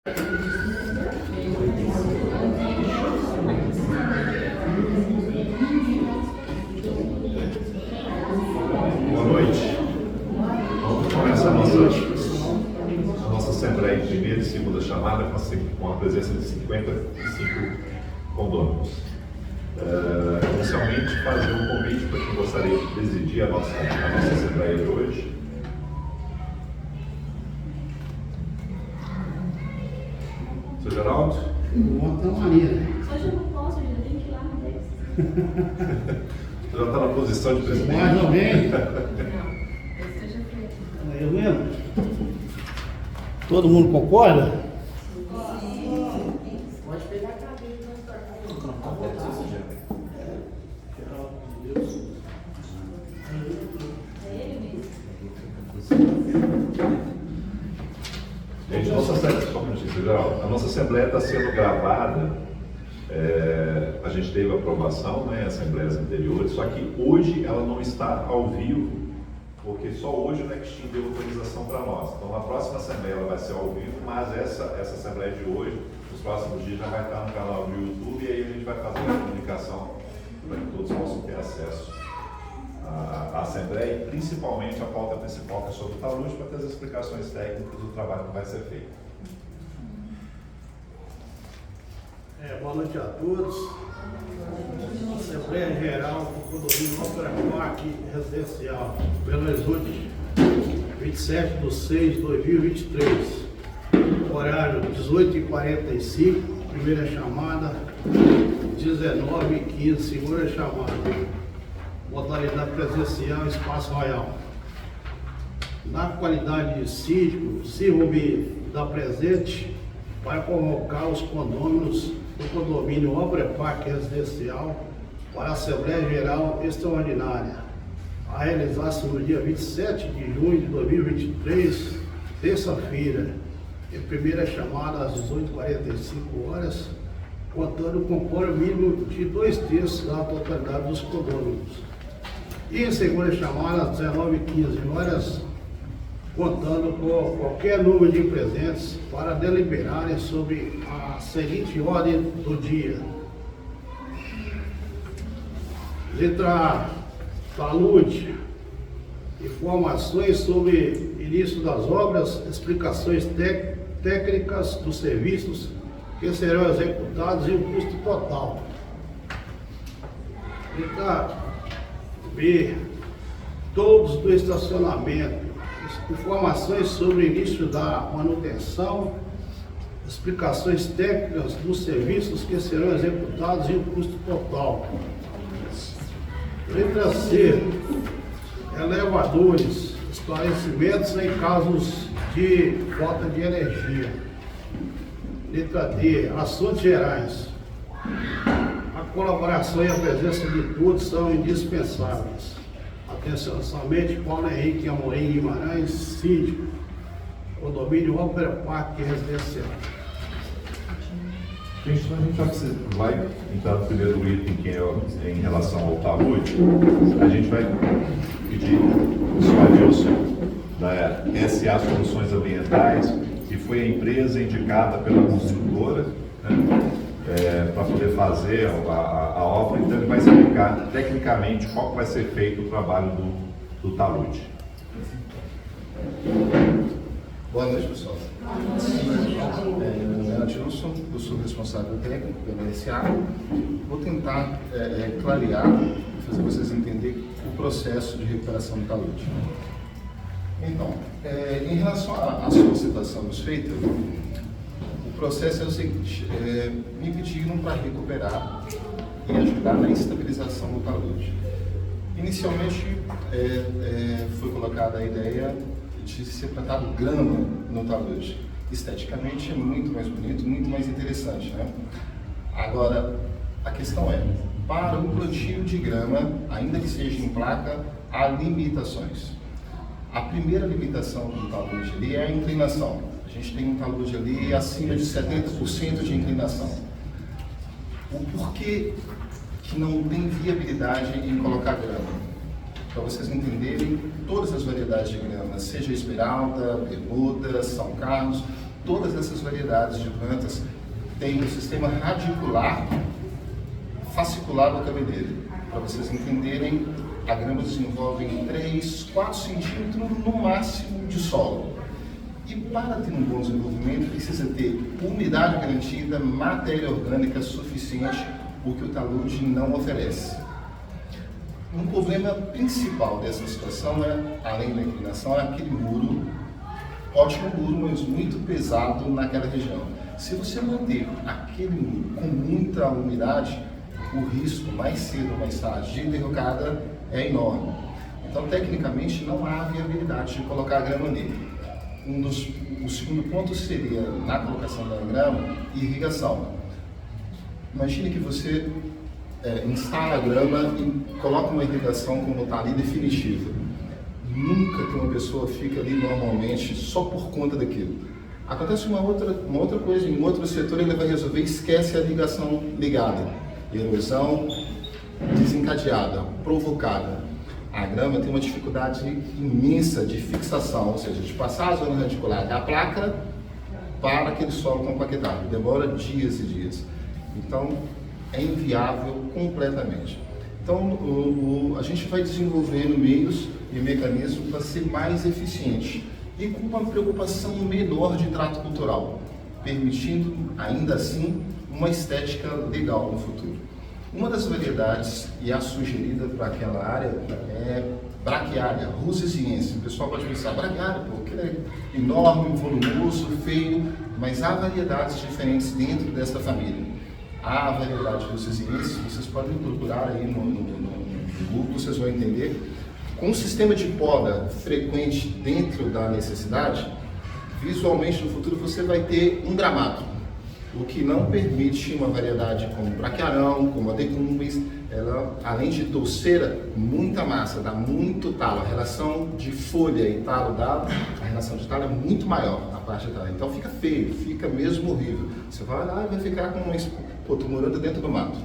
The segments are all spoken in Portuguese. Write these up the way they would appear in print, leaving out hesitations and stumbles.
Boa noite. Vamos começar a nossa assembleia em primeira e segunda chamada com a presença de 55 condôminos. Inicialmente, fazer um convite para quem gostaria de presidir a nossa assembleia de hoje. Seu Geraldo? Maria. Hoje eu não posso, eu tenho que ir lá no 10. Você já está na posição de presidente? Mais ou menos. Não, esse seja feito. Eu mesmo. Todo mundo concorda? Pode pegar a cadeira e transportar. É ele mesmo. Gente, a nossa assembleia está sendo gravada. A gente teve aprovação, né, em assembleias anteriores, só que hoje ela não está ao vivo, porque só hoje o Nextim deu autorização para nós. Então, na próxima assembleia ela vai ser ao vivo, mas essa assembleia de hoje, nos próximos dias, já vai estar no canal do YouTube, e aí a gente vai fazer a comunicação para que todos possam ter acesso à assembleia, e principalmente a pauta principal, que é sobre o Talude, para ter as explicações técnicas do trabalho que vai ser feito. Boa noite a todos. Assembleia Geral do Condomínio Ópera Parque Residencial, Belo Horizonte, 27/6/2023. Horário 18h45, primeira chamada, 19h15, segunda chamada. Modalidade presencial, Espaço Royal. Na qualidade de síndico, sirvo-me da presente para convocar os condôminos do condomínio Ópera Parque Residencial para a Assembleia Geral Extraordinária, a realizar-se no dia 27 de junho de 2023, terça-feira, em primeira chamada às 18h45, contando com quórum mínimo de 2/3 da totalidade dos condôminos. E em segunda chamada às 19h15, contando com qualquer número de presentes para deliberarem sobre a seguinte ordem do dia. Letra A, talude, informações sobre início das obras, explicações técnicas dos serviços que serão executados e o custo total. Letra B, todos do estacionamento, informações sobre o início da manutenção, explicações técnicas dos serviços que serão executados e o custo total. Letra C, elevadores, esclarecimentos em casos de falta de energia. Letra D, assuntos gerais. A colaboração e a presença de todos são indispensáveis. Atenção, somente Paulo Henrique Amorim Guimarães, síndico, condomínio Ópera Parque Residencial. Gente, então a gente vai entrar no primeiro item, que é em relação ao talude. A gente vai pedir o senhor Adilson, da SA Soluções Ambientais, que foi a empresa indicada pela construtora, né, para poder fazer a obra. Então ele vai explicar tecnicamente qual vai ser feito o trabalho do talude. Boa noite, pessoal. Meu nome é Adilson, eu sou responsável técnico pela SA. Vou tentar clarear, fazer vocês entenderem o processo de recuperação do talude. Então, em relação à solicitação dos feitos, o processo é o seguinte: me pediram para recuperar e ajudar na estabilização do talude. Inicialmente, foi colocada a ideia de ser plantado grama no talude. Esteticamente é muito mais bonito, muito mais interessante, né? Agora, a questão é, para o plantio de grama, ainda que seja em placa, há limitações. A primeira limitação do talude ali é a inclinação. A gente tem um talude ali acima de 70% de inclinação. O porquê que não tem viabilidade em colocar grama? Para vocês entenderem, todas as variedades de grama, seja esmeralda, bermuda, São Carlos, todas essas variedades de plantas têm um sistema radicular fascicular do cabeleiro. Para vocês entenderem, a grama desenvolve em 3, 4 centímetros no máximo de solo. E para ter um bom desenvolvimento, precisa ter umidade garantida, matéria orgânica suficiente, o que o talude não oferece. Um problema principal dessa situação além da inclinação, é aquele muro, ótimo muro, mas muito pesado naquela região. Se você manter aquele muro com muita umidade, o risco, mais cedo ou mais tarde, de derrocada é enorme. Então, tecnicamente, não há viabilidade de colocar grama nele. O segundo ponto seria, na colocação da grama, irrigação. Imagine que você instala a grama e coloca uma irrigação como está ali definitiva. Nunca que uma pessoa fica ali normalmente só por conta daquilo. Acontece uma outra coisa, em outro setor ele vai resolver e esquece a ligação ligada. Erosão desencadeada, provocada. A grama tem uma dificuldade imensa de fixação, ou seja, de passar a zona radicular da placa para aquele solo compactado. Demora dias e dias. Então, é inviável completamente. Então, a gente vai desenvolvendo meios e mecanismos para ser mais eficiente e com uma preocupação menor de trato cultural, permitindo, ainda assim, uma estética legal no futuro. Uma das variedades, e a sugerida para aquela área, é braquiária, rusesiense. O pessoal pode pensar, braquiária, porque é enorme, volumoso, feio, mas há variedades diferentes dentro dessa família. Há a variedade rusesiense, vocês podem procurar aí no Google, vocês vão entender. Com um sistema de poda frequente dentro da necessidade, visualmente no futuro você vai ter um gramado, o que não permite uma variedade como braquiarão, como a decumbens. Ela, além de touceira, muita massa, dá muito talo. A relação de folha e talo a relação de talo é muito maior na parte de talo. Então fica feio, fica mesmo horrível. Você vai olhar e vai ficar com tô morando dentro do mato.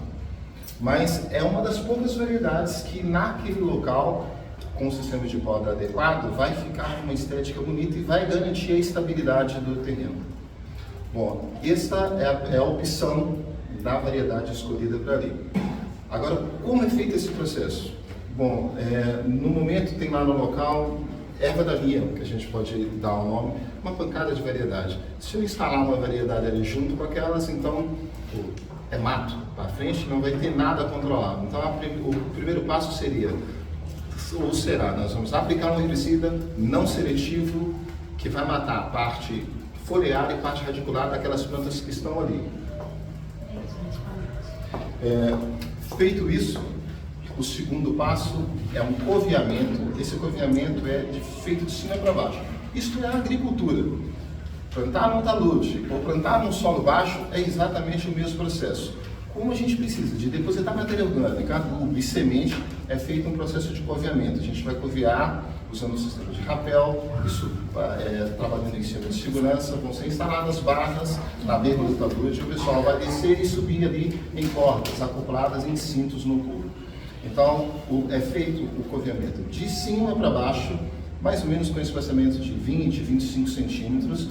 Mas é uma das poucas variedades que naquele local, com o sistema de poda adequado, vai ficar com uma estética bonita e vai garantir a estabilidade do terreno. Bom, esta é a opção da variedade escolhida para ali. Agora, como é feito esse processo? Bom, no momento tem lá no local erva daninha, que a gente pode dar o nome, uma pancada de variedade. Se eu instalar uma variedade ali junto com aquelas, então é mato para frente, não vai ter nada controlado. Então, o primeiro passo seria, ou será, nós vamos aplicar um herbicida não seletivo que vai matar a parte foliar e parte radicular daquelas plantas que estão ali. Feito isso, o segundo passo é um coveamento. Esse coveamento é feito de cima para baixo. Isto é a agricultura. Plantar num talude ou plantar num solo baixo é exatamente o mesmo processo. Como a gente precisa de depositar matéria orgânica, adubo e semente, é feito um processo de coveamento. A gente vai covear usando o sistema de rapel, isso trabalhando em cima de segurança, vão ser instaladas barras na beira do talude, o pessoal vai descer e subir ali em cordas acopladas em cintos no pulo. Então, é feito o coveamento de cima para baixo, mais ou menos com espaçamento de 20, 25 centímetros,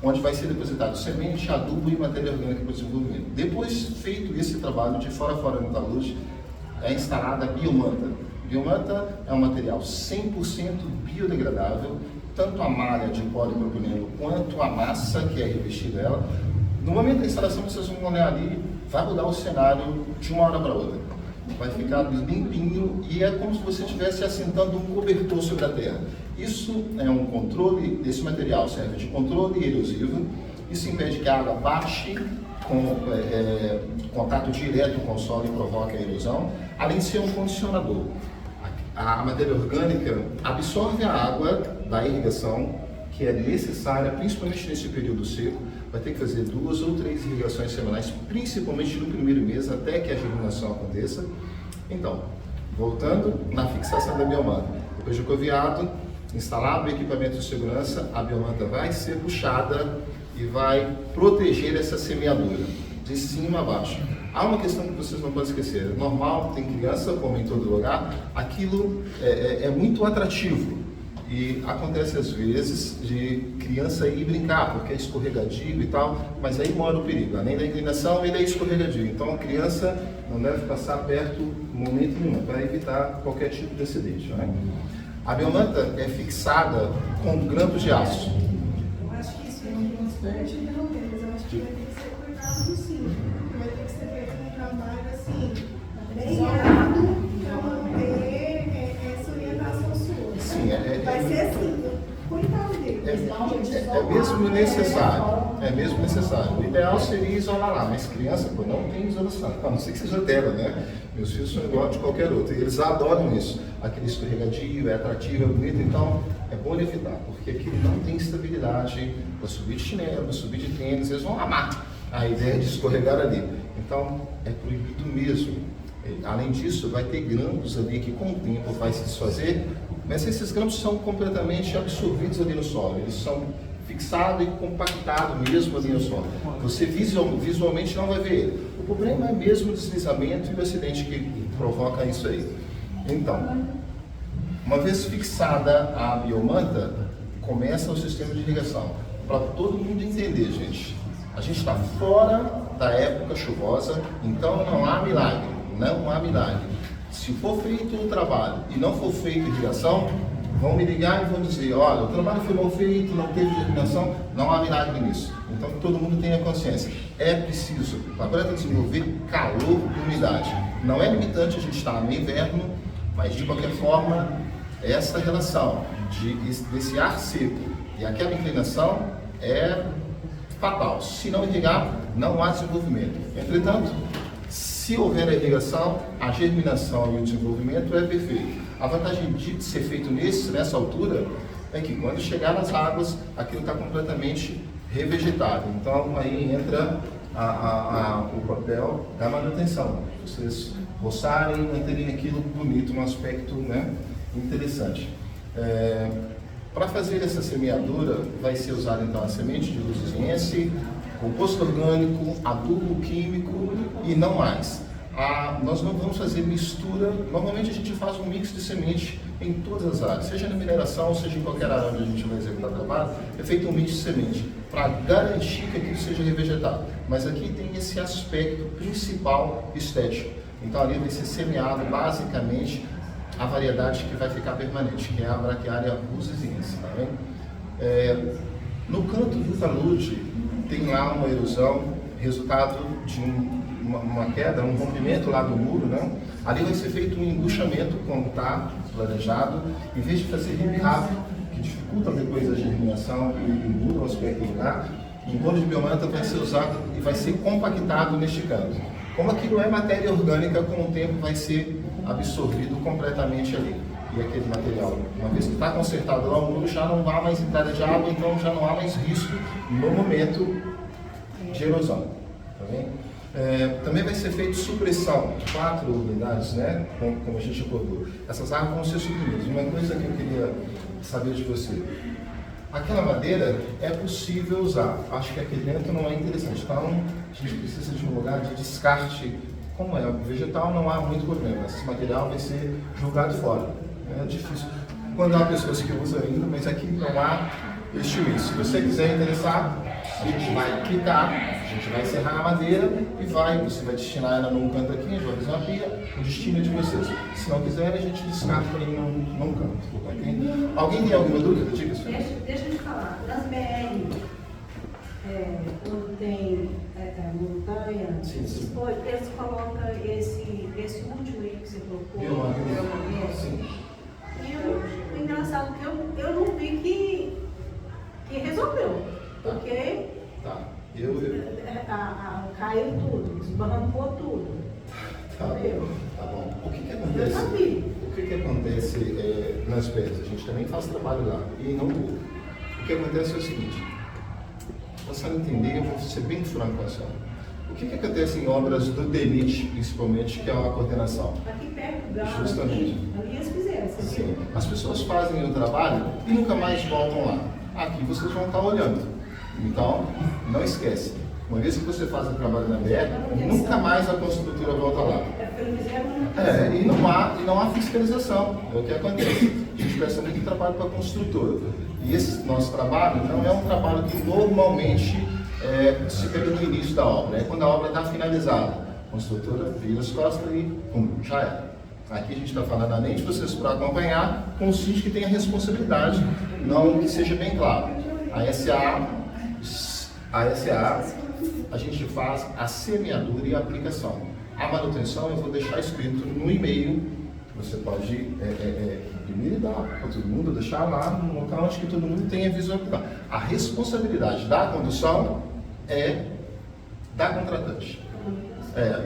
onde vai ser depositado semente, adubo e matéria orgânica para o desenvolvimento. Depois feito esse trabalho de fora a fora no talude, é instalada a biomanta. Biomanta é um material 100% biodegradável, tanto a malha de polipropileno quanto a massa que é revestida ela. No momento da instalação, vocês vão olhar ali, vai mudar o cenário de uma hora para outra. Vai ficar limpinho e é como se você estivesse assentando um cobertor sobre a terra. Isso é um controle, esse material serve de controle erosivo, isso impede que a água baixe com contato direto com o solo e provoque a erosão, além de ser um condicionador. A matéria orgânica absorve a água da irrigação, que é necessária, principalmente nesse período seco. Vai ter que fazer 2 ou 3 irrigações semanais, principalmente no primeiro mês, até que a germinação aconteça. Então, voltando na fixação da biomanta. Depois de coveado, instalado o equipamento de segurança, a biomanta vai ser puxada e vai proteger essa semeadura, de cima a baixo. Há uma questão que vocês não podem esquecer. É normal, tem criança, como em todo lugar, aquilo é muito atrativo. E acontece às vezes de criança ir brincar, porque é escorregadio e tal, mas aí mora o perigo. Além da inclinação, ele é escorregadio. Então a criança não deve passar perto em momento nenhum, para evitar qualquer tipo de acidente. Né? A biomanta é fixada com grampos de aço. Eu acho que isso é importante, não, mas eu acho que vai ter que ser cuidado sim. Vai ter que ser feito um trabalho assim, bem árduo, para manter essa orientação sua. Sim, vai ser assim, cuidado dele. É mesmo necessário. É mesmo necessário. O ideal seria isolar lá, mas criança, pô, não tem isolação. A não ser que seja dela, né? Meus filhos são igual de qualquer outro. E eles adoram isso. Aquele escorregadio, é atrativo, é bonito. Então, é bom evitar, porque aqui não tem estabilidade para subir de chinelo, para subir de tênis. Eles vão amar a ideia de escorregar ali. Então, é proibido mesmo. Além disso, vai ter grampos ali que com o tempo vai se desfazer, mas esses grampos são completamente absorvidos ali no solo. Eles são fixados e compactados mesmo ali no solo. Você visualmente não vai ver ele. O problema é mesmo o deslizamento e o acidente que provoca isso aí. Então, uma vez fixada a biomanta, começa o sistema de irrigação. Para todo mundo entender, gente. A gente está fora da época chuvosa, então não há milagre. Não há milagre. Se for feito o trabalho e não for feita irrigação, vão me ligar e vão dizer, olha, o trabalho foi mal feito, não teve irrigação, não há milagre nisso. Então que todo mundo tenha consciência. É preciso, para desenvolver calor e umidade. Não é limitante a gente estar no inverno, mas de qualquer forma, essa relação desse ar seco e aquela inclinação é fatal. Se não irrigar, não há desenvolvimento. Entretanto, se houver a irrigação, a germinação e o desenvolvimento é perfeito. A vantagem de ser feito nessa altura é que quando chegar nas águas, aquilo está completamente revegetado. Então aí entra o papel da manutenção. Vocês roçarem e manterem aquilo bonito, um aspecto, né, interessante. Para fazer essa semeadura, vai ser usada então a semente de luziziense, composto orgânico, adubo químico e não mais. Nós não vamos fazer mistura, normalmente a gente faz um mix de semente em todas as áreas, seja na mineração, seja em qualquer área onde a gente vai executar trabalho, é feito um mix de semente, para garantir que aquilo seja revegetado. Mas aqui tem esse aspecto principal estético. Então ali vai ser semeado basicamente a variedade que vai ficar permanente, que é a Braquiária luziziense, tá vendo? No canto do talude tem lá uma erosão, resultado de uma queda, um rompimento lá do muro, né? Ali vai ser feito um embuchamento, como está planejado, em vez de fazer rip-rap, que dificulta depois a germinação e muda o aspecto do lugar, o rolo de biomanta vai ser usado e vai ser compactado neste canto. Como aquilo é matéria orgânica, com o tempo vai ser absorvido completamente ali. E aquele material, uma vez que está consertado lá o muro, já não há mais entrada de água, então já não há mais risco no momento de erosão. Tá bem? Também vai ser feita supressão de 4 unidades, né? Como a gente acordou. Essas árvores vão ser suprimidas. Uma coisa que eu queria saber de você: aquela madeira é possível usar. Acho que aqui dentro não é interessante. Então, a gente precisa de um lugar de descarte. Como é vegetal, não há muito problema. Esse material vai ser jogado fora. É difícil. Quando há pessoas que usam ainda, mas aqui não há este uso. Se você quiser interessar, a gente vai clicar, a gente vai serrar a madeira e você vai destinar ela num canto aqui, a gente vai fazer uma pia, o destino é de vocês. Se não quiser, a gente descarta aí num canto. Okay? Alguém tem alguma dúvida? Diga, senhor. Deixa eu te falar. Nas BR, quando tem montanha, eles colocam esse último aí que você colocou. Sim. E o engraçado que eu não vi que resolveu. Porque caiu tudo, desbarrancou tudo. Tá bom. O que acontece? O que acontece nas pedras? A gente também faz trabalho lá e não tudo. O que acontece é o seguinte: você não entender, eu vou ser bem franco com a senhora. O que acontece em obras do DENIT, principalmente, que é uma coordenação? Aqui perto do Galo, justamente. ali eles fizeram. Sim. As pessoas fazem o trabalho e nunca mais voltam lá. Aqui vocês vão estar olhando. Então, não esquece. Uma vez que você faz o trabalho na BR, nunca mais a construtora volta lá. E não há fiscalização. É o que acontece. A gente presta muito trabalho para a construtora. E esse nosso trabalho não é um trabalho que normalmente se pega no início da obra. É quando a obra está finalizada. A construtora vira as costas e já é. Aqui a gente está falando além de vocês para acompanhar, com o síndico que tem a responsabilidade, não que seja bem claro. A SA, a gente faz a semeadura e a aplicação. A manutenção eu vou deixar escrito no e-mail, você pode imprimir e dar para todo mundo, deixar lá no local onde que todo mundo tenha visualizado. A responsabilidade da condução é da contratante.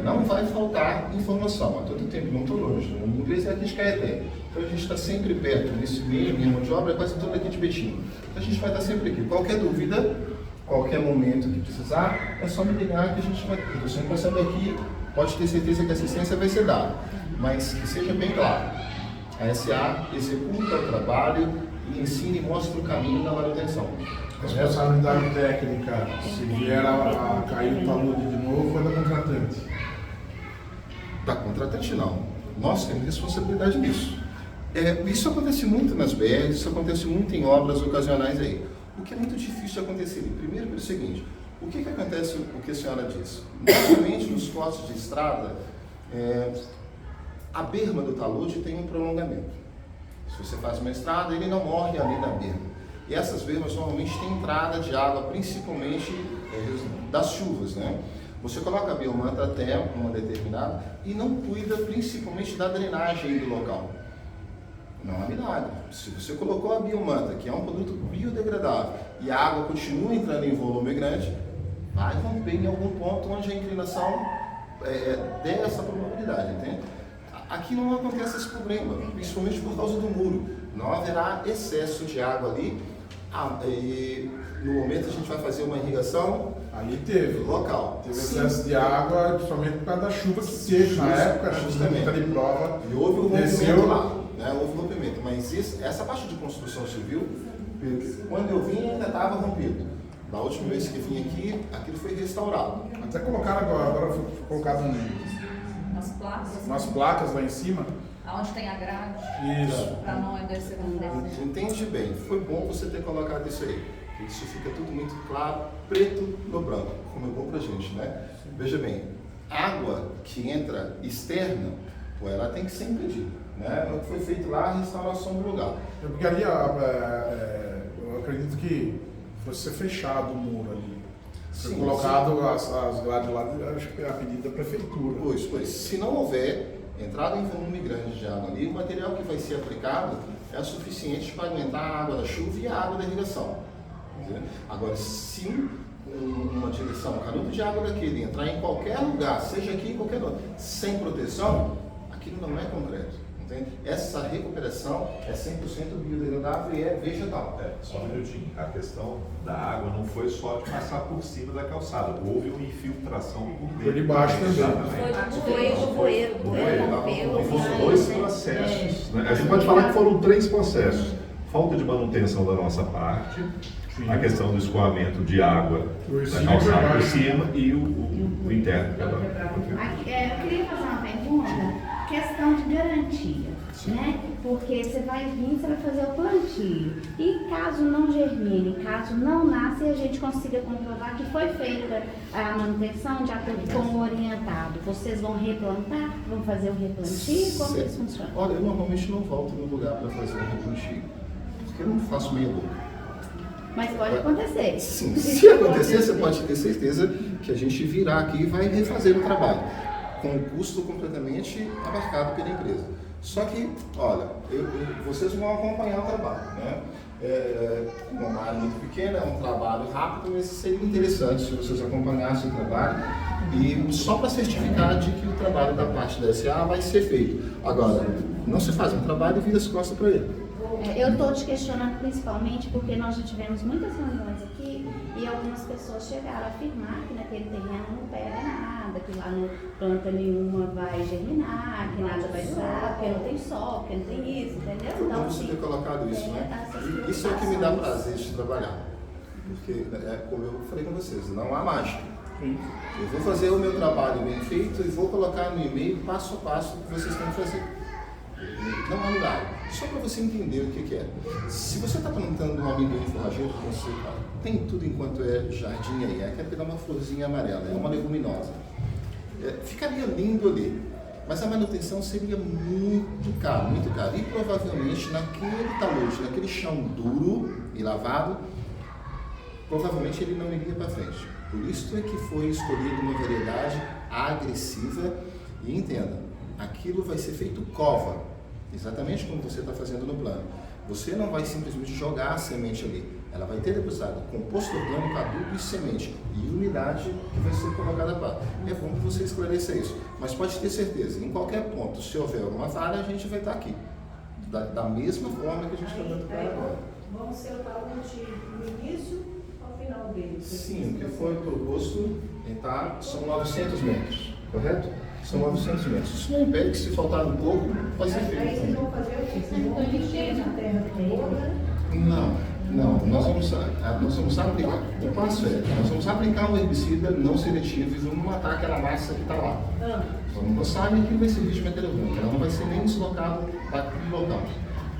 Não vai faltar informação, a todo tempo, não estou longe. A empresa é aqui de Caeté. Então a gente está sempre perto, nesse meio, minha mão de obra é quase toda aqui de Betim. Então a gente vai estar sempre aqui. Qualquer dúvida, qualquer momento que precisar, é só me ligar que a gente vai ter. Você não consegue aqui, pode ter certeza que a assistência vai ser dada. Mas que seja bem claro, a SA executa o trabalho e ensina e mostra o caminho da manutenção. Responsabilidade técnica, se vier a cair o talude de novo, é da contratante. Da contratante não. Nós temos responsabilidade nisso. Isso acontece muito nas BRs, isso acontece muito em obras ocasionais aí. O que é muito difícil de acontecer. Primeiro, pelo seguinte, o que acontece, o que a senhora disse? Normalmente nos cortes de estrada, a berma do talude tem um prolongamento. Se você faz uma estrada, ele não morre ali na berma. E essas bermas normalmente têm entrada de água, principalmente das chuvas, né? Você coloca a biomanta até uma determinada e não cuida principalmente da drenagem do local. Não há milagre. Se você colocou a biomanta, que é um produto biodegradável, e a água continua entrando em volume grande, vai romper em algum ponto onde a inclinação der essa probabilidade, entende? Aqui não acontece esse problema, principalmente por causa do muro. Não haverá excesso de água ali. E no momento a gente vai fazer uma irrigação ali teve local. Teve excesso de água, principalmente por causa da chuva que teve na época, justamente ali de prova. E houve um rompimento lá, né? Houve um rompimento. Mas essa parte de construção civil, quando eu vim ainda estava rompido. Da última vez que vim aqui, aquilo foi restaurado. Até colocaram agora foi colocado umas placas lá em cima. Onde tem a grade, isso, para não descer no descer. Entende bem, foi bom você ter colocado isso aí. Isso fica tudo muito claro, preto no branco, como é bom pra gente, né? Veja bem, água que entra externa, ela tem que ser impedida, né? O que foi feito lá, a restauração do lugar. Porque ali, eu acredito que fosse ser fechado o muro ali. Foi colocado as grades lá, acho que é a pedido da prefeitura. Pois, se não houver entrada em volume grande de água ali, o material que vai ser aplicado é suficiente para aguentar a água da chuva e a água da irrigação. Entendeu? Agora, se uma direção, um canudo de água daquele entrar em qualquer lugar, seja aqui em qualquer lugar, sem proteção, aquilo não é concreto. Entende? Essa recuperação é 100% biodegradável e é vegetal. Só um minutinho. A questão da água não foi só de passar por cima da calçada. Houve uma infiltração por dentro. Por debaixo também. Então foram dois processos. Né? A gente pode falar que foram 3 processos. Falta de manutenção da nossa parte, a questão do escoamento de água da calçada por cima e o interno. Eu queria fazer uma pergunta. Questão de garantia, né? Porque você vai vir, você vai fazer o plantio. E caso não germine, caso não nasça, a gente consiga comprovar que foi feita a manutenção de acordo com o orientado. Vocês vão replantar? Vão fazer o replantio? Como isso funciona? Olha, eu normalmente não volto no lugar para fazer o replantio, porque eu não faço meia boca. Mas pode acontecer. Sim, se acontecer, você pode ter certeza que a gente virá aqui e vai refazer o trabalho, com o custo completamente abarcado pela empresa. Só que, olha, vocês vão acompanhar o trabalho, né? Uma área muito pequena, é um trabalho rápido, mas seria interessante se vocês acompanhassem o trabalho e só para certificar de que o trabalho da parte da SA vai ser feito. Agora, não se faz um trabalho e vira as costas para ele. Eu estou te questionando principalmente porque nós já tivemos muitas reuniões aqui e algumas pessoas chegaram a afirmar que naquele terreno não pega nada, que lá não planta nenhuma vai germinar, que nada vai durar, porque não tem sol, porque não tem isso, entendeu? Foi bom você ter colocado isso, né? Isso é o que me dá prazer de trabalhar, porque, como eu falei com vocês, não há mágica. Eu vou fazer o meu trabalho bem feito e vou colocar no e-mail passo a passo o que vocês têm que fazer. Não há milagre. Só para você entender o que é. Se você está plantando um amendoim forrageiro, você tem tudo enquanto é jardim aí. Quer pegar uma florzinha amarela, é uma leguminosa. Ficaria lindo ali, mas a manutenção seria muito caro, muito caro. E provavelmente naquele talude, naquele chão duro e lavado, provavelmente ele não iria para frente. Por isso é que foi escolhida uma variedade agressiva. E entenda, aquilo vai ser feito cova, exatamente como você está fazendo no plano. Você não vai simplesmente jogar a semente ali. Ela vai ter depositado composto orgânico, adubo e semente. E umidade que vai ser colocada para. É bom que você esclareça isso. Mas pode ter certeza, em qualquer ponto, se houver alguma falha, a gente vai estar aqui. Da mesma forma que a gente está dando para agora. Vamos ser o talude do início ao final dele. Sim, o que foi proposto são 900 metros, correto? São 900 metros. Isso não impede que, se faltar um pouco, pode ser feito. Aí vocês vão fazer o quê? Vocês vão mexer na terra toda? Não, nós vamos aplicar. O passo nós vamos aplicar um herbicida não seletivo e vamos matar aquela massa que está lá. Vamos roçar e aquilo vai servir de matéria orgânica. Ela não vai ser nem deslocada daquele local.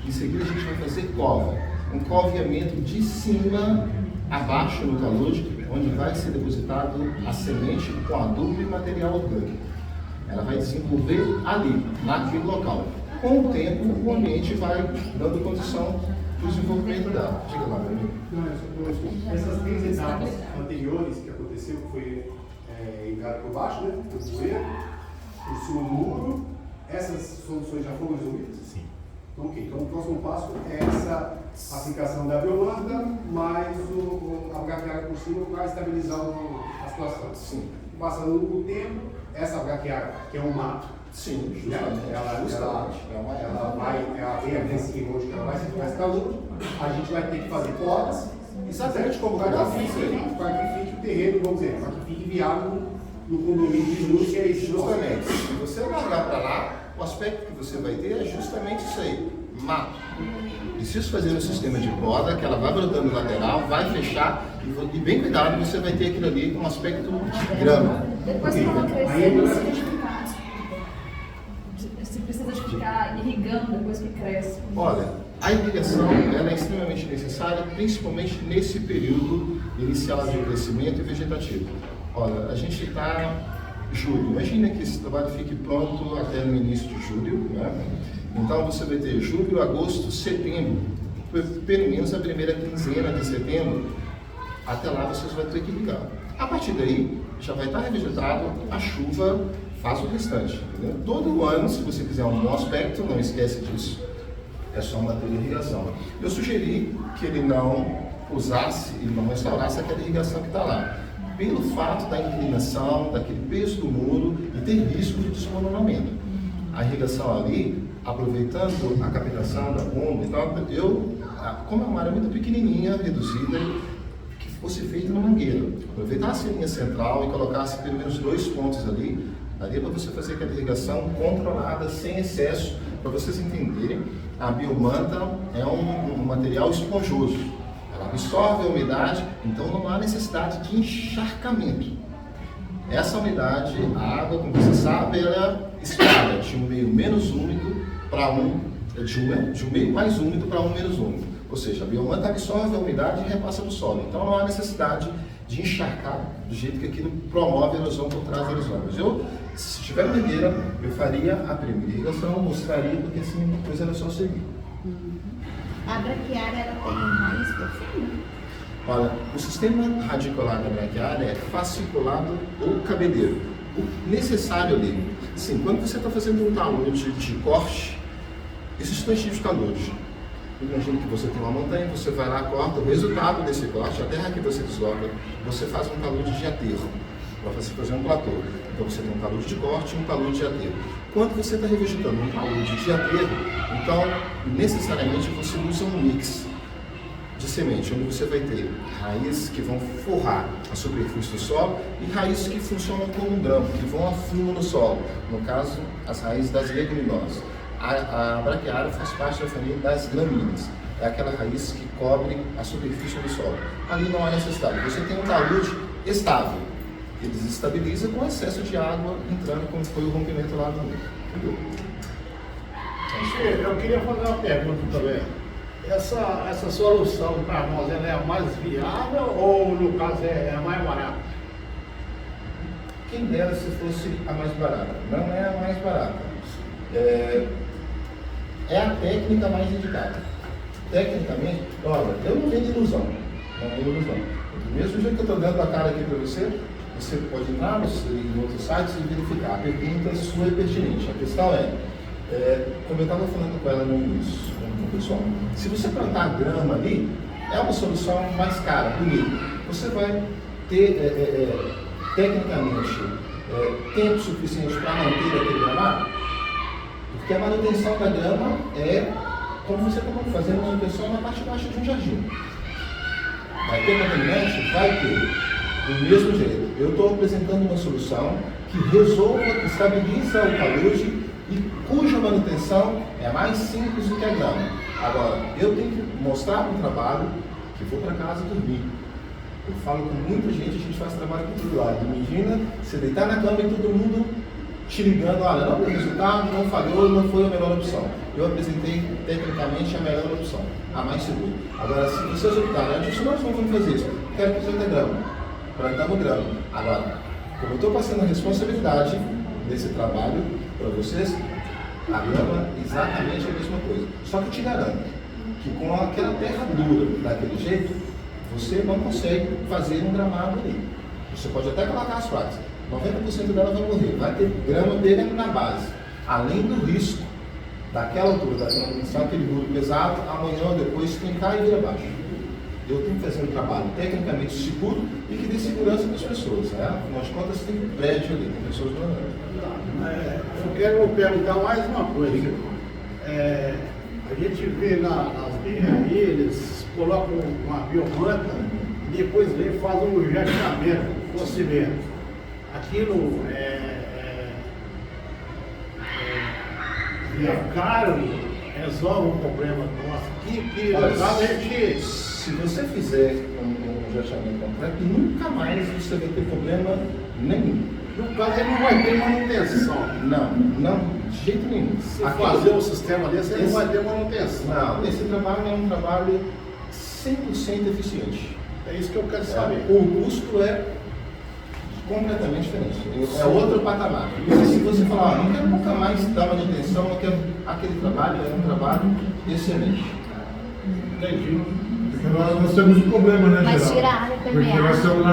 Em seguida, a gente vai fazer cova. Um coveamento de cima a baixo no talude, onde vai ser depositado a semente com adubo e material orgânico. Ela vai desenvolver ali, naquele local. Com o tempo, o ambiente vai dando condição para o desenvolvimento dela. Diga lá, meu amigo. Essas 3 etapas anteriores que aconteceu, que foi enviado por baixo, né? Por poeira, por cima do muro, essas soluções já foram resolvidas? Sim. Então, ok. Então, o próximo passo é essa aplicação da biomanta, mais a braquiária por cima para estabilizar a situação. Sim. Passando o tempo, essa braquiária, que é um mato, sim, justamente. ela vem agressiva hoje, que ela vai ser mais calor, a gente vai ter que fazer podas, exatamente como para que fique o terreno, vamos dizer, para que fique viável no condomínio de luz, que é isso. Justamente. Se você largar para lá, o aspecto que você vai ter é justamente isso aí, mato. Preciso fazer um sistema de poda, que ela vai brotando lateral, vai fechar, e bem cuidado, você vai ter aquilo ali com um aspecto de grama. Depois que ela crescer, você precisa de ficar irrigando depois que cresce. Olha, a irrigação ela é extremamente necessária, principalmente nesse período inicial de crescimento e vegetativo. Olha, a gente está em julho. Imagina que esse trabalho fique pronto até no início de julho, né? Então você vai ter julho, agosto, setembro, pelo menos a primeira quinzena de setembro. Até lá vocês vão ter que ligar. A partir daí já vai estar revegetado, a chuva faz o restante. Entendeu? Todo ano, se você quiser um bom aspecto, não esquece disso. É só manter a irrigação. Eu sugeri que ele não usasse e não restaurasse aquela irrigação que está lá, pelo fato da inclinação, daquele peso do muro e ter risco de desmoronamento. A irrigação ali, aproveitando a captação da bomba, então como é uma área muito pequenininha, reduzida, que fosse feita na mangueira, aproveitasse a linha central e colocasse pelo menos 2 pontos ali, daria para você fazer aquela irrigação controlada, sem excesso. Para vocês entenderem, a biomanta é um material esponjoso. Ela absorve a umidade, então não há necessidade de encharcamento. Essa umidade, a água, como você sabe, ela escala de um meio menos úmido para de um meio mais úmido para um menos úmido. Ou seja, a biomanta absorve a umidade e repassa para o solo. Então não há necessidade de encharcar do jeito que aquilo promove a erosão por trás da erosão. Mas se tiver mangueira, eu faria a primeira irrigação, mostraria, porque assim depois era só seguir. A braquiária ela tem raiz profunda? Olha, o sistema radicular da braquiária é fasciculado ou cabeleiro. O necessário ali, sim, quando você está fazendo um talude de corte, existem 2 tipos de talude. Imagina que você tem uma montanha, você vai lá, corta, o resultado desse corte, a terra que você desloca, você faz um talude de aterro, para você fazer um platô. Então você tem um talude de corte e um talude de aterro. Quando você está revegetando um talude de aterro, então necessariamente você usa um mix de semente, onde você vai ter raízes que vão forrar a superfície do solo e raízes que funcionam como um grampo, que vão a fundo no solo, no caso, as raízes das leguminosas. A braquiária faz parte da família das gramíneas, é aquela raiz que cobre a superfície do solo. Ali não há necessidade, você tem um talude estável. ele desestabiliza com excesso de água entrando, como foi o rompimento lá no muro. Eu queria fazer uma pergunta também. Essa solução para nós, ela é a mais viável ou, no caso, é a mais barata? Quem dera se fosse a mais barata. Não é a mais barata. É a técnica mais indicada. Tecnicamente, olha, eu não tenho ilusão. Não tenho ilusão. Do mesmo jeito que eu estou dando a cara aqui para você, você pode entrar em outros sites e verificar. A pergunta sua é pertinente. A questão como eu estava falando com ela no início, com o pessoal, se você plantar grama ali, é uma solução mais cara, bonita. Você vai ter, tecnicamente, tempo suficiente para manter aquele gramado, porque a manutenção da grama é como você está fazendo manutenção na parte baixa de um jardim. Vai ter mantenimento? Vai ter. Do mesmo jeito, eu estou apresentando uma solução que resolva, que estabiliza o talude e cuja manutenção é mais simples do que a grama. Agora, eu tenho que mostrar para o trabalho que vou para casa dormir. Eu falo com muita gente, a gente faz trabalho com tudo lado. Imagina você deitar na cama e todo mundo te ligando, olha, não deu resultado, não falhou, não foi a melhor opção. Eu apresentei tecnicamente a melhor opção, a mais segura. Agora, se vocês optarem, eu disse, nós não vamos fazer isso, quero que você grama, plantamos grama. Agora, como eu estou passando a responsabilidade desse trabalho para vocês, a grama é exatamente a mesma coisa. Só que eu te garanto que com aquela terra dura daquele jeito, você não consegue fazer um gramado ali. Você pode até colocar as placas, 90% dela vai morrer, vai ter grama pegando na base. Além do risco daquela altura, daquela manutenção, aquele muro pesado, amanhã ou depois trincar e vir abaixo. Eu tenho que fazer um trabalho tecnicamente seguro e que dê segurança para as pessoas. Afinal de contas, tem um prédio ali, tem pessoas morando. Eu quero perguntar mais uma coisa. A gente vê nas birras aí, eles colocam uma biomanta e depois vem e fazem um gestamento com cimento. Aquilo é caro, resolve o problema nosso. Se você fizer um gestamento completo, nunca mais você vai ter problema nenhum. No caso, ele não vai ter manutenção. Não, de jeito nenhum. Se fazer um sistema desse, ele não vai ter manutenção. Não, esse trabalho é um trabalho 100% eficiente. É isso que eu quero saber. O custo é completamente diferente. É outro patamar. E se você falar, não quero nunca mais dar manutenção, não quero aquele trabalho, é um trabalho excelente. Entendi. Porque nós temos um problema, né, Mas Geraldo? tira a área Porque nós estamos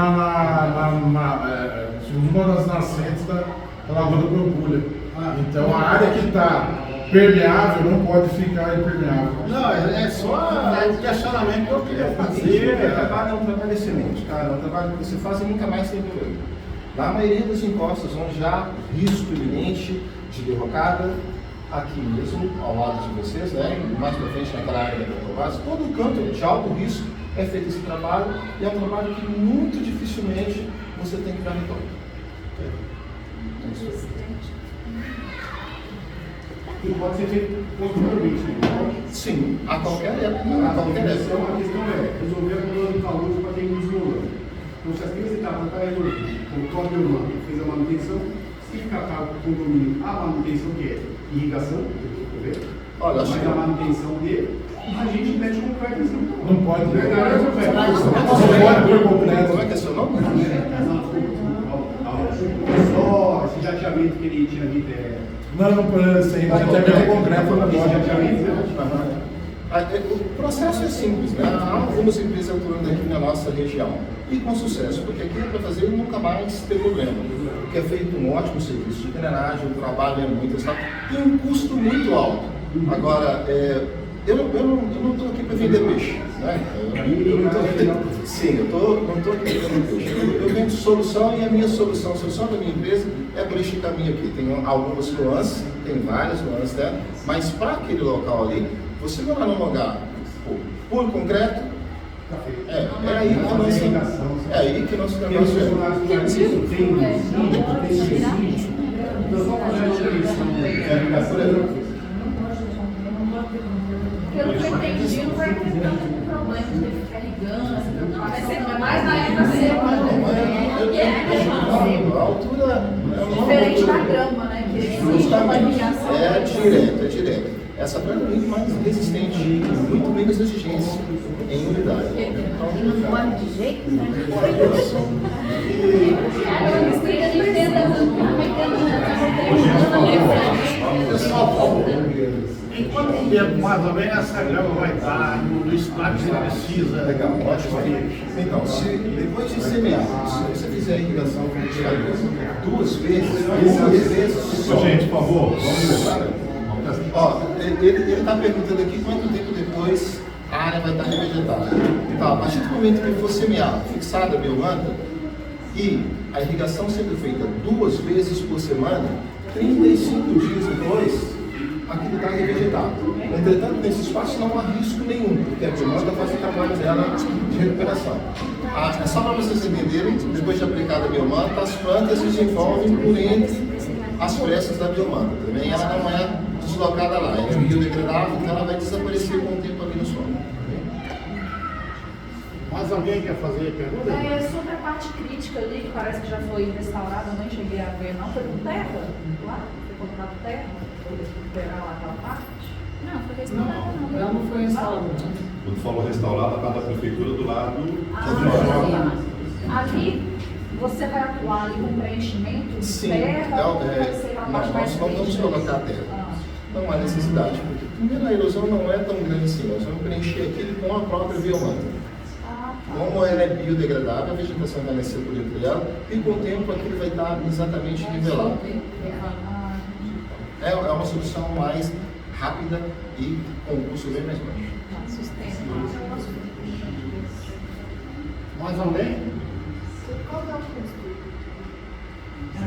uma das nascentes da Lagoa da Pampulha. Então a área que está permeável não pode ficar impermeável. Não, é só o questionamento que eu queria fazer. É um trabalho excelente, cara. É um trabalho que você faz e nunca mais tem problema. Na maioria das encostas onde há risco iminente de derrocada, aqui mesmo, ao lado de vocês, né? Mais para frente naquela área da Petrobras, todo o canto de alto risco é feito esse trabalho e é um trabalho que muito dificilmente você tem que dar retorno. E pode ser feito posteriormente, né? Sim, a qualquer época. A questão é resolver a problema do calor para quem nos isolou. Então, se as crianças estavam para resolver, como o próprio irmão fez a manutenção, se ficar para o condomínio a manutenção que é irrigação, olha, mas a manutenção dele, a gente mete concreto em cima. Não pode. Não pode por completo. Como é que é seu nome? Só esse jateamento que ele tinha dito Não, sem jateamento concreto não pode. O processo é simples, né? Há algumas empresas atuando aqui na nossa região e com sucesso, porque aqui é para fazer e nunca mais ter problema. Porque é feito um ótimo serviço de drenagem, o trabalho é muito estável, tem um custo muito alto. Agora, eu não estou aqui para vender peixe, né? Eu não estou aqui para vender peixe. Eu vendo solução e a minha solução, a solução da minha empresa é por este caminho aqui. Tem algumas nuances, tem várias nuances, né? Mas para aquele local ali, você vai lá num lugar puro concreto, é aí que nosso negócio Pelo que eu entendi, não vai ter tanto problema de ficar ligando, vai ser mais na época seca. A altura é uma Diferente da altura. grama, né? Que Justamente. É direto. Essa planta é muito mais resistente, muito menos exigência em umidade. Então, Não morre de jeito nenhum. Pessoal, por favor, em quanto tempo mais ou menos essa grama vai estar no estado que você precisa? legal, ótimo. Então, se depois de semear, se você fizer a irrigação vertical 2 vezes, Ô, gente, por favor, ó, ele está perguntando aqui quanto tempo depois a área vai estar revegetada. Então, a partir do momento que for semear, fixada a biomanta, e a irrigação sendo feita 2 vezes por semana, 35 dias depois, aquilo está revegetado. Entretanto, nesse espaço não há risco nenhum, porque a biomanta faz o trabalho dela de recuperação. É só para vocês entenderem, depois de aplicada a biomanta, as plantas se desenvolvem por entre as frestas da biomanta. Também ela não é deslocada lá, é biodegradável, então ela vai desaparecer com o tempo ali no solo. Mais alguém quer fazer pergunta? É, sobre a parte crítica ali, que parece que já foi restaurada, eu nem cheguei a ver, não. Foi com terra? Lá? Foi colocado terra? Foi recuperar lá aquela parte? Não, foi restaurada não. Ela não foi restaurada. quando falou restaurada, está da prefeitura do lado. Ali você vai atuar ali com preenchimento de Sim, terra? Ou vai ser a parte mais nós não vamos crítica? colocar terra. Não há necessidade, porque primeiro a erosão não é tão grande assim, nós vamos preencher aquilo com a própria biomanta. Como ela é biodegradável, a vegetação vai nascer por dentro dela e com o tempo aquilo vai estar exatamente nivelado. É uma solução mais rápida e com um custo bem mais baixo. Mais alguém? Qual que é o custo?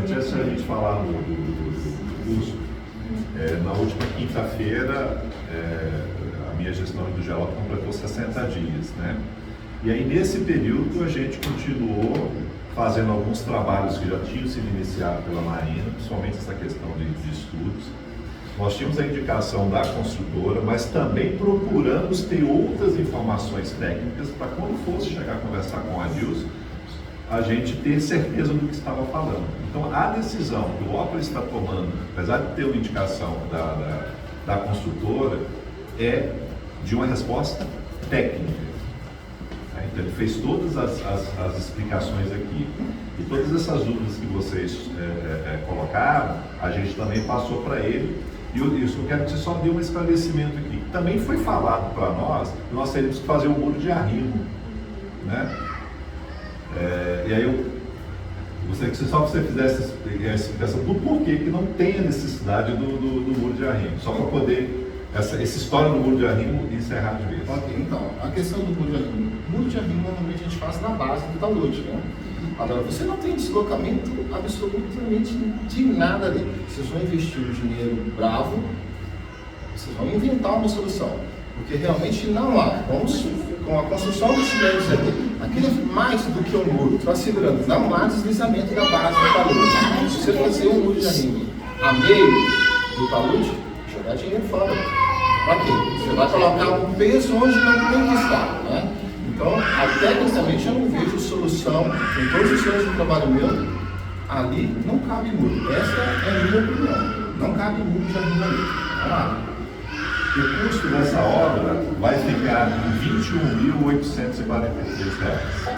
Antes a gente falar do custo, na última quinta-feira a minha gestão do GELOC completou 60 dias, né? E aí nesse período a gente continuou fazendo alguns trabalhos que já tinham sido iniciados pela Marina, principalmente essa questão de estudos. Nós tínhamos a indicação da construtora, mas também procuramos ter outras informações técnicas para quando fosse chegar a conversar com a Dilson, a gente ter certeza do que estava falando. Então a decisão que o Opel está tomando, apesar de ter uma indicação da construtora, é de uma resposta técnica. Então ele fez todas as explicações aqui. E todas essas dúvidas que vocês colocaram, a gente também passou para ele. E isso eu quero que você só dê um esclarecimento aqui. Também foi falado para nós que nós teríamos que fazer um muro de arrimo, né? E aí eu gostaria que só você fizesse a explicação do porquê que não tem a necessidade do muro de arrimo, só para poder essa história do muro de arrimo encerrar de vez. Ok, então, a questão do muro de arrimo. O muro de arrimo normalmente a gente faz na base do talude, né? Agora, você não tem deslocamento absolutamente de nada ali. Vocês vão investir um dinheiro bravo, vocês vão inventar uma solução. Porque realmente não há. Vamos, com a construção dos prédios aquele é mais do que um muro, está segurando. Não há deslizamento da base do talude. Se você fazer um muro de arrimo a meio do talude, jogar dinheiro fora. Para quê? Você vai colocar um peso onde não tem que estar, né? Então, tecnicamente eu não vejo solução em todos os anos do trabalho meu, ali não cabe muro. Essa é a minha opinião. Não cabe muro de arrimo ali. Vamos lá. O custo dessa obra vai ficar em R$ 21.843.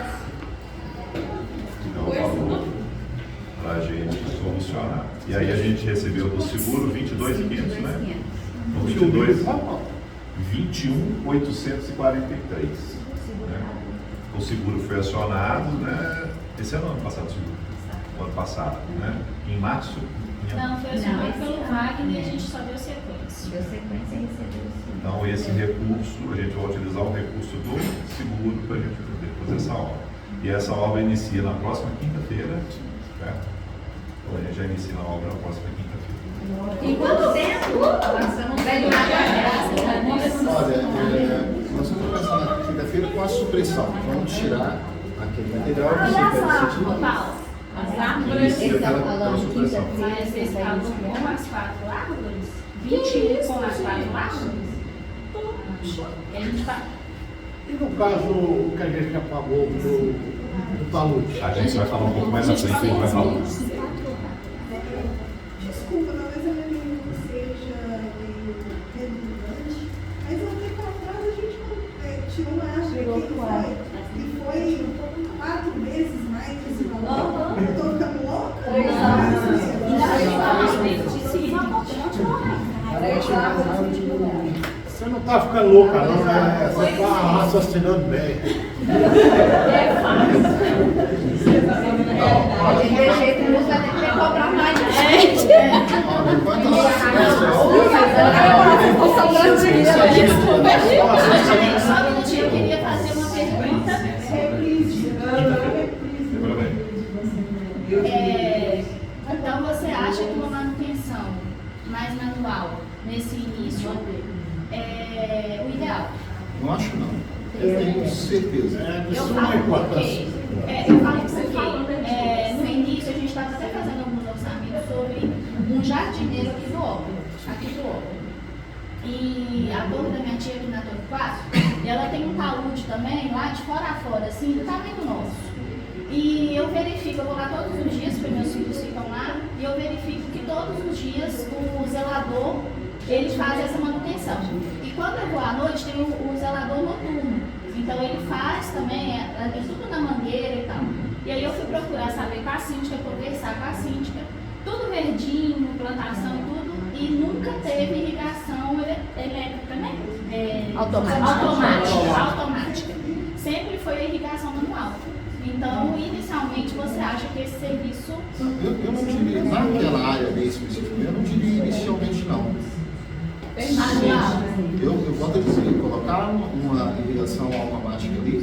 É o valor para a gente solucionar. E aí a gente recebeu do seguro 22.500, né? 21.843. Né? O seguro foi acionado, né? Esse ano passado, o ano passado, né? Em março. Não, foi acionado pelo Wagner e a gente só deu sequência. Deu sequência e recebeu sim. Então esse recurso, a gente vai utilizar o recurso do seguro para a gente poder fazer essa obra. E essa obra inicia na próxima quinta-feira, certo? Então a gente já inicia a obra na próxima quinta-feira. Em quanto tempo? Você não tem Olha, nós vamos começar na quinta-feira com a supressão. Vamos tirar aquele material que você quer decidir. Paulo, as árvores, Esse tá falando quinta-feira, mas esse vai calor com as 4 árvores, 21 com as 4 árvores, e a gente vai. E no caso que a gente apagou do talude? A gente vai falar um pouco mais à frente, ele vai falar. Desculpa, talvez a minha pergunta seja meio redundante, mas há um tempo atrás a gente tirou uma acha que foi 4 vezes mais esse valor. Eu tô ficando louca? Você não tá ficando louca, não, né? Você tá raciocinando bem. De jeito não vai ter que cobrar mais de gente. Só um minutinho, eu queria fazer uma pergunta. Então você acha que uma manutenção mais manual nesse início é o ideal? Não acho não. Eu tenho certeza. Eu falo porque, eu falo porque no início a gente estava até fazendo alguns orçamentos sobre um jardineiro aqui do Óculos. E a torre da minha tia aqui na Torre 4, ela tem um talude também lá de fora a fora, assim, do tamanho do nosso. E eu verifico, eu vou lá todos os dias, porque meus filhos ficam lá, e eu verifico que todos os dias o zelador, ele faz essa manutenção. E quando eu vou à noite, tem o zelador noturno. Então ele faz também, tudo na mangueira e tal. E aí eu fui procurar saber com a síndica, conversar com a síndica, tudo verdinho, plantação e tudo, e nunca teve irrigação elétrica, né? Automática. Sempre foi a irrigação manual. Então, inicialmente, você acha que esse serviço... Eu não diria, naquela área bem específica, eu não diria inicialmente não. Eu volto a dizer, colocar uma irrigação automática ali, o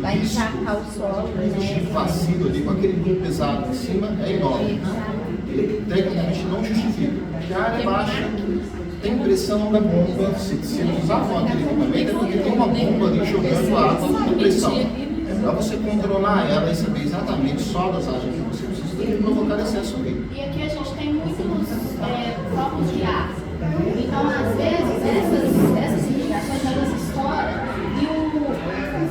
Vai risco encharcar o solo, de vacilo ali com aquele grupo pesado em cima é enorme. Ele tecnicamente não justifica. Porque a área baixa tem pressão da bomba, se usar aquele equipamento é porque tem uma bomba ali jogando a água com pressão. Para você controlar ela e saber exatamente só das áreas que você precisa, tem que provocar excesso ali. E aqui a gente tem muitos focos de ar. Então, às vezes, essas irrigações, elas estouram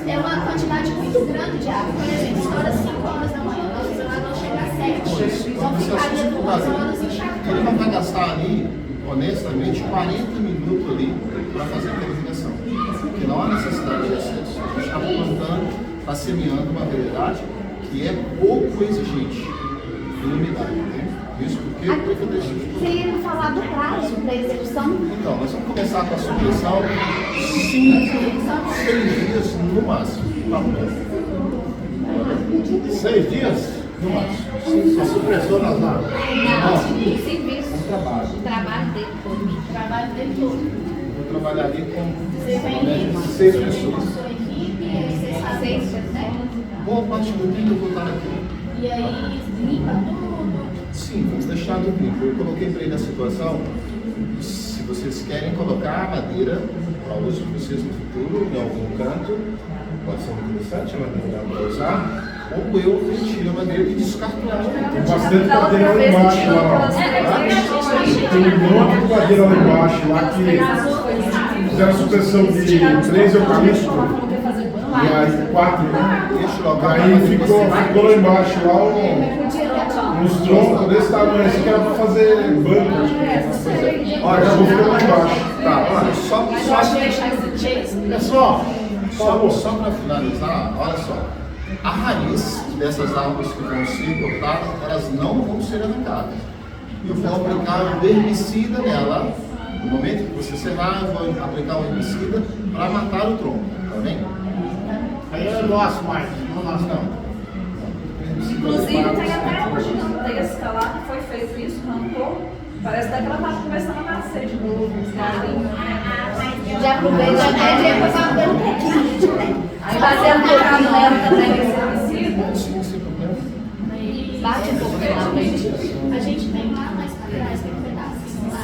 e é uma quantidade muito grande de água. Por exemplo, estoura 5 horas da manhã, nosso zelador chega às 7. Então, ficaria 2 horas encharcando. Ele não vai gastar ali, honestamente, 40 minutos ali para fazer a irrigação. Porque não há necessidade de excesso. A gente está plantando, está semeando uma variedade que é pouco exigente em umidade, né? Isso porque Você ia me falar do prazo para execução? Então, nós vamos começar com a supressão 5, 6 dias no máximo. 6 dias? No máximo. A supressão nas árvores. Não, serviço. Trabalho dele todo. Trabalho dele todo. Vou trabalhar ali com Você vem 6 pessoas. com sua equipe, e aí você sabe, 6, né? Boa parte do tempo eu vou estar aqui. E aí limpa tudo. Sim, vamos deixar do limpo. Eu coloquei para ele a situação, se vocês querem colocar a madeira para uso de vocês no futuro, em algum canto, pode ser muito interessante a madeira para usar, ou eu retiro a madeira e descarto ela. Tem bastante madeira lá embaixo, lá. Tem um monte de madeira lá embaixo, lá que fizeram supressão de 3 eucaliptos. E aí 4, né? Aí ficou lá embaixo, lá uns troncos desse tamanho, assim que era para fazer banco. Olha, já vou ficar lá embaixo. Tá, olha, só para finalizar, olha só. A raiz dessas árvores que vão ser cortadas, elas não vão ser arrancadas. Eu vou aplicar o herbicida nela. No momento que você selar, eu vou aplicar o herbicida para matar o tronco, tá bem? Aí eu não aço mais, não nasce não. Inclusive, tem até hoje não tem esse lá que foi feito isso, arrancou. Parece até que ela estava começando a nascer de novo, uns galinhos. Já aproveita até de ir para o Aí fazendo o caminho dela também esse herbicida. Sim, sem problema. Bate um pouco na frente. A gente tem lá mais para trás, tem um pedacinho lá.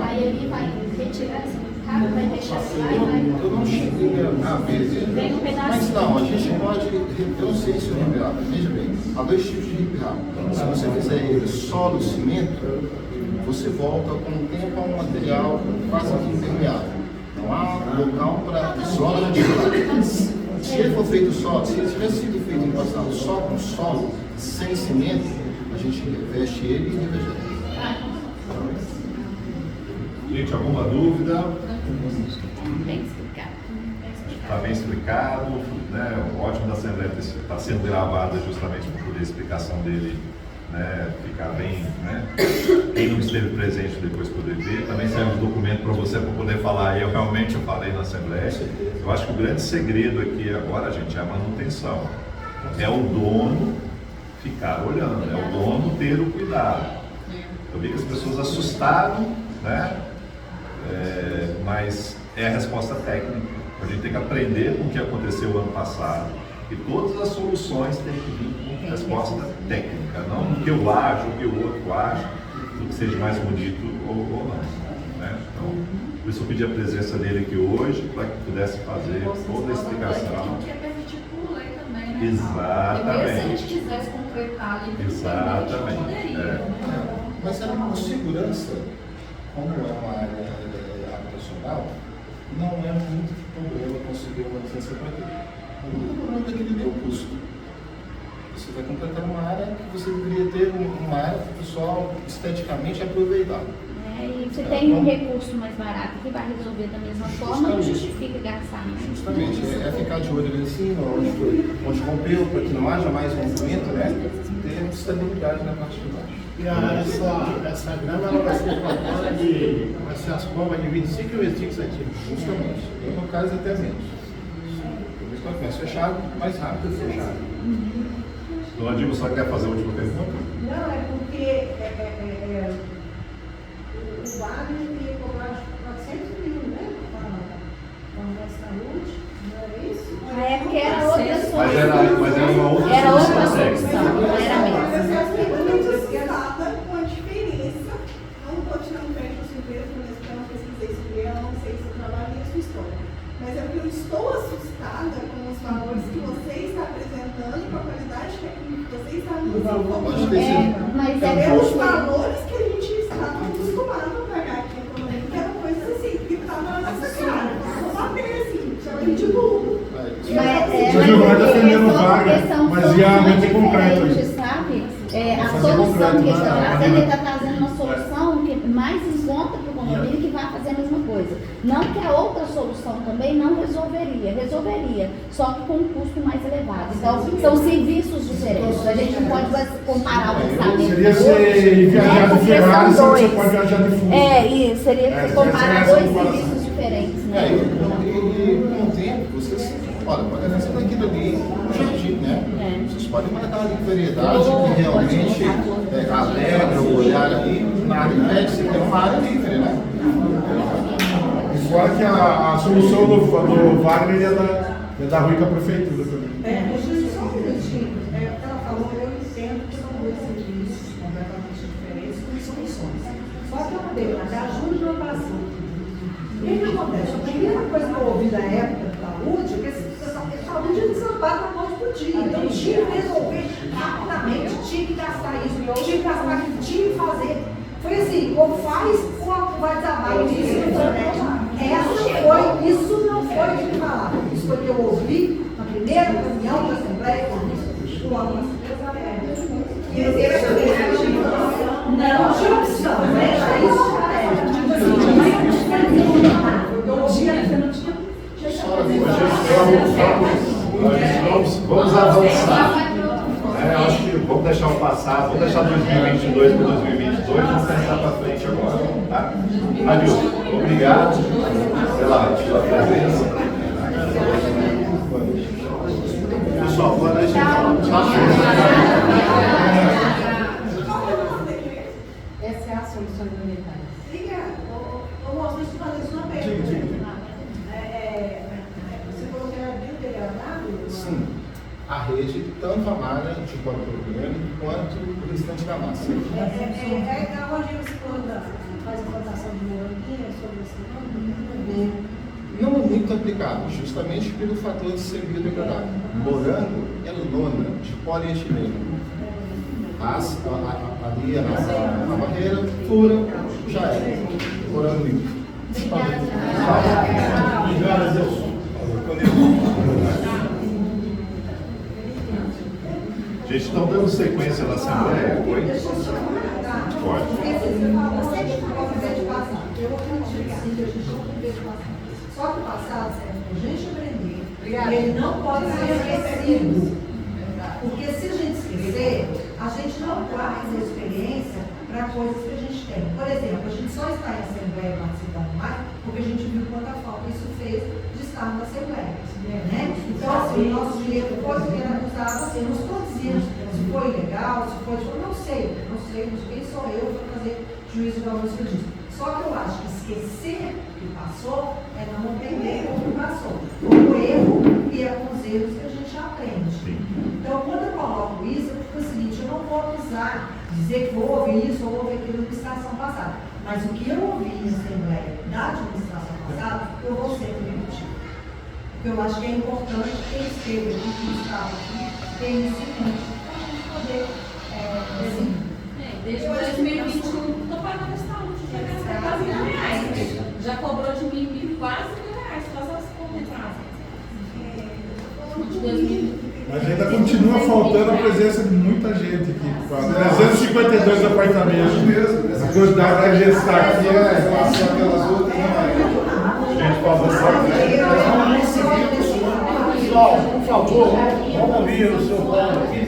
Aí ele vai retirar essa cara, vai deixar lá e vai. Eu não cheguei a ver, Tem um pedacinho. mas não, a gente pode, eu não sei se o ripiar, veja bem, há 2 tipos de ripiar. Se você fizer ele solo cimento, você volta com o tempo a um material quase que impermeável. Então não há um local para zona radicular. Se ele for feito só, se ele tivesse sido feito em passado só com solo, sem cimento, a gente reveste ele e revegeta. Gente, alguma dúvida? Bem explicado. Está bem explicado, né? O ótimo da Assembleia está sendo gravada justamente para poder a explicação dele, né, ficar bem, né? Quem não esteve presente depois poder ver. Também serve de documento para você para poder falar. Eu realmente falei na Assembleia. Eu acho que o grande segredo aqui agora, gente, é a manutenção. É o dono ficar olhando, é o dono ter o cuidado. Eu vi que as pessoas assustaram, né? Mas é a resposta técnica. A gente tem que aprender com o que aconteceu ano passado. E todas as soluções têm que vir com resposta técnica, não do que eu acho, o que o outro acha, do que seja mais bonito ou não. Né? Então, por isso eu pedi a presença dele aqui hoje, para que pudesse fazer toda a explicação. Que é permitido por lei também, né? Exatamente. Se a gente quisesse concretar ali, Exatamente. poderia. Mas a segurança, como é uma área habitacional, não é muito problema conseguir uma licença para aquilo. O único problema é que ele deu custo. Você vai completar uma área que você deveria ter uma área que o pessoal esteticamente aproveitar. E se tem um recurso mais barato que vai resolver da mesma forma, não justifica gastar mais. Justamente, é ficar de olho ali em cima, onde rompeu, para que não haja mais movimento, né? Ter estabilidade na parte de baixo. E essa grama ela vai ser plantada vai ser as bombas de 25 e 25 centímetros. Justamente, em locais até menos. Quanto mais fechado, mais rápido fechado. Dona Dilma, só quer fazer a última pergunta? Não, é porque o Wagner ia cobrar 400 mil, né? Para a saúde, não era isso? Na época era outra solução. Mas era uma outra Era outra solução solução, não era a mesma. Mas eu fiquei muito assustada com a diferença. Não estou tirando crédito da surpresa, porque eu não pesquisei sobre ela, não sei se eu trabalhei a sua história. Mas é porque eu estou assustada com os valores que você está apresentando e com a qualidade técnica que você está nos informando. Mas Os valores que a gente está acostumado a pagar aqui no condomínio, que eram coisas assim, que estavam na nossa cara. Só bater assim, chamando de burro. Mas e a mente concreta? Sabe? A solução que ele está trazendo, ele está trazendo uma solução que mais em conta para o condomínio que vai fazer a mesma coisa. Não que a outra solução também não resolveria, só que com um custo mais elevado. Então, são serviços diferentes. A gente não pode comparar o orçamento. Seria se viajar de Ferrari, você pode viajar de Fusca. Isso, seria comparar dois serviços diferentes, né? E com o tempo, vocês podem fazer daquilo ali um jardim, né? Vocês podem marcar ali variedade que realmente alegra o olhar ali na área média, você tem uma área livre, né? Fora que a solução do Wagner ia dar ruim com a prefeitura também. Só um minutinho. O que ela falou, eu entendo que são dois serviços completamente diferentes com soluções. Só que eu mudei para cá, junho do ano passado. O que acontece? A primeira coisa que eu ouvi da época da saúde é que saúde é desamparo da noite por dia. Então tinha que resolver rapidamente, tinha que gastar isso, tinha que gastar aquilo, tinha que fazer. Foi assim, ou faz ou vai desabar. Isso não foi de me falar. Isso foi que eu ouvi na primeira reunião da Assembleia com algumas pessoas. Não tinha opção, né? Vamos avançar. Eu acho que vamos deixar o passado, vamos deixar 2022 para 2022, vamos pensar para frente agora. Tá? Adilson, obrigado pela presença. Pessoal, boa noite. Essa é a solução humanitária. Obrigada. Ô, moço, deixa eu fazer uma pergunta. Você falou que era biodegradado? Sim. A rede, tanto a malha de poliuretano quanto o restante da massa. A Rogério se faz a plantação de moranguinha sobre esse nome? Não é muito aplicado, justamente pelo fator de ser biodegradável. Morango é lona de polietileno. Ali na barreira, fura, já é. Morango limpo. Obrigado, Deus. Gente, estão dando sequência na Assembleia? Oi? Pode. Só que o passado serve para a gente aprender. E ele não pode ser esquecido. Porque se a gente esquecer, a gente não guarda a experiência para coisas que a gente tem. Por exemplo, a gente só está em Assembleia participando mais porque a gente viu quanta falta isso fez de estar na Assembleia. Né? Então, assim, o nosso direito foi acusado, assim, nos produzimos. Se foi legal, se foi, não sei, quem sou eu para fazer juízo de valores que eu disse. Só que eu acho que esquecer o que passou é não aprender o que passou. O erro e é com os erros que a gente aprende. Então, quando eu coloco isso, eu fico o seguinte, eu não vou acusar, dizer que houve isso ou houve aquilo na administração passada. Mas o que eu ouvi em Assembleia da administração passada, eu vou sempre repetir. Porque eu acho que é importante que quem esteve aqui, quem estava aqui, tenha isso em mente, para a gente poder, assim... Desde 2021, estou pagando esse saúde, já quase R$1.000. Já cobrou de mim quase R$1.000, faz as contas de 2020. Mas ainda continua faltando a presença de muita gente aqui. 352 apartamentos. A quantidade que a gente está aqui é em relação àquelas outras. Gente, pausa Pessoal, por favor, vamos ouvir o seu plano aqui.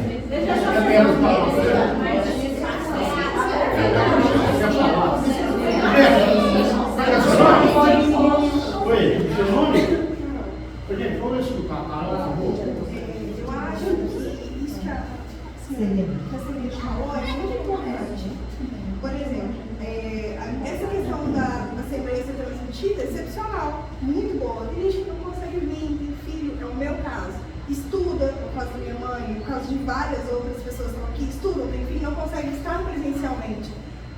Oi, seu nome? Gente, vamos escutar, por favor. Eu acho que isso que a Celeste falou é muito importante. Por exemplo, essa questão da Assembleia ser transmitida é excepcional, muito boa. Tem gente que não consegue vir, tem filho, é o meu caso. Estuda, no caso da minha mãe, no caso de várias outras pessoas que estão aqui, estudam, tem filho, não conseguem estar presencialmente.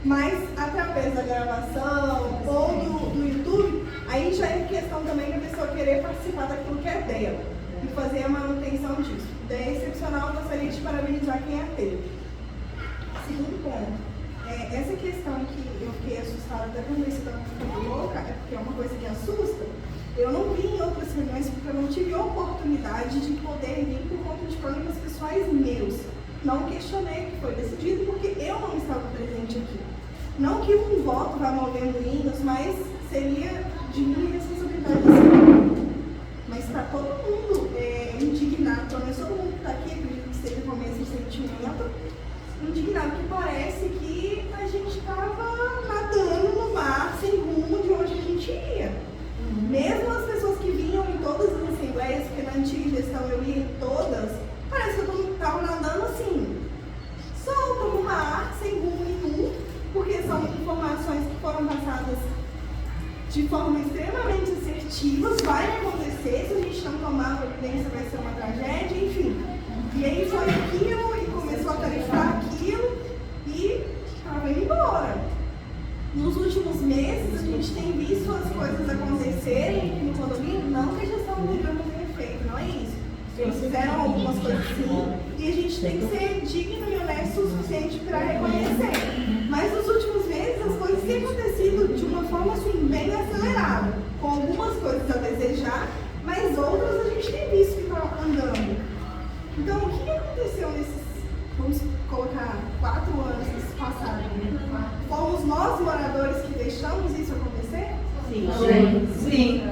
Mas através da gravação ou do YouTube, aí já é questão também da pessoa querer participar daquilo que é dela e fazer a manutenção disso. Daí é excepcional, gostaria de parabenizar quem a teve. Segundo ponto, essa questão que eu fiquei assustada até quando isso estava ficando louca, é porque é uma coisa que assusta. Eu não vim em outras reuniões porque eu não tive a oportunidade de poder vir por conta de problemas pessoais meus. Não questionei o que foi decidido porque eu não estava presente aqui. Não que um voto vá mover moinhos, mas seria de minha responsabilidade assim. Mas está todo mundo indignado, pelo menos todo mundo que está aqui, acredito que esteja com o mesmo sentimento, indignado, que parece que a gente estava nadando no mar sem rumo de onde a gente ia. Mesmo as pessoas que vinham em todas as assembleias, porque na antiga gestão eu ia em todas, parece que todo mundo estava nadando assim, solto no mar, sem rumo nenhum, porque são informações que foram passadas de forma extremamente assertiva, vai acontecer, se a gente não tomar providência vai ser uma tragédia, enfim. E aí foi aquilo, e começou a tarifar aquilo, e estava indo embora. Nos últimos meses, a gente tem visto as coisas acontecerem aqui no condomínio, não que a gestão anterior não tenha feito, não é isso. Eles fizeram algumas coisas sim, e a gente tem que ser digno e honesto o suficiente para reconhecer. Mas nos últimos meses, as coisas têm acontecido de uma forma assim, bem acelerada, com algumas coisas a desejar, mas outras a gente tem visto que estão andando. Então, o que aconteceu nesses, vamos colocar, 4 anos passados? Fomos nós, moradores, que deixamos isso acontecer? Sim.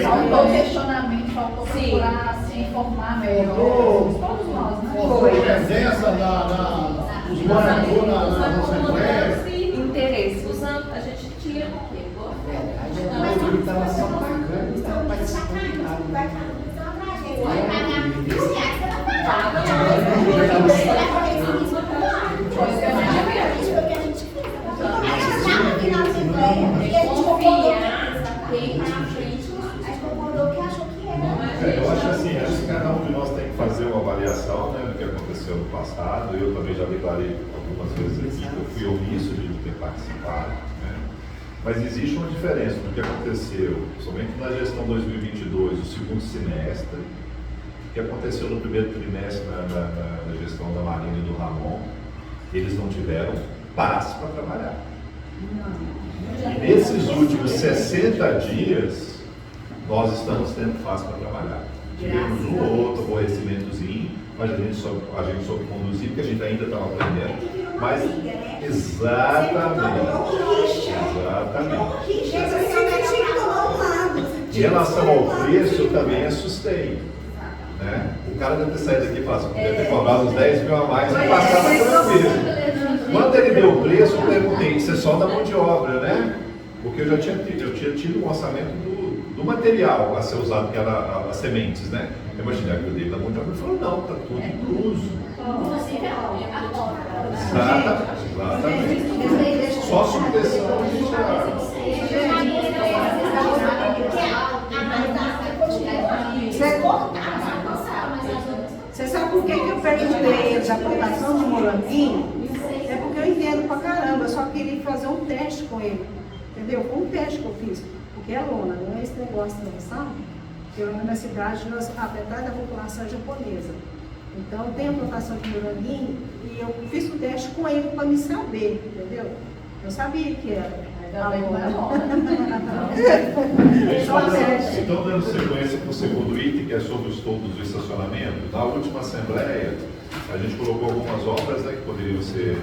Faltou questionamento, faltou procurar se informar melhor. Todos nós, né? Foi presença dos moradores na Assembleia. Interesse. Usando, a gente tira o quê? Mas ele estava só pagando, estava participando. Vai pagar R$1.000, você não pagava. Porque a gente fez. A gente estava aqui na Assembleia e a gente concordou que achou que era. Eu acho assim, acho que cada um de nós tem que fazer uma avaliação, né, do que aconteceu no passado. Eu também já declarei algumas vezes aqui que eu fui omisso de não ter participado, né? Mas existe uma diferença do que aconteceu, somente na gestão 2022, o segundo semestre, o que aconteceu no primeiro trimestre na gestão da Marina e do Ramon. Eles não tiveram paz para trabalhar. E nesses últimos 60 dias, nós estamos tendo fácil para trabalhar. Tivemos um ou outro aborrecimentozinho, mas a gente soube conduzir, porque a gente ainda estava aprendendo. Mas, exatamente. Em relação ao preço, também assustei. Né? O cara deve ter saído daqui e falado, podia ter cobrado uns 10 mil a mais e passava tranquilo. Quando ele deu o preço, eu perguntei, isso é só da mão de obra, né? Porque eu tinha tido um orçamento do material a ser usado, que era as sementes, né? Eu imaginei que eu dei da mão de obra. Ele falou, não, está tudo incluso. Exatamente. Só supressão de Você sabe por que eu perguntei a aplicação de moranguinho? É porque eu entendo pra caramba, eu só queria fazer um teste com ele. Entendeu? Foi um teste que eu fiz. Porque é lona, não é esse negócio não, sabe? Eu na minha cidade, a metade da população é japonesa. Então tem a plantação de moranguinho e eu fiz um teste com ele para me saber, entendeu? Eu sabia que era. Então, dando sequência para o segundo item, que é sobre os toldos do estacionamento, na última assembleia, a gente colocou algumas obras, né, que poderiam ser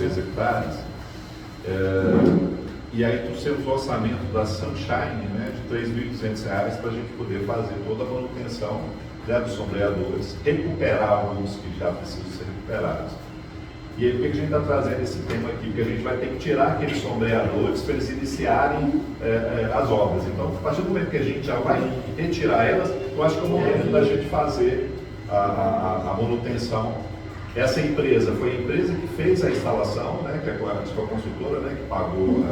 executadas, e aí trouxemos o orçamento da Sunshine, né, de R$ 3.200 para a gente poder fazer toda a manutenção, né, dos sombreadores, recuperar alguns que já precisam ser recuperados. E aí, por que a gente está trazendo esse tema aqui? Porque a gente vai ter que tirar aqueles sombreadores para eles iniciarem as obras. Então, a partir do momento que a gente já vai retirar elas, eu acho que é o momento da gente fazer a manutenção. Essa empresa foi a empresa que fez a instalação, né, que é a construtora, né, que pagou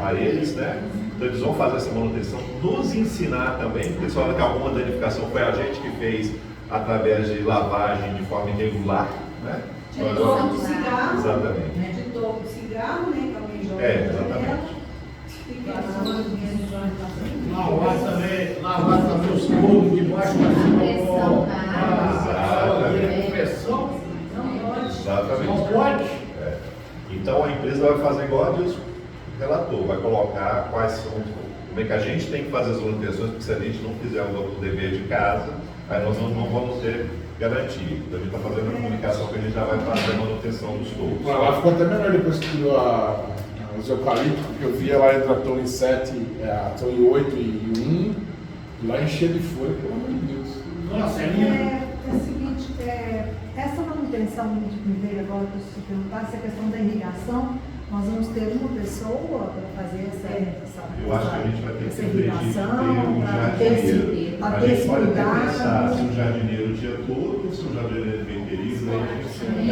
a eles, né? Então, eles vão fazer essa manutenção, nos ensinar também, porque eles falaram que alguma danificação foi a gente que fez através de lavagem de forma irregular, né? De topo de cigarro, exatamente. Né? De topo de cigarro, né? Que alguém joga Exatamente. Lavar também os tubos de baixo para pressão. Exatamente. Não pode. Então a empresa vai fazer igual a Deus relatou, vai colocar quais são, como é que a gente tem que fazer as manutenções, porque se a gente não fizer o dever de casa, aí nós não vamos ter garantia. Então a gente está fazendo a comunicação que a gente já vai fazer a manutenção dos tubos. Lá ficou até melhor depois que tirou os eucaliptos, porque eu via lá entre a torre 7, a torre 8 e 1, lá enchia de folha, pelo amor de Deus. Nossa, É o seguinte, essa manutenção que me veio agora para se perguntar, essa questão da irrigação, nós vamos ter uma pessoa para fazer Eu acho que a gente vai ter que ter um irrigação, jardineiro. para A ter gente esse pode até cuidado. pensar se um jardineiro o dia todo, se um jardineiro vem período, e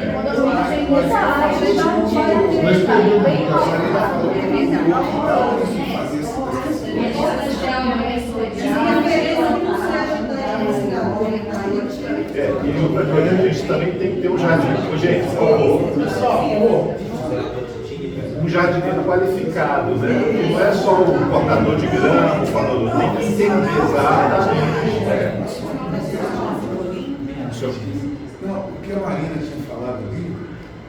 a gente também tem que ter um jardineiro. Gente, um jardineiro qualificado, né? Porque não é só o cortador de grama, o falador, tem que entender exatamente. Não, o que a Marina tinha falado ali,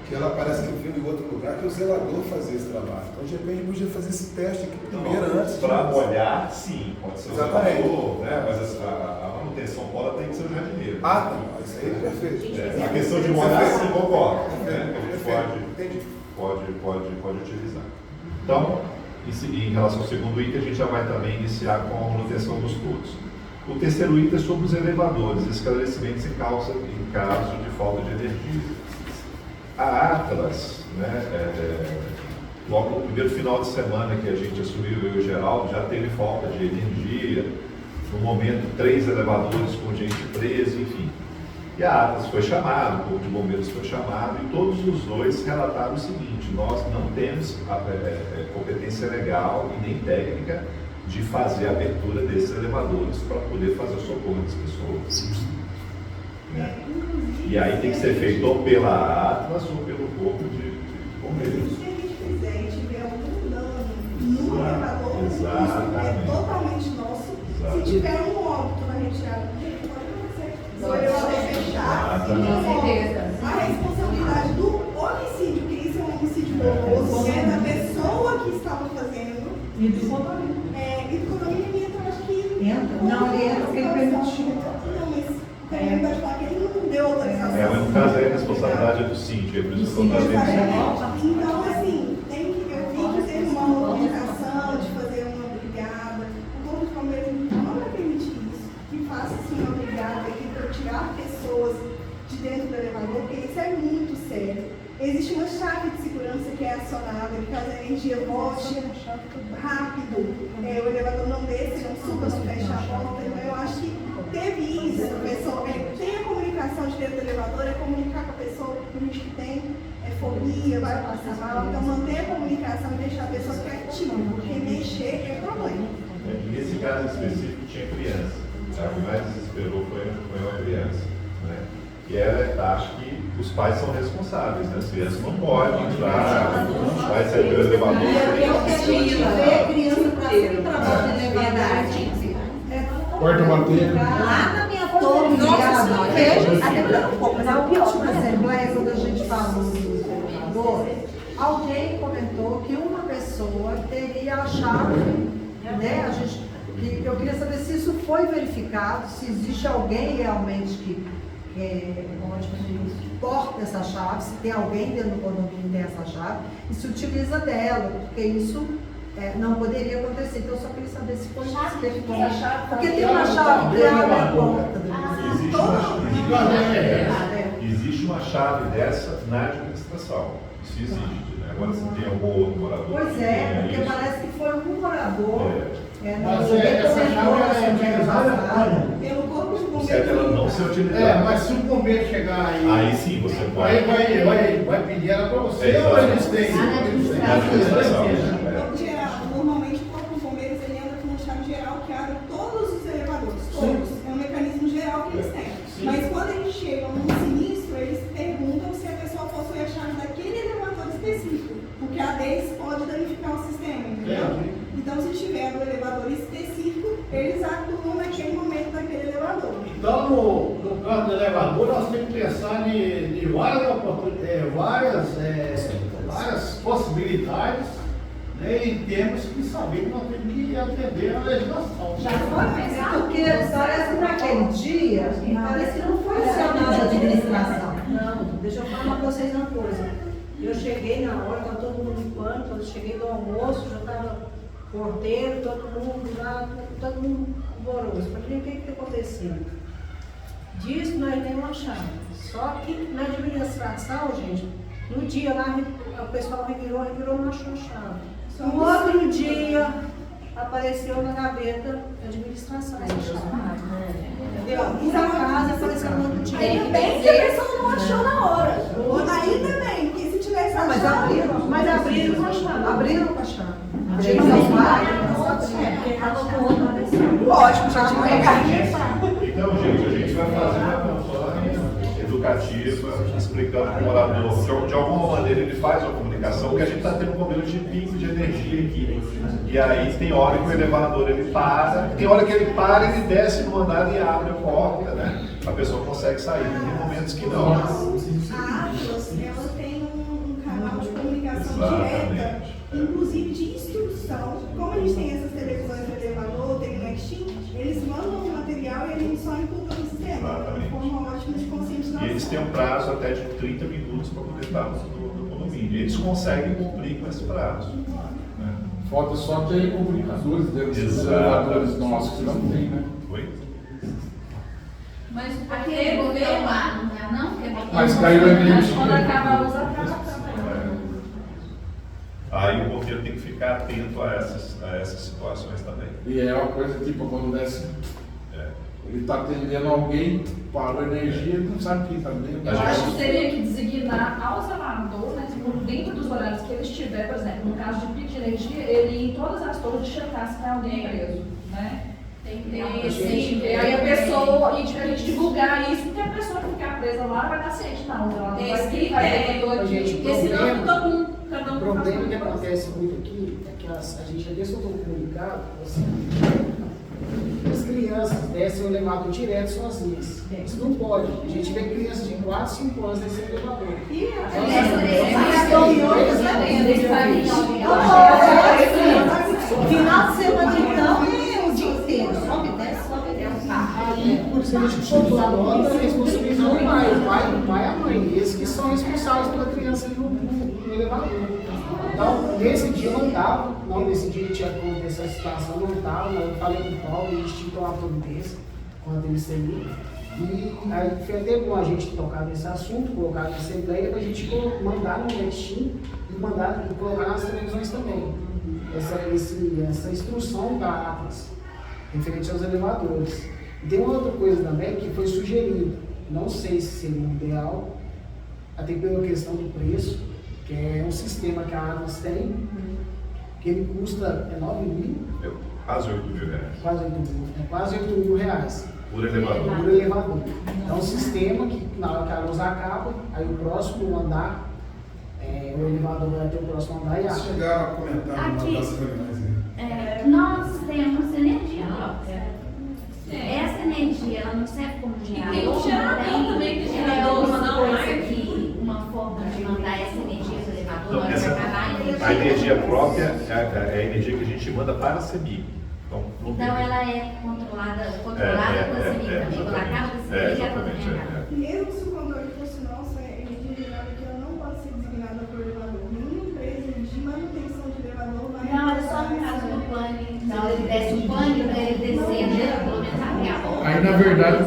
que ela parece que viu em outro lugar, que o zelador fazia esse trabalho. Então, de repente, podia fazer esse teste aqui primeiro, antes. Para molhar, sim, pode ser o exatamente. zelador, né? Mas a manutenção bola tem que ser o jardineiro. Ah, não, isso aí é perfeito. A questão de molhar, sim, concordo. Entendi. Pode utilizar. Então, em relação ao segundo item, a gente já vai também iniciar com a manutenção dos tubos. O terceiro item é sobre os elevadores, esclarecimentos em caso de falta de energia. A Atlas, né, logo no primeiro final de semana que a gente assumiu, eu e o Geraldo, já teve falta de energia. No momento, 3 elevadores com gente presa, enfim. E a Atlas foi chamada, o Corpo de Bombeiros foi chamado, e todos os dois relataram o seguinte: nós não temos competência legal e nem técnica de fazer a abertura desses elevadores para poder fazer o socorro das pessoas. E aí tem que ser feito ou pela Atlas ou pelo Corpo de Bombeiros. Se a gente fizer e tiver algum dano no elevador, isso é totalmente nosso. Se tiver um óbito na retirada, o elevador fechar, a responsabilidade do homicídio, que isso é um homicídio doloso, é da pessoa que E do condomínio. E do condomínio entra, eu acho que... Entra? Não, ele entra porque ele permitiu. Não, mas o condomínio pode falar que ele não deu autorização. Mas no caso aí a responsabilidade é do síndico, é por isso que eu estou trazendo. Então, assim, eu vi que teve uma comunicação de fazer uma brigada. O Corpo de Bombeiros não vai permitir isso. Que faça assim uma brigada aqui para tirar pessoas de dentro do elevador, porque isso é muito sério. Existe uma chave de segurança que é acionada, que caso a energia volte rápido, o elevador não desce, não suba, não fecha a porta. Então, eu acho que teve isso, a pessoa tem a comunicação de dentro do elevador, é comunicar com a pessoa que a gente tem fobia, vai passar mal. Então, manter a comunicação e deixar a pessoa quietinha, porque mexer é problema. Nesse caso específico tinha criança. O que mais desesperou foi uma criança. Né? E ela acha que os pais são responsáveis, né? As crianças não podem entrar, os pais saem pelo elevador. Ver criança para cima e para baixo de elevador. Porta bater. Lá na minha torre, eu vejo, até um pouco, mas na última assembleia, quando a gente falou do elevador, alguém comentou que uma pessoa teria a chave, né? Eu queria saber se isso foi verificado, se existe alguém realmente que porta essa chave, se tem alguém dentro do condomínio que tem essa chave e se utiliza dela, porque isso não poderia acontecer. Então eu só queria saber se foi isso. Porque tem uma chave que abre a porta. Existe uma chave dessa na administração. Isso existe. Né? Agora se tem algum outro morador. Pois é, porque parece que foi um morador. Mas essa chave é utilizada pelo Corpo de Bombeiros. Certo, ela não ser utilizada. mas se o bombeiro chegar aí... Aí sim você pode. Vai pedir ela para você ou eles têm? Na administração. Normalmente o Corpo de Bombeiros ele anda com uma chave geral que abre todos os elevadores. Todos. É um mecanismo geral que eles têm. Mas quando eles chegam num sinistro, eles perguntam se a pessoa possui a chave daquele elevador específico. Porque a deles pode danificar o sistema, entendeu? Então, se tiver no elevador específico, eles atuam naquele momento daquele elevador. Então, no caso do elevador, nós temos que pensar em várias possibilidades, né, e temos que saber que nós temos que atender a legislação. Já foi pensado? Porque parece que naquele dia, parece que não foi acionada a administração. Não, deixa eu falar para vocês uma coisa. Eu cheguei na hora, estava todo mundo limpando, quando eu cheguei do almoço, já estava porteiro, todo mundo lá, todo mundo alvoroço. Eu falei, o que está acontecendo? Disso nós nem achamos. Só que na administração, gente, no dia lá o pessoal revirou, não achou a chave. No outro dia apareceu na gaveta da administração. Entendeu? Por acaso apareceu no outro dia. Ainda bem que a pessoa não achou na hora. Ainda bem, porque se tivesse achado... Mas abriram com a chave. Abriram com a chave. Lógico, já tinha Então, gente, a gente vai fazer uma campanha educativa, explicando para o morador. De alguma maneira ele faz uma comunicação, porque a gente está tendo um problema de pico de energia aqui. E aí tem hora que o elevador ele para, tem hora que ele para, ele desce no andar e abre a porta, né? A pessoa consegue sair, tem momentos que não. A Atlas, ela tem um canal de comunicação direta, inclusive de instrução. Como a gente tem essas televisões no elevador, tem no Nextim, eles mandam o material e a gente só imputa no sistema, de forma ótima de conscientização. E eles têm um prazo até de 30 minutos para poder estar no condomínio. E eles conseguem cumprir com esse prazo. Né? Falta só ter comunicadores dentro dos elevadores nossos, que não tem, né? Oi? Mas Aquele governo lá, não? Mas caiu a energia. Quando acaba a luz, acaba. Aí o porteiro tem que ficar atento a essas situações também. E é uma coisa tipo, quando desce, ele está atendendo alguém, parou a energia, ele não sabe quem está dentro. Eu acho que teria que designar ao zelador, né, dentro dos horários que ele estiver, por exemplo, no caso de pico de energia, ele ir em todas as torres checar se tem alguém preso, né? Aí a pessoa, e a gente divulgar isso, porque a pessoa que ficar presa lá vai dar ciente, não. Ela Tem vai esse critério, gente, porque senão todo mundo, cada um o problema que acontece muito aqui é que a gente já soltou um comunicado, assim, as crianças descem o elevador direto sozinhas. Isso não pode. A gente vê crianças de 4, 5 anos descendo o elevador. Final de semana, então, é o dia inteiro. Sobe, desce, sobe, desce. Por isso a gente solta a responsabilização do pai e a mãe. Eles que são responsáveis pela criança no elevador. Então, nesse dia eu não estava, nesse dia tinha acontecido essa situação, não estava, eu falei com o Paulo, a gente tinha que tomar providência quando ele saiu. E aí foi até bom a gente tocar nesse assunto, colocar na Assembleia, para a gente mandar no Nextim e colocar nas televisões também. Essa instrução da Atlas, referente aos elevadores. E tem uma outra coisa também que foi sugerido, não sei se seria ideal, até pela questão do preço, que é um sistema que a Atlas tem, que ele custa 9 mil. Quase 8 mil reais. Quase 8 mil reais. Por elevador. Por elevador. É um sistema que na hora que a luz acaba, aí o próximo andar, o elevador vai ter o próximo andar e abre. Chegaram a comentar numa das reuniões. Nós temos energia própria. Essa energia, ela não serve como gerador. E tem um gerador também, que gerador uma forma de mandar essa energia do elevador, Então, a energia própria é a energia que a gente manda para a CEMIG. Então ela é controlada pela CEMIG também. Quando acaba a CEMIG, ela também. Mesmo se o controle fosse nosso, a energia gerada que ela não pode ser designada por elevador. Nenhuma empresa de manutenção de elevador vai. Não, é só no caso do pane. Então ele desce o pane para ele descer, né? Pelo menos abrir a porta. Aí, na verdade,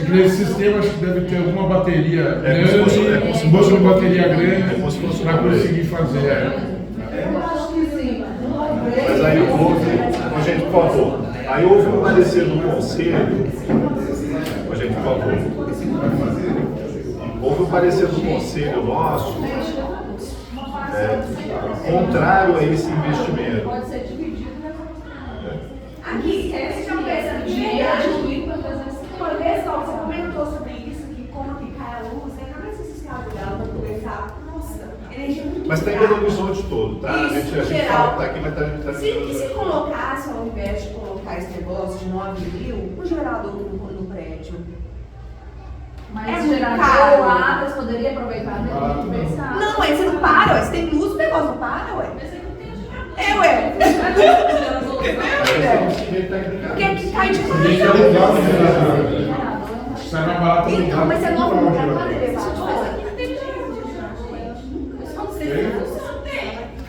nesse sistema acho que deve ter alguma bateria grande, se fosse uma bateria grande, para conseguir fazer. Mas aí gente, por favor, aí houve um parecer do conselho, gente, por favor, houve um parecer do conselho nosso, contrário a esse investimento. Pode ser dividido, né? Aqui, esse é um peça de uma vez, você comentou sobre isso, que como que cai a luz, aí na vez esses casos dela para conversar, nossa, energia muito. Mas está em Belo Horizonte todo, tá? Isso, a gente fala que tá aqui, mas tá se colocasse, ao invés de colocar esse negócio de 9 mil, o gerador no prédio. Mas o gerador, o Atlas poderia aproveitar dele e pensar. Não, aí você não para, ué. Você tem luz, o negócio não para, ué. Mas você não tem o gerador. Ué. Porque que cai de Então, mas você não vai colocar quando ele vai.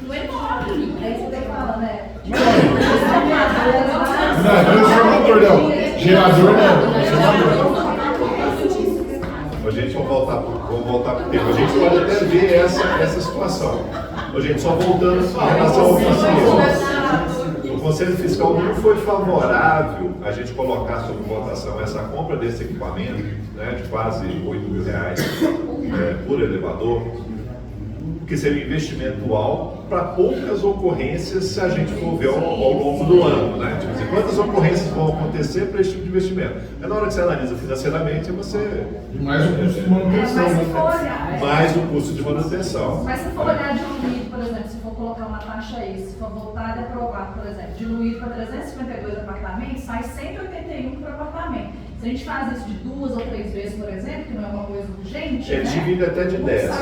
Não é enorme. Aí você tem que falar, né? Não, gerador não. Gente, vamos voltar para o tempo. A gente pode até ver essa situação. Gente, só voltando em relação ao fiscal. O Conselho Fiscal não foi favorável a gente colocar sob votação essa compra desse equipamento, né, de quase 8 mil reais por elevador, que seria um investimento alto para poucas ocorrências se a gente for ver ao longo do ano, né? Tipo assim, quantas ocorrências vão acontecer para esse tipo de investimento? É na hora que você analisa financeiramente, você... E mais o custo de manutenção, né? Mais o custo de manutenção. Mas se for olhar diluído, por exemplo, se for colocar uma taxa aí, se for voltar e aprovar, por exemplo, diluído para 352 apartamentos, sai 181 por apartamento. Se a gente faz isso de 2 ou 3 vezes, por exemplo, que não é uma coisa urgente, né? Divide até de 10. A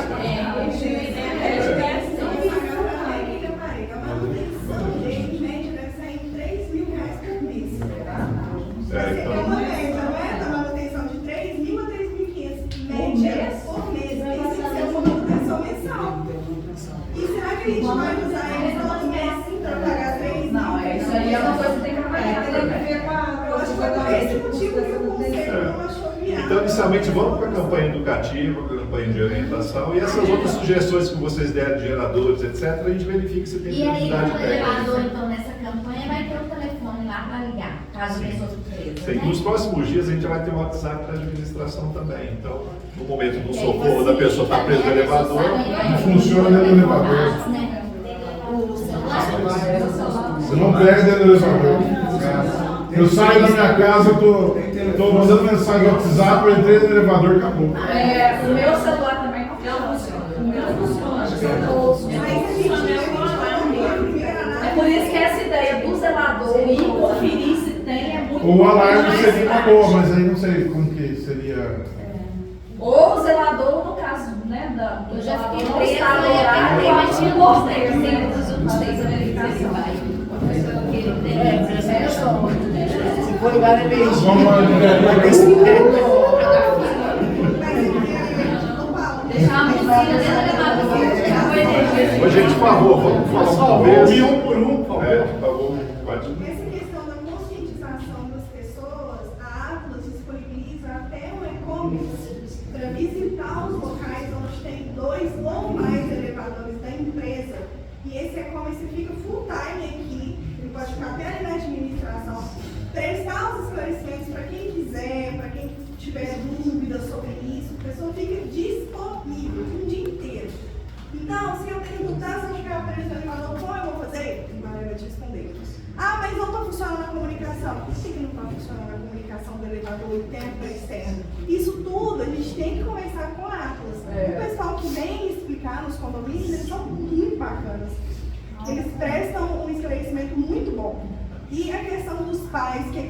manutenção de 3 mil a 3.500 média por mês. Isso tem que ser uma manutenção mensal. E será que a gente vai usar eles todo mês para pagar 3 mil? Não, isso aí é uma coisa que tem que avaliar. Eu acho que foi por esse motivo que o conselho não achou viável. Então, inicialmente, vamos para a campanha educativa, para a campanha de orientação e essas outras sugestões que vocês deram de geradores, etc., a gente verifica se tem necessidade técnica. E aí, o elevador, então, nessa campanha, vai ter um telefone lá para ligar, caso tenha surpresa, né? Nos próximos dias, a gente vai ter um WhatsApp para a administração também. Então, no momento do socorro da pessoa está presa no elevador, não funciona dentro do elevador. Você não perde dentro do elevador. Eu saio da minha casa, estou mandando mensagem no WhatsApp, eu entrei no elevador e acabou. O meu celular também não funciona. O meu não funciona. É por isso que essa ideia do zelador e conferir se tem é muito O alarme seria uma boa, mas aí não sei como que seria. Ou o zelador, no caso, né, eu já fiquei presa, mas tinha 2 dos últimos 6 americanos. Se for ligar energia, Ô, gente, por favor, vamos falar uma vez. Um por um, por favor. Por favor, pode. Essa questão da conscientização das pessoas, a Atlas disponibiliza até um e-commerce para visitar os locais onde tem 2 ou mais elevadores da empresa. E esse e-commerce fica full time aqui, ele pode ficar até ali na administração, prestar os esclarecimentos para quem quiser, para quem tiver dúvidas sobre isso, a pessoa fica disponível um dia inteiro. Então, se eu perguntar se eu chegar para esse elevador, como eu vou fazer? O Maria vai te responder. Ah, mas não está funcionando a comunicação. Por que não está funcionando a comunicação do elevador interno para externo? Isso tudo a gente tem que conversar com a Atlas. O pessoal que vem explicar nos condomínios, eles são muito bacanas. Eles prestam um esclarecimento muito bom. E a questão dos pais, que as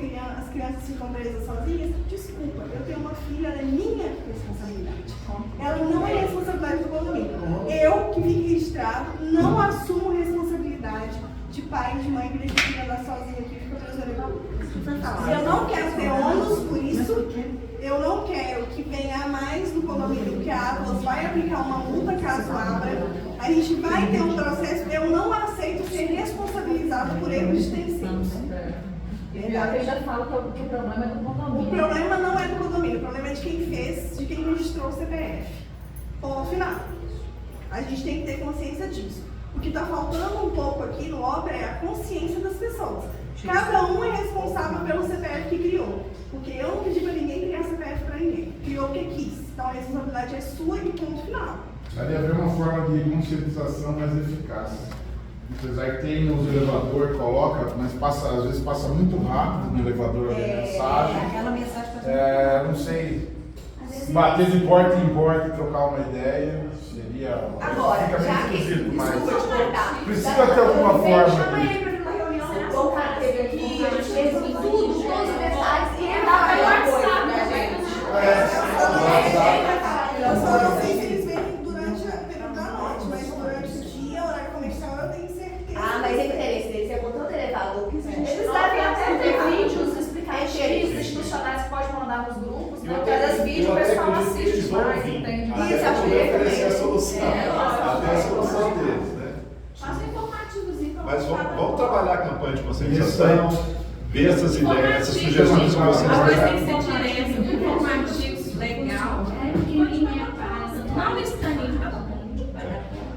crianças ficam presas sozinhas, desculpa, eu tenho uma filha, ela é minha responsabilidade. Ela não é responsabilidade do condomínio. Eu, que fico registrado, não assumo responsabilidade de pai e de mãe que deixa a filha andar sozinha aqui e fica presa no elevador. Eu não quero ter ônus por isso, eu não quero que venha mais no condomínio, que a Atlas vai aplicar uma multa caso abra, a gente vai ter um processo, eu não aceito ser responsabilizado por erros de extensivos. Eu ainda falo que o problema é do condomínio. O problema não é do condomínio, o problema é de quem fez, de quem registrou o CPF. Ponto final. A gente tem que ter consciência disso. O que está faltando um pouco aqui no obra é a consciência das pessoas. Cada um é responsável pelo CPF que criou. Porque eu não pedi para ninguém criar CPF para ninguém. Criou porque quis. Então a responsabilidade é sua e ponto final. Precisaria haver uma forma de conscientização mais eficaz. Apesar que tem nos elevadores, coloca, mas às vezes passa muito rápido no elevador a mensagem. Aquela mensagem não sei, bater de porta em porta e trocar uma ideia seria. Agora, fica já meio que esquisito, mas precisa ter alguma forma. Chama ele para uma reunião, o cara teve aqui, a gente fez tudo, todos os detalhes, e ele dá para WhatsApp, né, gente? Eu só não sei se eles vêm durante o período da noite, mas durante o dia, horário comercial, eu tenho certeza. Ah, mas o interesse deles é botar o elevador. Eles devem até ter vídeos explicativos institucionais que pode mandar nos grupos, né? Porque às vezes vídeo o pessoal assiste mais, entende? Isso, a gente oferecer a solução. Até a solução deles, né? Faça informativos, então. Mas vamos trabalhar a campanha de conscientização, ver essas ideias, essas sugestões que vocês Agora têm. tem que ser direto, informativos, legal. Pequenininha, não estaninho, tá bom.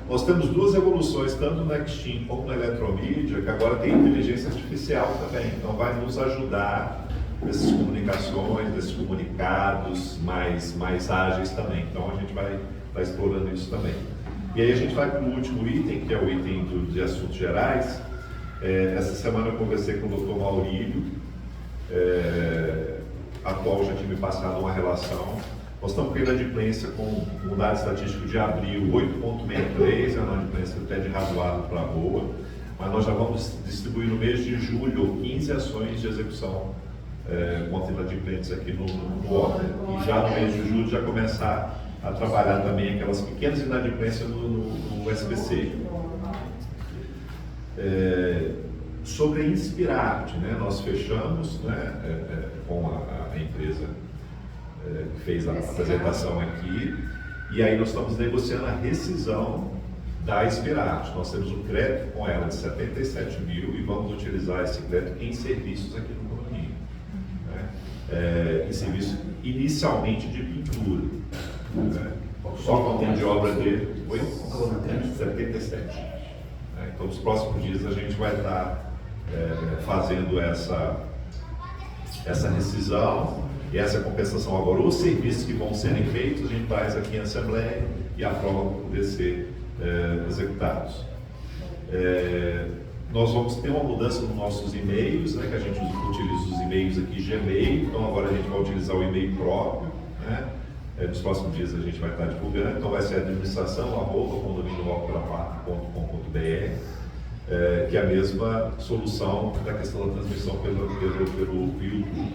Nós temos 2 evoluções, tanto no Nextim como na Eletromídia, que agora tem inteligência artificial também. Então vai nos ajudar nessas comunicações, nesses comunicados mais ágeis também. Então a gente vai estar explorando isso também. E aí a gente vai para o último item, que é o item de assuntos gerais. Essa semana eu conversei com o Dr. Maurílio, atual já tinha me passado uma relação. Nós estamos com a inadimplência com o dado estatístico de abril 8,63, é uma inadimplência até de razoável para boa, mas nós já vamos distribuir no mês de julho 15 ações de execução contra inadimplentes aqui no ORDA, e já no mês de julho já começar a trabalhar também aquelas pequenas inadimplências no SPC. Sobre a Inspirarte, né, nós fechamos, né, com a empresa que fez a apresentação aqui, e aí nós estamos negociando a rescisão da Inspirarte. Nós temos um crédito com ela de 77 mil e vamos utilizar esse crédito em serviços aqui no condomínio, né? Em serviço inicialmente de pintura, né? Só com a mão de obra dele foi 77. Então nos próximos dias a gente vai estar fazendo essa rescisão. E essa compensação agora, os serviços que vão serem feitos, a gente traz aqui em Assembleia e aprova para poder ser executados. Nós vamos ter uma mudança nos nossos e-mails, né, que a gente utiliza os e-mails aqui Gmail, então agora a gente vai utilizar o e-mail próprio, né? Nos próximos dias a gente vai estar divulgando, então vai ser administração@condomíniooperapark.com.br, que é a mesma solução da questão da transmissão pelo YouTube.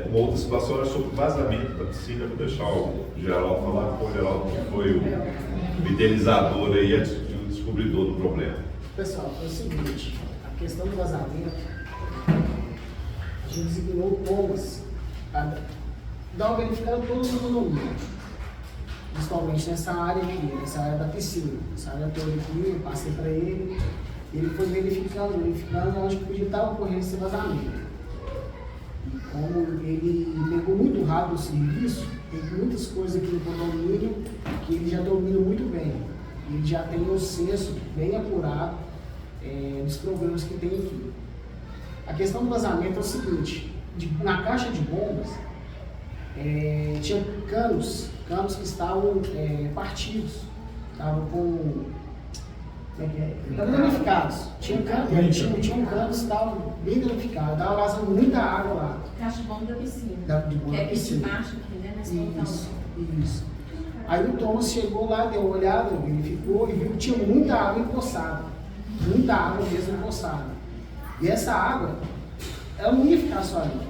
Uma outra situação é sobre o vazamento da piscina. Vou deixar o Geraldo falar, porque o Geraldo que foi o idealizador e o descobridor do problema. Pessoal, é o seguinte, a a questão do vazamento, a gente designou o Thomas para dar uma verificada toda no condomínio, principalmente nessa área aqui, nessa área da piscina, essa área toda aqui, eu passei para ele, ele foi verificando onde podia estar ocorrendo esse vazamento. E como ele pegou muito rápido o serviço, tem muitas coisas aqui no condomínio que ele já domina muito bem. Ele já tem um senso bem apurado dos problemas que tem aqui. A questão do vazamento é o seguinte, na caixa de bombas tinha canos que estavam partidos, estavam com... estavam danificados. Tinha um cano que estava bem danificado, estava vazando muita água lá. Caixa de bomba da piscina. Que é aqui de baixo, aqui, né? Isso. Aí o Thomas chegou lá, deu uma olhada, verificou e viu que tinha muita água empoçada. Muita água mesmo empoçada. E essa água, ela não ia ficar só ali.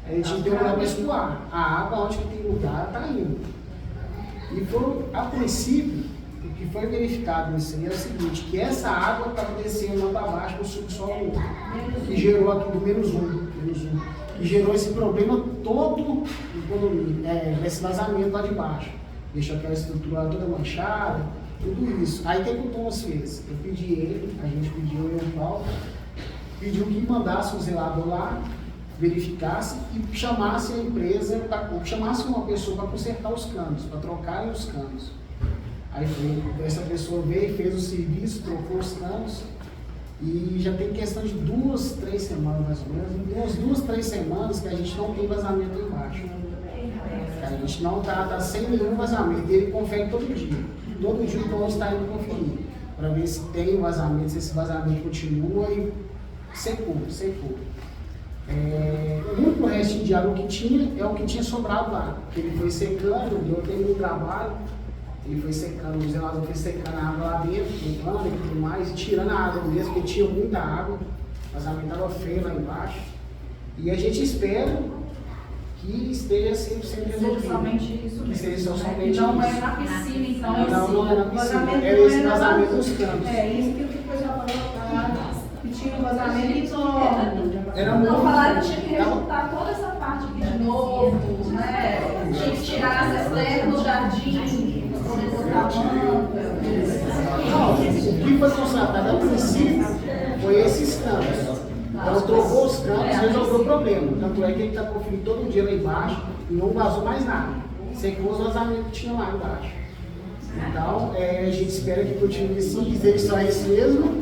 A gente deu uma para escoar. A água, onde tem lugar, está indo. E foi, a princípio, o que foi verificado nisso aí é o seguinte, que essa água estava descendo lá para baixo no subsolo, que gerou aqui do menos um. E gerou esse problema todo no condomínio, esse vazamento lá de baixo. Deixou aquela estrutura toda manchada, tudo isso. Aí o que o Thomas fez? Eu pedi ele, a gente pediu eu e o Paulo, pediu que mandasse um zelador lá, verificasse e chamasse a empresa, chamasse uma pessoa para consertar os canos, para trocarem os canos. Aí essa pessoa veio, fez o serviço, trocou os canos e já tem questão de 2, 3 semanas mais ou menos, umas 2, 3 semanas que a gente não tem vazamento embaixo. A gente não está sem nenhum vazamento, e ele confere todo dia. Todo dia o Thomas está indo conferir, para ver se tem vazamento, se esse vazamento continua e secou. O único resto de água que tinha é o que tinha sobrado lá, que ele foi secando, deu tempo de trabalho, ele foi secando, o zelador foi secando a água lá dentro, limpando e tudo mais, e tirando a água mesmo, porque tinha muita água, o vazamento estava feio lá embaixo. E a gente espera que esteja 100% resolvido. Somente isso que seja mesmo. somente Não isso. é na piscina, então. Não é na piscina, é esse vazamento dos campos. É isso que o pessoal falou, que tinha um vazamento e Não falaram que tinha que remontar toda essa parte aqui de novo, né? Tinha que tirar as estrelas do jardim, para poder botar a Não, o que foi constatado a princípio foi esses campos. Então trocou os campos e resolveu o problema. Tanto é que ele está conferindo todo dia lá embaixo e não vazou mais nada. Secou os vazamentos que tinha lá embaixo. Então, a gente espera que continue assim, dizer só isso mesmo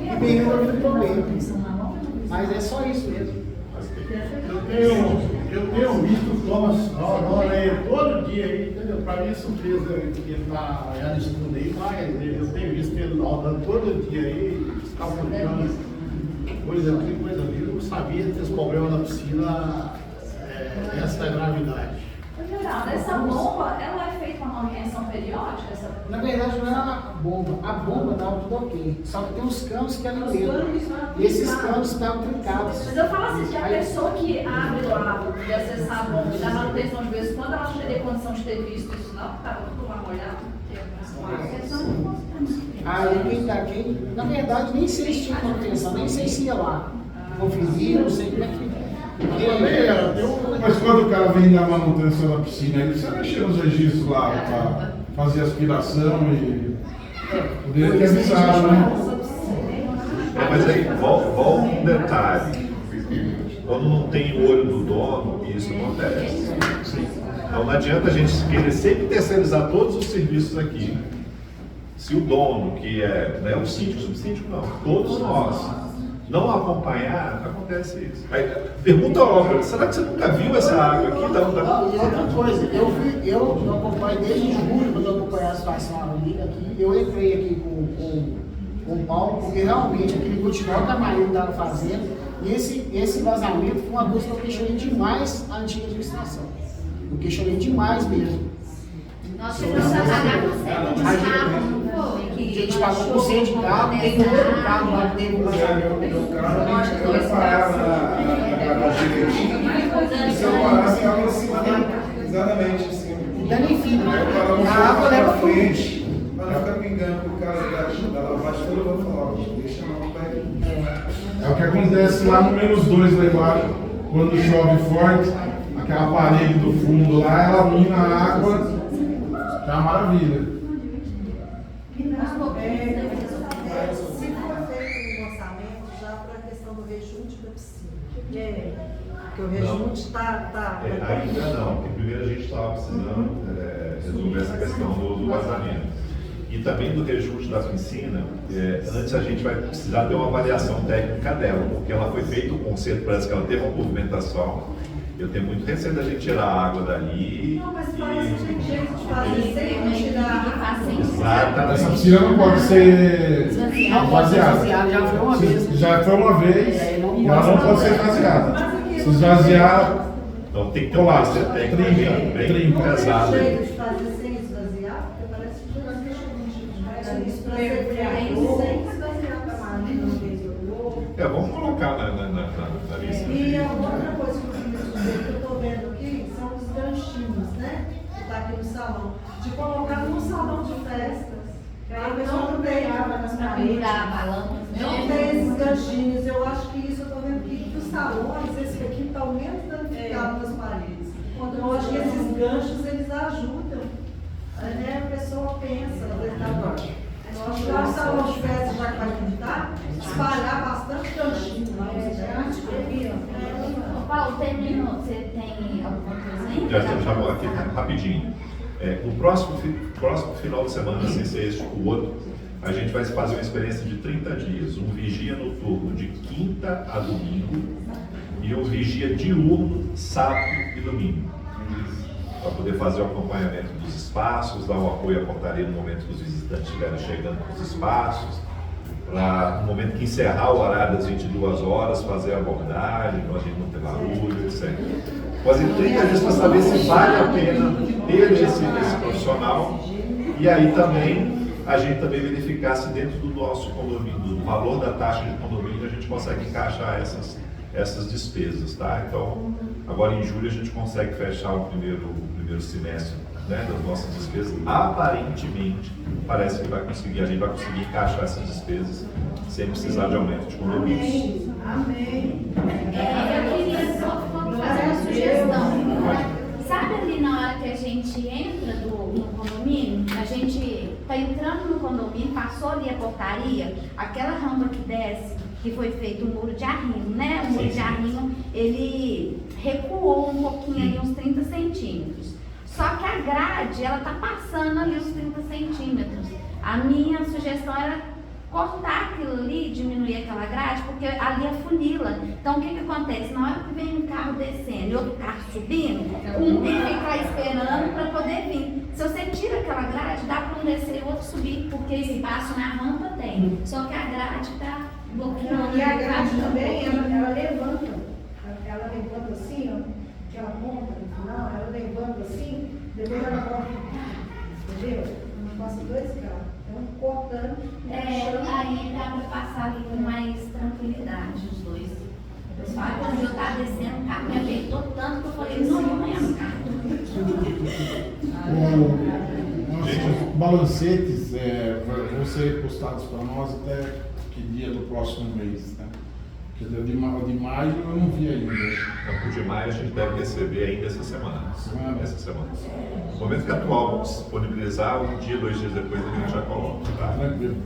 e bem resolvido o problema. Mas é só isso mesmo. Eu tenho visto o Thomas todo dia aí, entendeu? Para mim é surpresa que ele está já nesse mundo aí, mas eu tenho visto ele rodando todo dia aí, escapulhando. Coisa ali, eu não sabia desse problema na piscina, essa gravidade. Geraldo, essa bomba, ela é feita uma manutenção periódica? Na verdade não era a bomba estava tudo ok, só que tem uns canos que alimentam, e esses canos estavam trincados. Mas eu falo assim, que a pessoa que abre lá e acessar a bomba e dá manutenção de vez em quando, ela não teria condição de ter visto isso não, porque estava tudo lá molhado. Na verdade, nem sei se tinha manutenção, nem sei se ia lá conferir, não sei como é que. Mas quando o cara vem dar manutenção na piscina, ele precisa mexer nos registros lá para fazer aspiração e poderia ter avisado, né? Mas aí, volta um detalhe. Quando não tem o olho do dono, isso acontece. Então não adianta a gente querer sempre terceirizar todos os serviços aqui. Se o dono, que não é o síndico, o subsíndico não, todos nós, não acompanhar, acontece isso. Aí, pergunta óbvia, será que você nunca viu essa água aqui? E outra coisa, eu acompanho desde julho, quando eu acompanhei a situação aqui, eu entrei aqui com o Paulo, porque realmente aquele continual que a Maria estava fazendo, e esse vazamento foi uma coisa que eu questionei demais a antiga administração. Eu questionei demais mesmo. Nós precisamos pagar por cento de carro, não foi? A gente pagou por cento de carro, tem um outro carro lá que tem um Eu parava na giretinha e se eu parasse, a água em cima exatamente assim. Danifica, Eu parava a água leva frente, para não ficar pingando, porque o cara da lavagem pastora vai falar, deixa não, vai. É o que acontece lá no -2 lá embaixo, quando chove forte, aquela parede do fundo lá, ela mina a água, tá uma maravilha. Se for feito um orçamento já para a questão do rejunte da piscina. Porque o rejunte está. Ainda não, porque primeiro a gente estava precisando resolver essa questão do vazamento. E também do rejunte da piscina, antes a gente vai precisar ter uma avaliação técnica dela, porque ela foi feito um conserto, parece que ela teve uma movimentação. Eu tenho muito receio da gente tirar a água dali. Não, mas parece que tem jeito de fazer sem tirar. Exatamente. Essa piscina não pode ser esvaziada. Já foi uma vez. Já foi uma vez, ela não pode ser esvaziada. Se esvaziar, então tem que ter uma colapso, técnica bem pesada. Tem jeito de fazer sem esvaziar, porque parece que tudo é isso para ser criador, sem esvaziar a máquina, não tem jogo. Vamos colocar na lista. E a outra coisa que eu queria dizer, que eu estou vendo aqui, são os ganchinhos, né? Que está aqui no salão. De colocar num salão de festas. A pessoa não tem água nas paredes. Não tem esses ganchinhos. Eu acho que isso eu estou vendo que os salões, esse aqui está o menos danificado nas paredes. Então eu acho que esses ganchos eles ajudam. Né? A pessoa pensa, eu acho que lá o salão de festas já que vai pintar, espalhar bastante ganchinho lá. Paulo, terminou. Você tem alguma coisa ainda? Já estamos aqui rapidinho. No próximo final de semana, sem ser este o outro, a gente vai fazer uma experiência de 30 dias, um vigia noturno de quinta a domingo e um vigia diurno sábado e domingo, para poder fazer o acompanhamento dos espaços, dar um apoio à portaria no momento que os visitantes estiverem chegando nos espaços, para no momento que encerrar o horário das 22 horas, fazer a abordagem, para a gente não ter barulho, etc. Fazer 30 dias para saber se vale a pena ter esse profissional e aí também a gente também verificar se dentro do nosso condomínio, do valor da taxa de condomínio, a gente consegue encaixar essas despesas, tá? Então, agora em julho a gente consegue fechar o primeiro semestre, né, das nossas despesas. Aparentemente, parece que a gente vai conseguir encaixar essas despesas sem precisar de aumento de condomínios. Amém. Eu queria só fazer uma sugestão. Sabe ali na hora que a gente entra no condomínio, a gente está entrando no condomínio, passou ali a portaria, aquela rampa que desce, que foi feito um muro de arrimo, né? O muro de arrimo, ele recuou um pouquinho ali, uns 30 centímetros. Só que a grade, ela está passando ali os 30 centímetros. A minha sugestão era cortar aquilo ali, diminuir aquela grade, porque ali é funila. Então o que acontece? Na hora que vem um carro descendo e outro carro subindo, um tem que ficar esperando para poder vir. Se você tira aquela grade, dá para um descer e o outro subir, porque espaço na rampa tem. Só que a grade está bloqueando. E a grade também, ela levanta. Ela levanta assim, ó, que ela monta no final, ela levanta assim, depois ela corta. Entendeu? Ela passa 2 carros. Então, cortando. Aí dá para passar ali com mais tranquilidade os dois. Só que quando eu estava descendo, o carro me ajeitou tanto que eu falei, não é um carro. Os balancetes vão ser postados para nós até que dia do próximo mês, né? Porque de maio eu não vi ainda. Então, o de maio a gente deve receber ainda essa semana. Essa semana. No momento que atual vamos disponibilizar, um dia, 2 dias depois a gente já coloca. Tá? Tranquilo.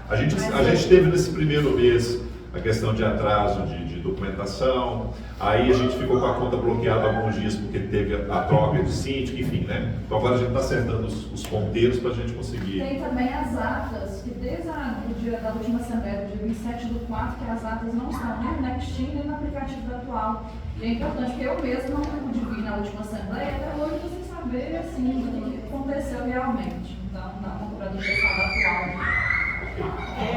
A gente teve nesse primeiro mês a questão de atraso de documentação, aí a gente ficou com a conta bloqueada alguns dias porque teve a troca de síndico, enfim, né? Então agora a gente está acertando os ponteiros para a gente conseguir. Tem também as atas, que desde o dia da última assembleia, do dia 27/4, que as atas não estão nem no Nextim nem no aplicativo do atual. E é importante, porque eu mesmo não pude vir na última assembleia, até hoje eu sem saber assim, o que aconteceu realmente. Então, não, para deixar o atual.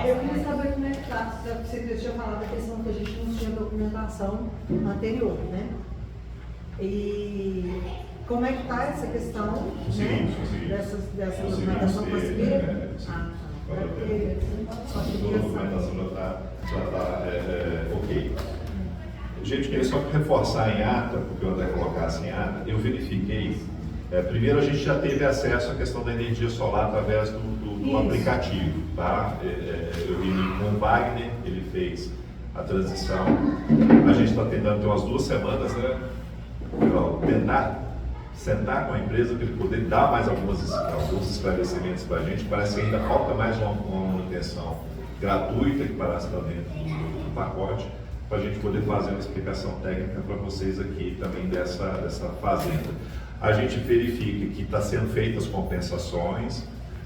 Eu queria saber como é que está. Você tinha falado da questão que a gente não tinha documentação anterior, né? E como é que está essa questão, né? Dessa documentação conseguida? A documentação já está ok. Gente, queria só reforçar em ata, porque eu até colocasse em ata, eu verifiquei Primeiro, a gente já teve acesso à questão da energia solar através do aplicativo, tá? Eu reuni com o Wagner, ele fez a transição. A gente está tentando ter umas 2 semanas, né? Tentar sentar com a empresa para ele poder dar mais alguns esclarecimentos para a gente. Parece que ainda falta mais uma manutenção gratuita que parece estar dentro do pacote, para a gente poder fazer uma explicação técnica para vocês aqui também dessa fazenda. A gente verifica que está sendo feitas compensações,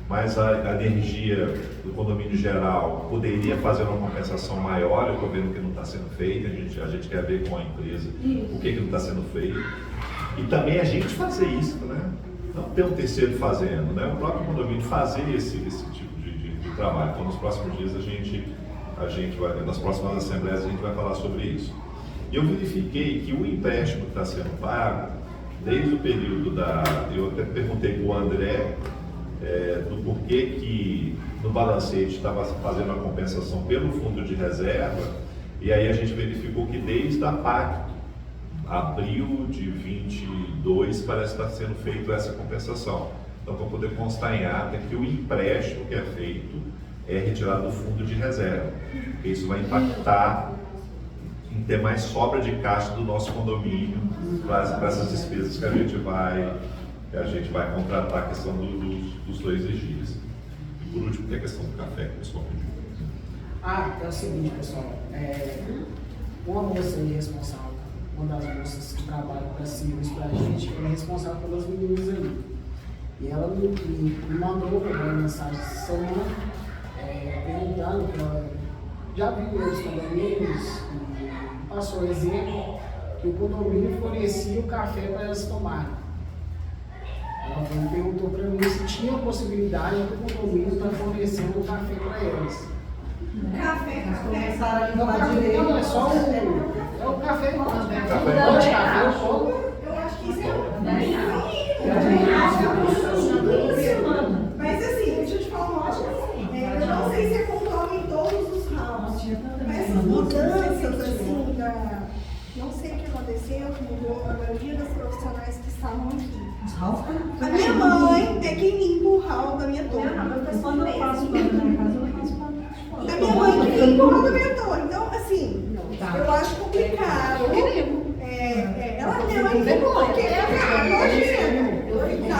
mas a energia do condomínio geral poderia fazer uma compensação maior. Eu estou vendo que não está sendo feita, a gente quer ver com a empresa o que não está sendo feito. E também a gente fazer isso, né? Não ter um terceiro fazendo, né? O próprio condomínio fazer esse tipo de trabalho. Então, nos próximos dias a gente vai, nas próximas assembleias a gente vai falar sobre isso. E eu verifiquei que o empréstimo que está sendo pago, desde o período eu até perguntei para o André do porquê que no balancete estava fazendo a compensação pelo fundo de reserva, e aí a gente verificou que desde a pacto, abril de 22, parece estar sendo feita essa compensação. Então, para poder constar em ata que o empréstimo que é feito é retirado do fundo de reserva. Porque isso vai impactar em ter mais sobra de caixa do nosso condomínio para essas despesas que a gente vai contratar, a questão dos 2 vigias. E por último, tem a questão do café que o pessoal pediu. É o seguinte, pessoal. Uma moça aí responsável, uma das moças que trabalha para serviço para a gente, ela é responsável pelas meninas aí. E ela me mandou uma mensagem essa semana perguntando que ela já viu os condomínios e passou o exemplo que o condomínio fornecia o café para elas tomarem. Ela perguntou para mim se tinha a possibilidade do condomínio estar fornecendo o café para elas. Café. Não, é só o café. Eu acho que isso mas assim, deixa eu te falar uma ótima coisa. Eu não sei se é conforme em todos os ramos, mas essas mudanças assim, não sei o que aconteceu, que mudou a maioria das profissionais que estavam aqui. A minha mãe é quem limpa o hall da minha torre. A minha mãe que limpa o hall da minha torre. Então, assim, eu acho complicado. Ela limpa porque ela limpa, então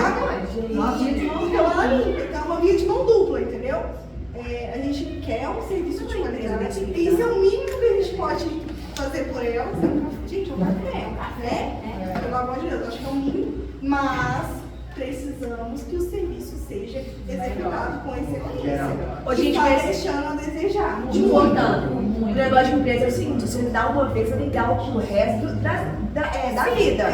é uma via de mão dupla, entendeu? A gente quer um serviço de qualidade e isso é o mínimo que a gente pode fazer por ela. Gente, é um café, né? Pelo amor de Deus, eu acho que é o mínimo, mas precisamos que o serviço seja executado com excelência. Gente, vai deixando a desejar. O negócio de empresa é o seguinte: você dá uma vez, você tem que dar o resto da vida.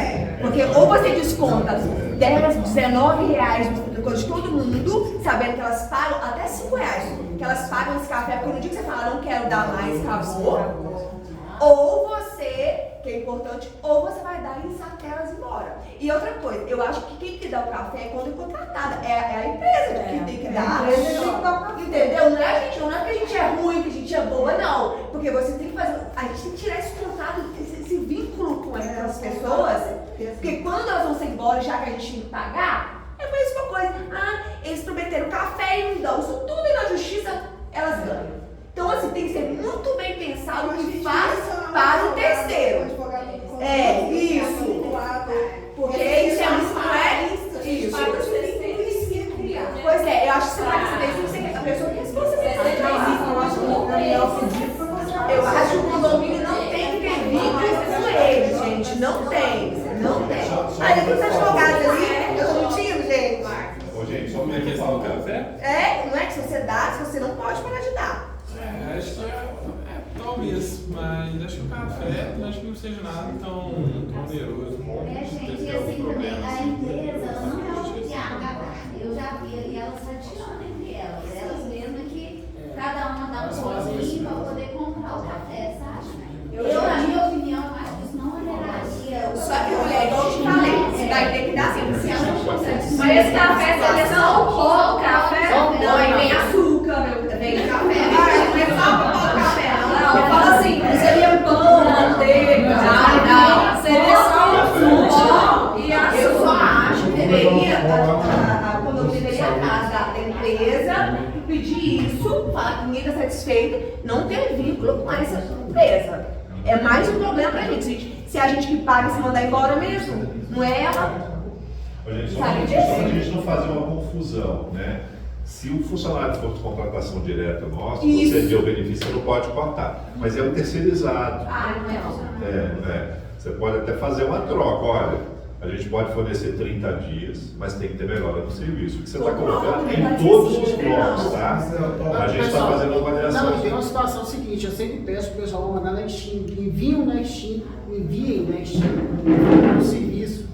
Porque ou você desconta 10, 19 reais no coisa de todo mundo, sabendo que elas pagam até 5 reais, que elas pagam esse café, porque no dia que você fala, não quero dar mais, acabou. Ou você, que é importante, ou você vai dar e sacar elas embora. E outra coisa, eu acho que quem tem que dar o café é quando é contratada. É a empresa que tem que dar. Entendeu? Não é que a gente é ruim, que a gente é boa, não. Porque você tem que fazer. A gente tem que tirar esse contato, esse vínculo com aquelas pessoas. Porque quando elas vão ser embora, já que a gente tem que pagar, é a mesma coisa. Eles prometeram café e não dão. Isso tudo e na justiça elas ganham. Então, assim, tem que ser muito bem pensado o que faz para o terceiro. Isso. Porque isso não é isso. Pois é, eu acho que você tem que ser a pessoa que eu acho que o condomínio não tem que ter vínculos com ele, gente. Não tem. Aí depois os advogados ali, eu tô mentindo, gente. Ô, gente, só uma questão do café? Não é que sociedade, você não pode parar de dar. Acho que talvez, mas acho que o café acho que não seja nada tão oneroso. Gente, e assim também, a empresa ela não é obrigada. Eu já vi elas rateando entre elas mesmas que cada uma dá um pouquinho para poder comprar o café, sabe? Na minha opinião, acho que isso não oneraria. Só que mulher, igual eu te falei, você vai ter que dar sempre. Mas esse café, você é só um pó, café? Não, e vem açúcar, vem café. Não é só um pó café, não. Eu falo assim, seria pão, manteiga, seria só um pó e açúcar. Eu só acho, entendeu? na casa da empresa, pedir isso, falar que ninguém está satisfeito, não ter vínculo com essa empresa. É mais um problema pra gente. Se a gente que paga se mandar embora mesmo, não é ela. Só pra gente não fazer uma confusão, né? Se o funcionário for de contratação direta nossa, você vê o benefício, você não pode cortar. Mas é um terceirizado. Você pode até fazer uma troca. Olha, a gente pode fornecer 30 dias, mas tem que ter melhora no serviço. O que você está colocando em todos os blocos, tá? A gente está fazendo uma avaliação. Não, tem uma situação seguinte, eu sempre peço para o pessoal mandar Nextim, enviem o Nextim no serviço,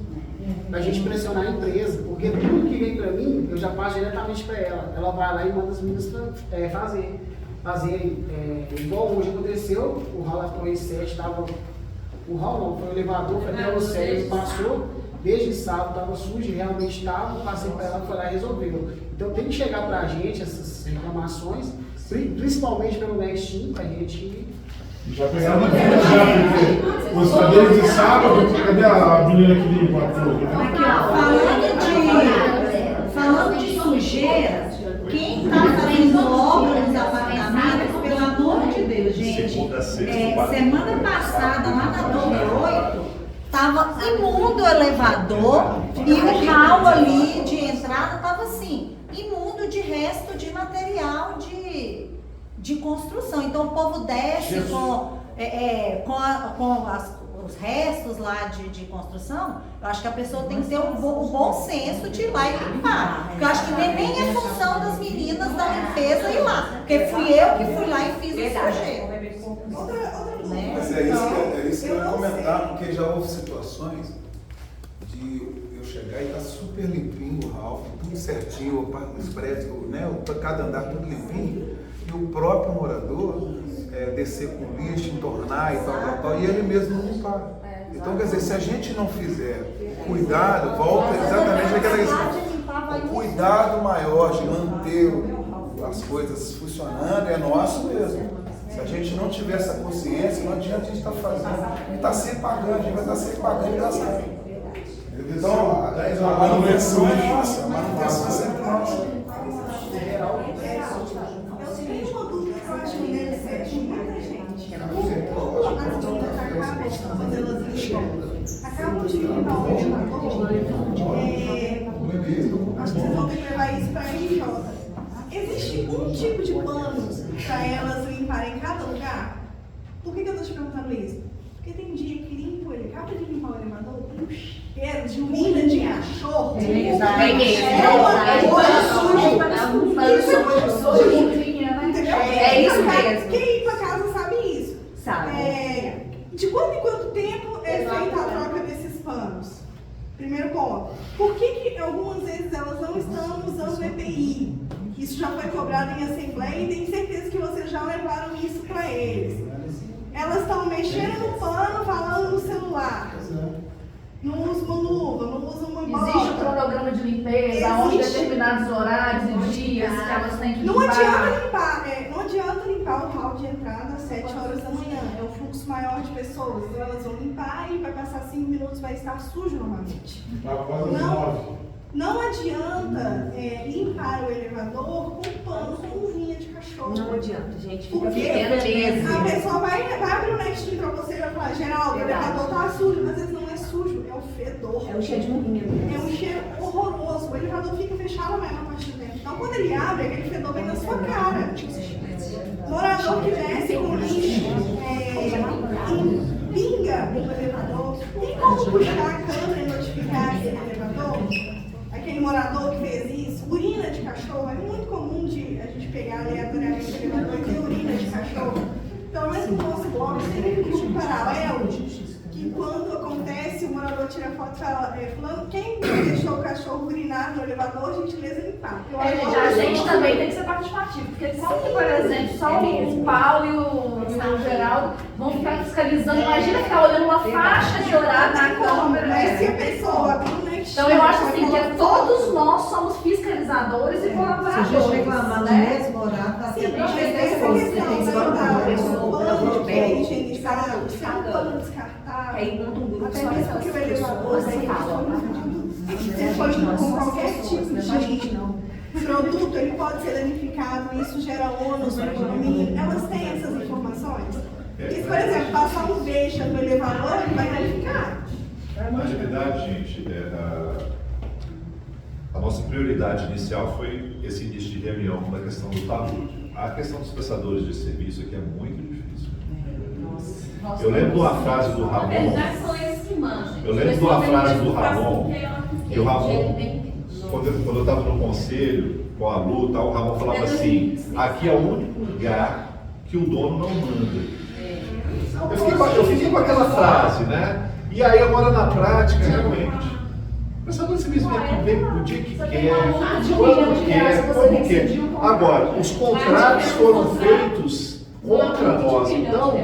para a gente pressionar a empresa, porque tudo que vem para mim, eu já passo diretamente para ela. Ela vai lá e manda as meninas para fazer igual hoje aconteceu, o hall da Torre 7 estava, o hall não, foi o elevador, foi até o 7, passou, desde sábado estava sujo, realmente estava, passei para ela, foi lá e resolveu. Então tem que chegar para a gente essas reclamações, principalmente pelo Nextim, para a gente... Já pegaram na frente já, porque gostaria de sábado, cadê a menina que limpa a flor? Falando de sujeira, quem está fazendo obra nos apartamentos, pelo amor de Deus, gente, semana passada, lá na Torre 8, estava imundo o elevador e o hall ali de entrada estava assim, imundo de resto de material de construção. Então o povo desce com os restos lá de construção. Eu acho que a pessoa tem que ter o bom senso de ir lá e limpar. Porque eu acho que nem é função das meninas da limpeza ir lá. Porque fui eu que fui lá e fiz o sujeito. Mas é isso que eu ia comentar, porque já houve situações de eu chegar e estar super limpinho o hall, tudo certinho, os prédios, né, cada andar tudo limpinho. E o próprio morador descer com lixo, entornar e tal, e ele mesmo não limpar. Então, quer dizer, se a gente não fizer cuidado, volta exatamente aquela questão. O cuidado maior de manter as coisas funcionando é nosso mesmo. Se a gente não tiver essa consciência, não adianta a gente estar fazendo. A gente está sempre pagando, a gente vai estar sempre pagando e gastando. Então, a manutenção é nossa, a manutenção é sempre nossa. Acabam de limpar o elevador, acho que vocês vão ter que levar isso para a RJ. Existe um tipo de pano para elas limparem cada lugar? Por que eu estou te perguntando isso? Porque tem dia que limpo ele, acaba de limpar o elevador, tem um cheiro de urina de cachorro. É isso mesmo. Quem limpa a casa sabe isso. Sabe. De quanto em quanto tempo é feita a troca desses panos? Primeiro ponto. Por que algumas vezes elas não estão usando o EPI? Isso já foi cobrado em assembleia e tenho certeza que vocês já levaram isso para eles. Elas estão mexendo no pano, falando no celular. Não usam uma luva, não usam uma bota. Existe um cronograma de limpeza, onde determinados horários e dias que elas têm que limpar. Não adianta limpar o hall de entrada às 7 horas da manhã. É um fluxo maior de pessoas. Então elas vão limpar e vai passar 5 minutos, vai estar sujo novamente. Não adianta limpar o elevador com pano com uvinha de cachorro. Não adianta, gente. Porque a pessoa vai abrir o Nextim pra você e vai falar, Geraldo, o elevador tá sujo. Às vezes não é sujo, é o fedor. É um cheiro de morrinha. É um cheiro horroroso. O elevador fica fechado a maior parte do tempo. Então quando ele abre, aquele fedor vem na sua cara. Morador que desce com lixo, pinga no elevador. Tem como puxar a câmera e notificar esse elevador? Aquele morador que fez isso, urina de cachorro, é muito comum de a gente pegar aleatoriamente o elevador e ter urina de cachorro. Pelo menos no nosso bloco, sempre tem um grupo paralelo, que quando acontece, o morador tira foto e fala, fulano, quem deixou o cachorro urinar no elevador, gentileza limpar. A gente também tem que ser participativo, porque como que, por exemplo, só o Paulo e o Geraldo vão ficar fiscalizando, imagina ficar olhando uma faixa de horário na câmera. Mas se a pessoa então eu acho assim, que todos nós somos fiscalizadores e colaboradores. Se a gente reclamar no mesmo horário, dá tempo de fazer essa questão da pessoa, de higienizar, se é um pano descartável, até mesmo porque o elevador, você pode com qualquer tipo de produto ele pode ser danificado e isso gera ônus para o condomínio? Elas têm essas informações? Porque se, por exemplo, passar um deixa no elevador, ele vai danificar. Na realidade, gente, a nossa prioridade inicial foi esse início de reunião da questão do talude. A questão dos prestadores de serviço aqui é muito difícil. Eu lembro de uma frase do Ramon. Eu lembro de uma frase do Ramon, que o Ramon, quando eu estava no conselho, com a luta, o Ramon falava assim, aqui é o único lugar que o dono não manda. Eu fiquei com aquela frase, né? E aí agora na prática, realmente, o prestador de serviço vem o dia que quer, quando quer, como quer. Agora, os contratos foram feitos contra nós, então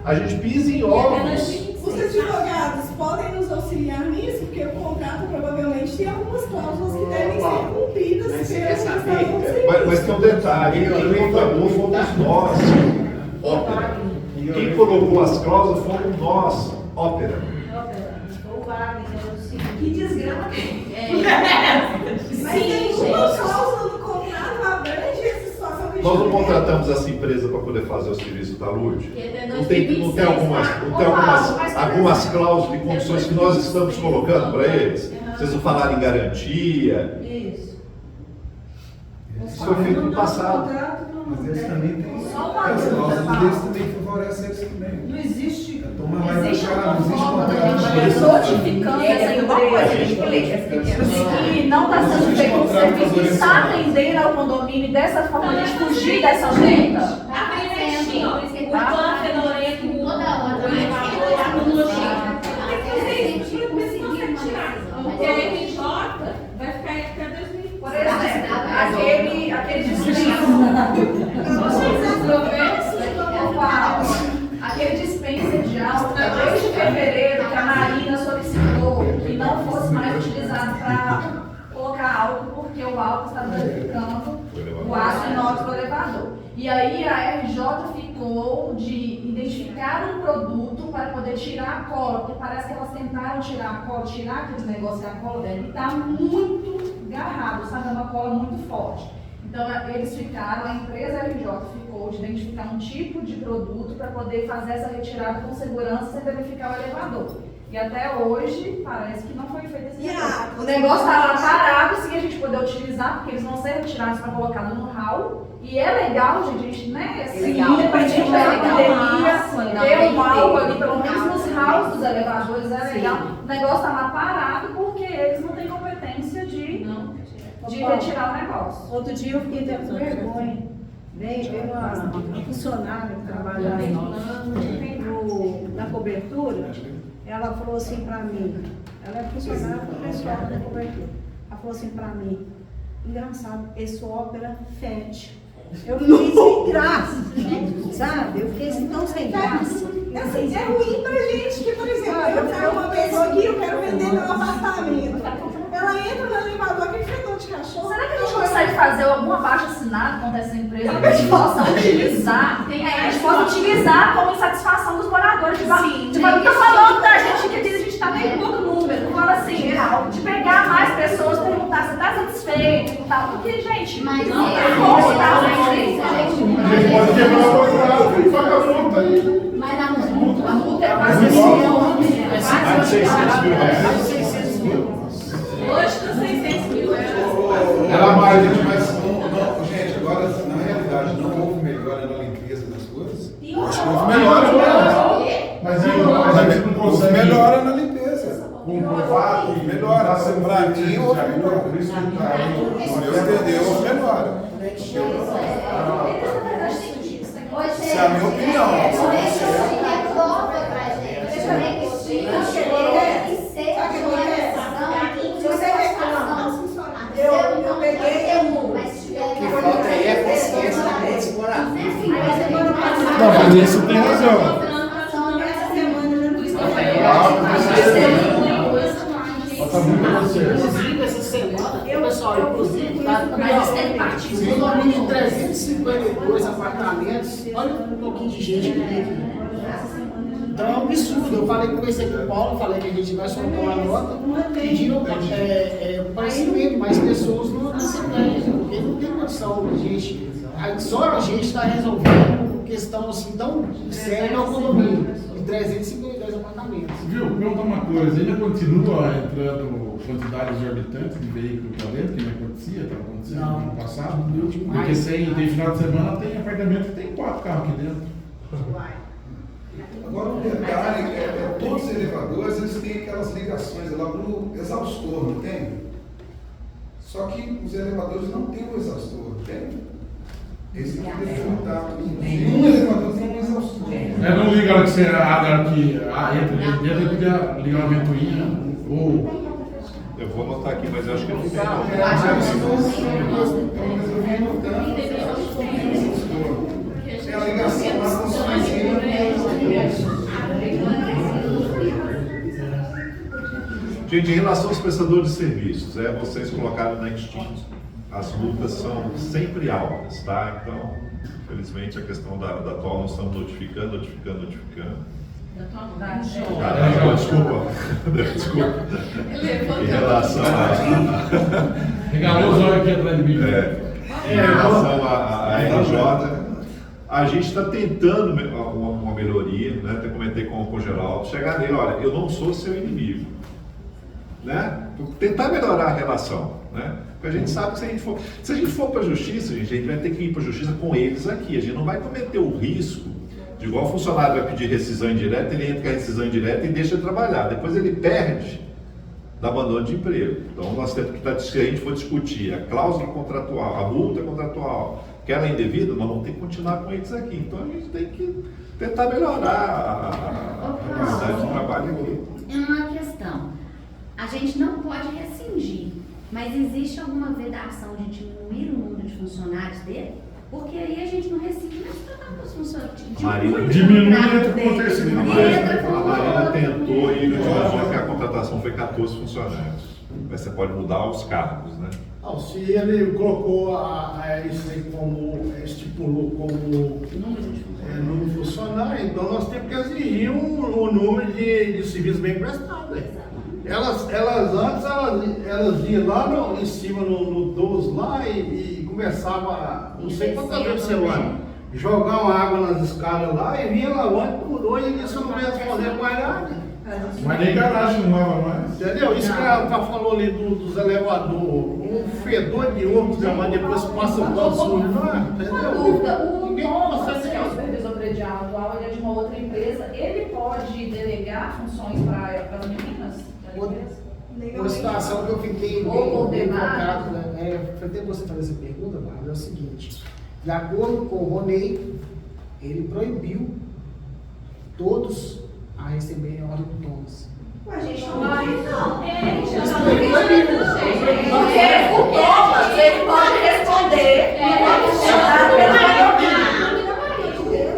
a gente pisa em ovos. Os advogados podem nos auxiliar nisso, porque o contrato provavelmente tem algumas cláusulas que devem ser cumpridas pelo prestador de serviço. Mas tem um detalhe, o contador fomos nós, Ópera. Quem colocou as cláusulas fomos nós, Ópera. Que desgraça. Mas tem uma cláusula no contrato abrange essa situação que a gente Nós não contratamos essa empresa para poder fazer o serviço da Lute? Não tem algumas cláusulas e condições que nós estamos colocando para eles? Vocês não falaram em garantia? Isso. Isso foi feito no passado. Mas eles também têm. Só uma As dúvida, cláusulas deles também favorecem eles também. Não existe. Toma mais Existe cara, uma não existe forma da contrato. gente notificando essa empresa que não está sendo feito um serviço que está atendendo ao condomínio dessa forma, a gente fugir dessa junta. O panfenolê que toda hora porque a RJ vai ficar até 2040. Por exemplo, aquele dispenser de álcool, desde fevereiro que a Marina solicitou que não fosse mais utilizado para colocar álcool, porque o álcool estava danificando o aço inox do elevador. E aí a RJ ficou de identificar um produto para poder tirar a cola, porque parece que elas tentaram tirar a cola, tirar aquele negócio da cola dela, e está muito garrado, sabe? É uma cola muito forte. Então eles ficaram, a empresa RJ ficou de identificar um tipo de produto para poder fazer essa retirada com segurança sem danificar o elevador. E até hoje parece que não foi feito esse negócio. O negócio está lá parado sem a gente poder utilizar, porque eles vão ser retirados para colocar no hall. E é legal, gente, né? Assim, independente da pandemia, ter um álcool ali, pelo menos nos halls dos elevadores, é legal. O negócio está lá parado porque eles não têm competência de retirar o negócio. Outro dia eu fiquei até com vergonha. Veio uma funcionária que trabalha na cobertura, ela falou assim pra mim, ela é funcionária do pessoal da cobertura, ela falou assim pra mim, engraçado, esse ópera fede. Eu fiquei sem graça, sabe? Eu fiquei assim, tão sem graça. Assim, é ruim pra gente que, por exemplo, eu quero uma pessoa aqui, eu quero vender meu apartamento. Ela entra no elevador, aquele fedor de cachorro. Será que a gente consegue fazer alguma baixa assinada contra essa empresa que a gente possa utilizar? A gente possa utilizar como insatisfação dos moradores. Tipo, eu tô falando da gente que a gente está vendo todo número, falando assim, de pegar mais pessoas, perguntar se está satisfeito e tal. Porque, gente, mas não tem como dar gente pode quebrar o contrato e pagar a multa aí. Mas a multa é mais de 600 mil reais. Hoje está 600 mil euros. Era mais, Mas, gente, agora, na realidade, não houve melhora na limpeza das coisas? Acho que houve melhora. Mas a gente não consegue. Melhora na limpeza. Comprovar que melhora. Pra mim, houve melhora. Por isso que está aí. Eu entendi, houve melhora. Essa é a minha opinião. Eu peguei O que falta aí é consciência da gente explorar. Não, mas isso tem razão. Inclusive, essa semana, pessoal, inclusive, mas tem partido do condomínio de 352 apartamentos. Olha um pouquinho de gente que tem aqui. Então é um absurdo. Eu falei, conversei com o Paulo, falei que a gente vai soltar uma nota pedindo parecimento, mais pessoas na Assembleia, porque não situação, gente, só a gente está resolvendo questão assim tão séria no condomínio, de 352 apartamentos. Viu, pergunta uma coisa, ainda continua entrando quantidade exorbitante de veículos para dentro, que não acontecia, estava acontecendo no ano passado? Porque tem final de semana, tem apartamento que tem 4 carros aqui dentro. Agora um detalhe, todos os elevadores eles têm aquelas ligações lá para o exaustor, não tem? Só que os elevadores não têm o exaustor, tem? Esse aqui deve juntar. Nenhum elevador tem um exaustor. Não liga a hora que você entra dentro, podia ligar uma ventoinha ou... Eu vou anotar aqui, mas eu acho que não tem. É a ligação lá com o Gente, em relação aos prestadores de serviços, vocês colocaram na Extinto, as multas são sempre altas, tá? Então, infelizmente, a questão da atual nós estamos notificando. Desculpa. Em relação Regalou os olhos aqui atrás de mim. Em relação à RJ, a gente está tentando uma melhoria, né? Até comentei com o Geraldo, chegar nele, olha, eu não sou seu inimigo, né? Tentar melhorar a relação, né? Porque a gente sabe que se a gente for para a justiça, a gente vai ter que ir para a justiça com eles aqui, a gente não vai cometer o risco de igual o funcionário vai pedir rescisão indireta, ele entra com a rescisão indireta e deixa de trabalhar, depois ele perde da abandono de emprego. Então nós temos que, se a gente for discutir a cláusula contratual, a multa contratual, que ela é indevida, nós vamos ter que continuar com eles aqui. Então a gente tem que tentar melhorar a qualidade de trabalho aqui. É uma questão. A gente não pode rescindir, mas existe alguma vedação de diminuir o número de funcionários dele? Porque aí a gente não rescinde, mas tratar os funcionários. Diminui o acontecimento. A Marina tentou e que a contratação foi 14 funcionários. Mas você pode mudar os cargos, né? Não, se ele colocou isso aí como, estipulou como número de funcionário, então nós temos que exigir um número de serviços bem prestados. Elas antes iam lá em cima no 12 lá e começava, não sei quantas vezes por semana, jogar uma água nas escadas lá e vinha lavando por hoje e isso não ia responder mais nada. Mas nem garagem não lava mais. Entendeu? Isso que ela falou ali dos elevadores, um fedor de ovo, mas depois passa o pau sujo lá, entendeu? Dúvida, o Thomas, que é o supervisor predial atual, ele é de uma outra empresa, ele pode delegar funções para as meninas da empresa? Uma situação que eu fiquei bem focado, foi até você fazer essa pergunta, Bárbara, é o seguinte: de acordo com o Ronei, ele proibiu todos a receberem a ordem do Thomas. A gente não vai, não. Porque o Thomas, ele pode responder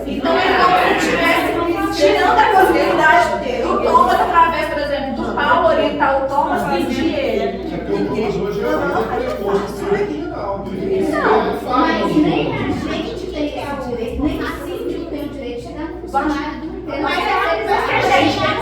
então é como se estivesse tirando a possibilidade dele. O Thomas, através, por exemplo, do Paulo orientar o Thomas, pedir ele. Não, mas nem a gente tem esse direito, nem a síndico tem o direito de chegar no funcionário do emprego.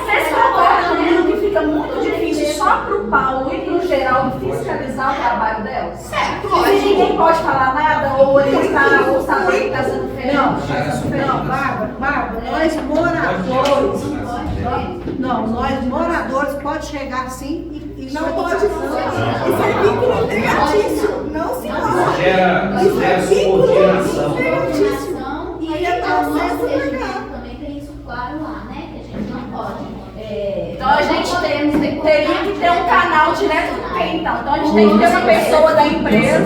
Vocês concordam comigo que fica muito difícil só pro Paulo e pro Geraldo fiscalizar o trabalho dela? Certo. E ninguém pode falar nada ou orientar ou saber o que está sendo feito? Não, Bárbara, nós moradores. Não, nós moradores pode chegar sim e não pode não. Isso é vínculo empregatício. Não se pode. Isso é vínculo empregatício. E aí a nossa também tem isso claro lá, né? Que a gente não pode. Então a gente teria que ter um canal direto do quem então? Então a gente tem que ter uma pessoa da empresa.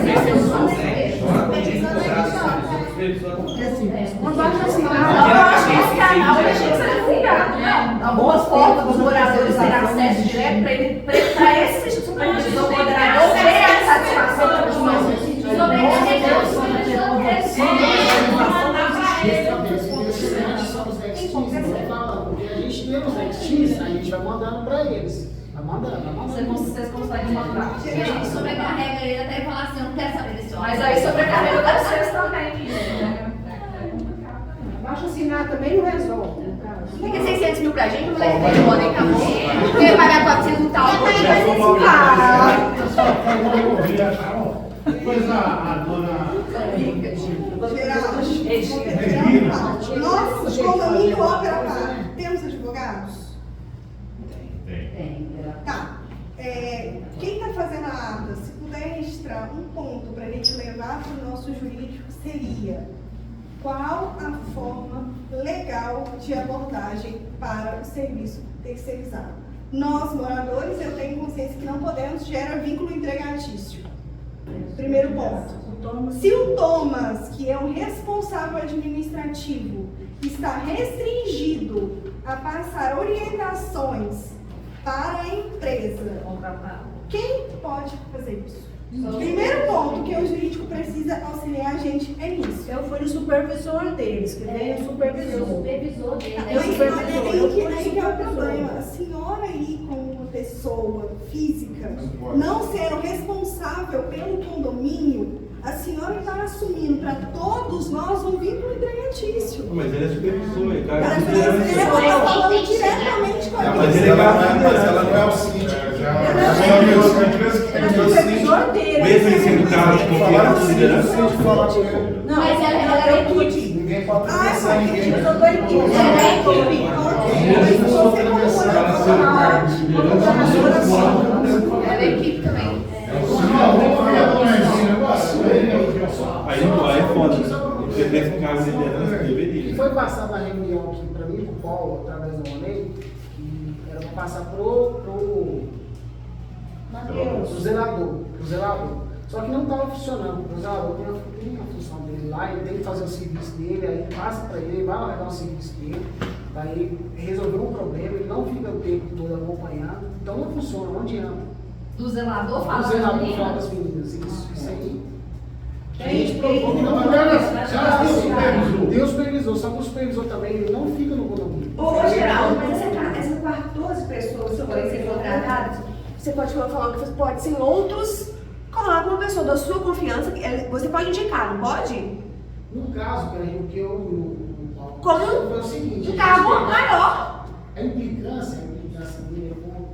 Quando acha assim, eu acho que esse canal tinha que ser divulgado, né? Algumas formas dos moradores terem acesso direto para esse supervisor moderador ter a satisfação dos nossos porque a gente tem os extins, a gente vai mandando para eles. Vai mandando. Vocês conseguem mandar. A gente sobrecarrega ele até falar assim, eu não quero saber desse homem. Mas aí sobrecarrega vocês também. Baixa assinar também não resolve. Fica 600 mil pra gente, não vai ter moda, acabou. Quer pagar 400 e tal. Depois a dona... Nós, condomínio Ópera Park, temos advogados? Tem. Tá. Quem está fazendo a ata, se puder registrar um ponto para a gente levar para o nosso jurídico, seria qual a forma legal de abordagem para o serviço terceirizado. Nós, moradores, eu tenho consciência que não podemos gerar vínculo empregatício. Primeiro ponto. Se o Thomas, que é um responsável administrativo, está restringido a passar orientações para a empresa, quem pode fazer isso? Primeiro ponto que o jurídico precisa auxiliar a gente é nisso. Eu fui no supervisor deles, que veio o supervisor. Supervisor deles. Aí que é o problema. A senhora aí, como pessoa física, não sendo responsável pelo condomínio, a senhora está assumindo para todos nós um vínculo empregatício. Mas ele é supervisor, ele cara. Eu estou falando diretamente com a Mas ela não é o síndico. Era supervisor dele. Mesmo ele sendo cargo de confiança, liderança. Não, mas ela era equipe. Ninguém pode pensar em ninguém. Eu sou equipe. Ela é equipe. Ela é equipe também. Aí é foda. Ele deve ficar de liderança, deveria. E foi passado na reunião aqui para mim, pro Paulo, através da lei, que era para passar pro zelador. Só que não estava funcionando. O zelador tem a função dele lá, ele tem que fazer o serviço dele, aí passa para ele, vai largar o serviço dele, daí resolveu um problema, ele não fica o tempo todo acompanhando, então não funciona, não adianta. Do zelador fala Do zelador fala das meninas, isso aí. A gente propõe que não tem o supervisor, só que o supervisor também ele não fica no condomínio. Ô, Geraldo, mas essas 14 pessoas que podem ser contratadas, você pode falar que pode ser outros, coloca uma pessoa da sua confiança, você pode indicar, não pode? No caso, peraí, o que eu... Como? Foi o seguinte... Um cargo maior. A implicância dele com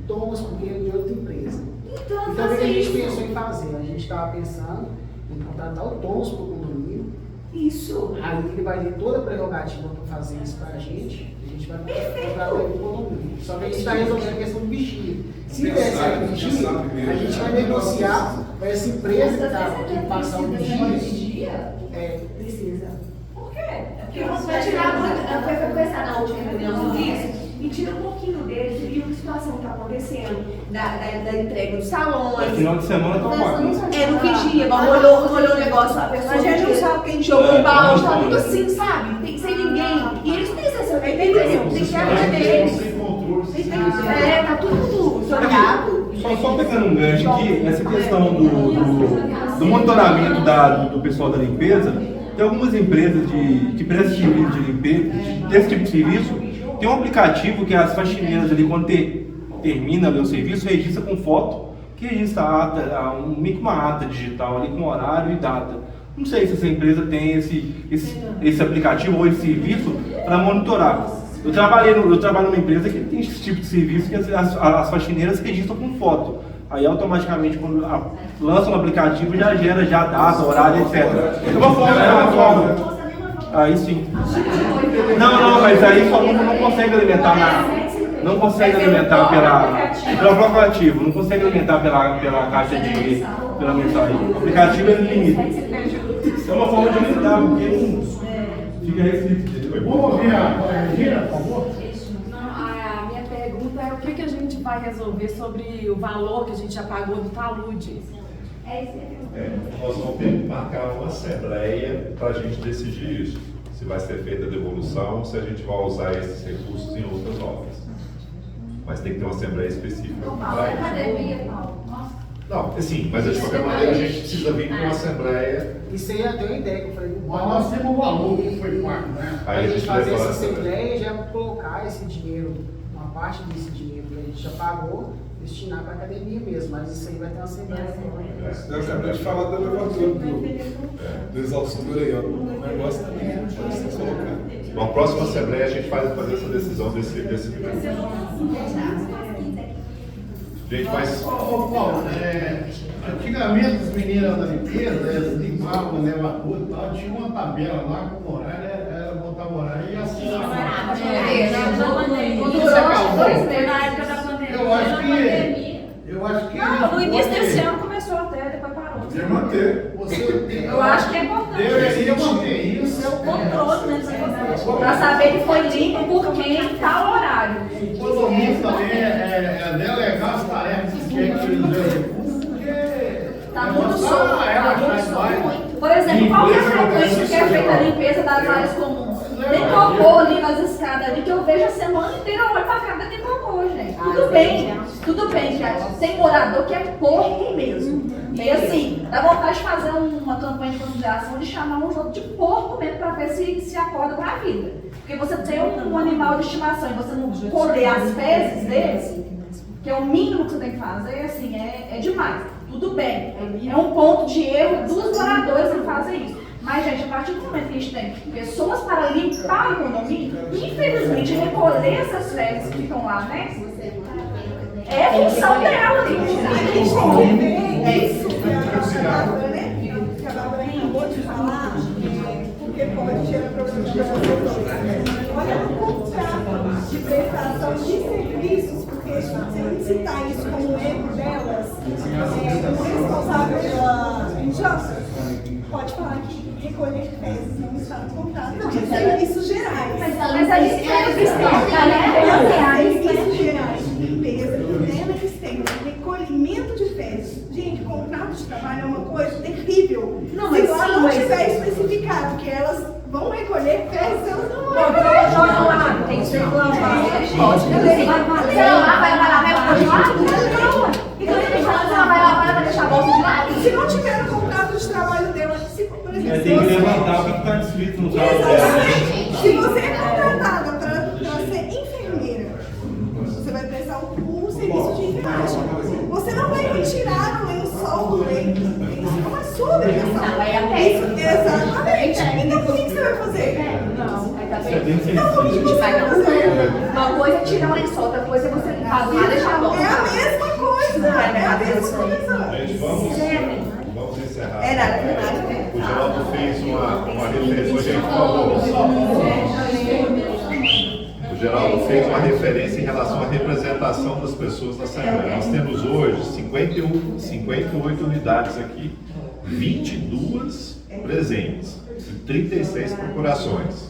Thomas, porque ele é de outra empresa. Então o que a gente pensou em fazer? A gente estava pensando em contratar o Thomas para o condomínio. Isso. Aí ele vai ter toda a prerrogativa para fazer isso para a gente vai contratar ele para o condomínio. Só que a gente está resolvendo a questão do bichinho. Se der certo bichinho, a gente vai negociar com essa empresa que passar o bichinho. Precisa. Por quê? Porque você vai tirar muito. Foi conversar na última reunião disso. E tira um pouquinho deles, e viu que situação está acontecendo, da entrega dos salões. Final de semana tá bagunça. No vigia, molhou o negócio, a pessoa. A gente não sabe quem jogou um balão, tá tudo assim, sabe? Tem que ser ninguém. E eles têm essa tem que ser a vida deles. Tá tudo jogado. Só pegando um gancho aqui, essa questão do monitoramento do pessoal da limpeza, tem algumas empresas que prestam serviço de limpeza, desse tipo de serviço. Tem um aplicativo que as faxineiras ali, quando termina o serviço, registra com foto, que registra a ata, uma ata digital ali com horário e data. Não sei se essa empresa tem esse aplicativo ou esse serviço para monitorar. Eu trabalho numa empresa que tem esse tipo de serviço que as faxineiras registram com foto. Aí automaticamente quando lança um aplicativo já gera data, horário, etc. É uma forma. Aí sim. Não, mas aí só não consegue alimentar não consegue alimentar pelo aplicativo, não consegue alimentar pela caixa pela mensagem. O aplicativo é limita. É uma forma de alimentar, porque fica restrito. Vamos ouvir a Regina, por favor? A minha pergunta é o que a gente vai resolver sobre o valor que a gente já pagou do talude. Nós vamos ter que marcar uma assembleia para a gente decidir isso. Se vai ser feita a devolução, se a gente vai usar esses recursos em outras obras. Mas tem que ter uma assembleia específica para isso. Academia, Paulo. Não, sim, mas de qualquer maneira a gente precisa vir com uma assembleia. Isso aí deu uma ideia que eu falei. Mas nós temos um valor que foi pago, né? Aí a gente fazer essa assembleia e já colocar esse dinheiro, uma parte desse dinheiro que a gente já pagou, destinar para a academia mesmo, mas isso aí vai ter uma assembleia. Eu acabei de falar da levatura do exaustador aí, ó. O negócio também pode ser colocado. Na próxima assembleia a gente vai fazer essa decisão desse A gente vai... Ô, Paulo, antigamente as meninas da limpeza, elas limpavam o elevador e tal, tinha uma tabela lá com o horário, era botar o horário e assinava. Eu acho que... Não, no início desse ano começou até, depois parou. Podia manter. Eu acho que é importante. Deveria manter isso. É o controle, né? Para saber que foi limpo por quem tal horário. O condomínio também é delegar as tarefas que eles executam, porque... Tá muito solto, tá muito solto. Por exemplo, qual é a frequência que é feita a limpeza das áreas comuns? Tem cocô ali nas escadas ali que eu vejo a semana inteira, eu olho pra cada tem cocô, gente. Tudo bem, que tem morador que é porco mesmo. E assim, dá vontade de fazer uma campanha de conscientização de chamar uns outros de porco mesmo pra ver se acorda pra vida. Porque você tem um animal de estimação e você não colher as fezes deles, que é o mínimo que você tem que fazer, assim, é demais. Tudo bem, é um ponto de erro dos moradores que fazem isso. Mas, gente, a partir do momento que a gente tem pessoas para limpar o condomínio, infelizmente, recolher essas fezes que ficam lá, né? É função dela, gente. É isso que a Bárbara acabou de falar, porque pode gerar problemas para você. Olha o contrato de prestação de serviços, porque se a gente citar isso como um erro delas, o responsável pela injustiça pode falar que recolher fezes não está no contrato de serviços gerais. Mas a gente tem serviços gerais de limpeza, higiene externa, recolhimento de fezes. Gente, contrato de trabalho é uma coisa terrível. Se lá não tiver especificado que elas vão recolher fezes, elas não vão recolher. Tem que ser lavado. Vai deixar a bolsa de lado? Se não tiver no contrato de trabalho dela, por exemplo, tem que levantar o que está descrito no trabalho dela. Exatamente. Se você é contratada para ser enfermeira, você vai prestar um serviço de enfermagem. Você não vai retirar o lençol do leito. Isso não é sua obrigação. Não, é a técnica. Exatamente. Então, por que você vai fazer? Não, aí tá Então, por que você vai fazer? Uma coisa é tirar o lençol, outra coisa é você limpar e deixar a bolsa. É a mesma coisa. É a mesma coisa. Gente, vamos encerrar. O Geraldo fez uma referência. Gente, por favor. O Geraldo fez uma referência em relação à representação das pessoas na Assembleia. Nós temos hoje 58 unidades aqui, 22 presentes e 36 procurações.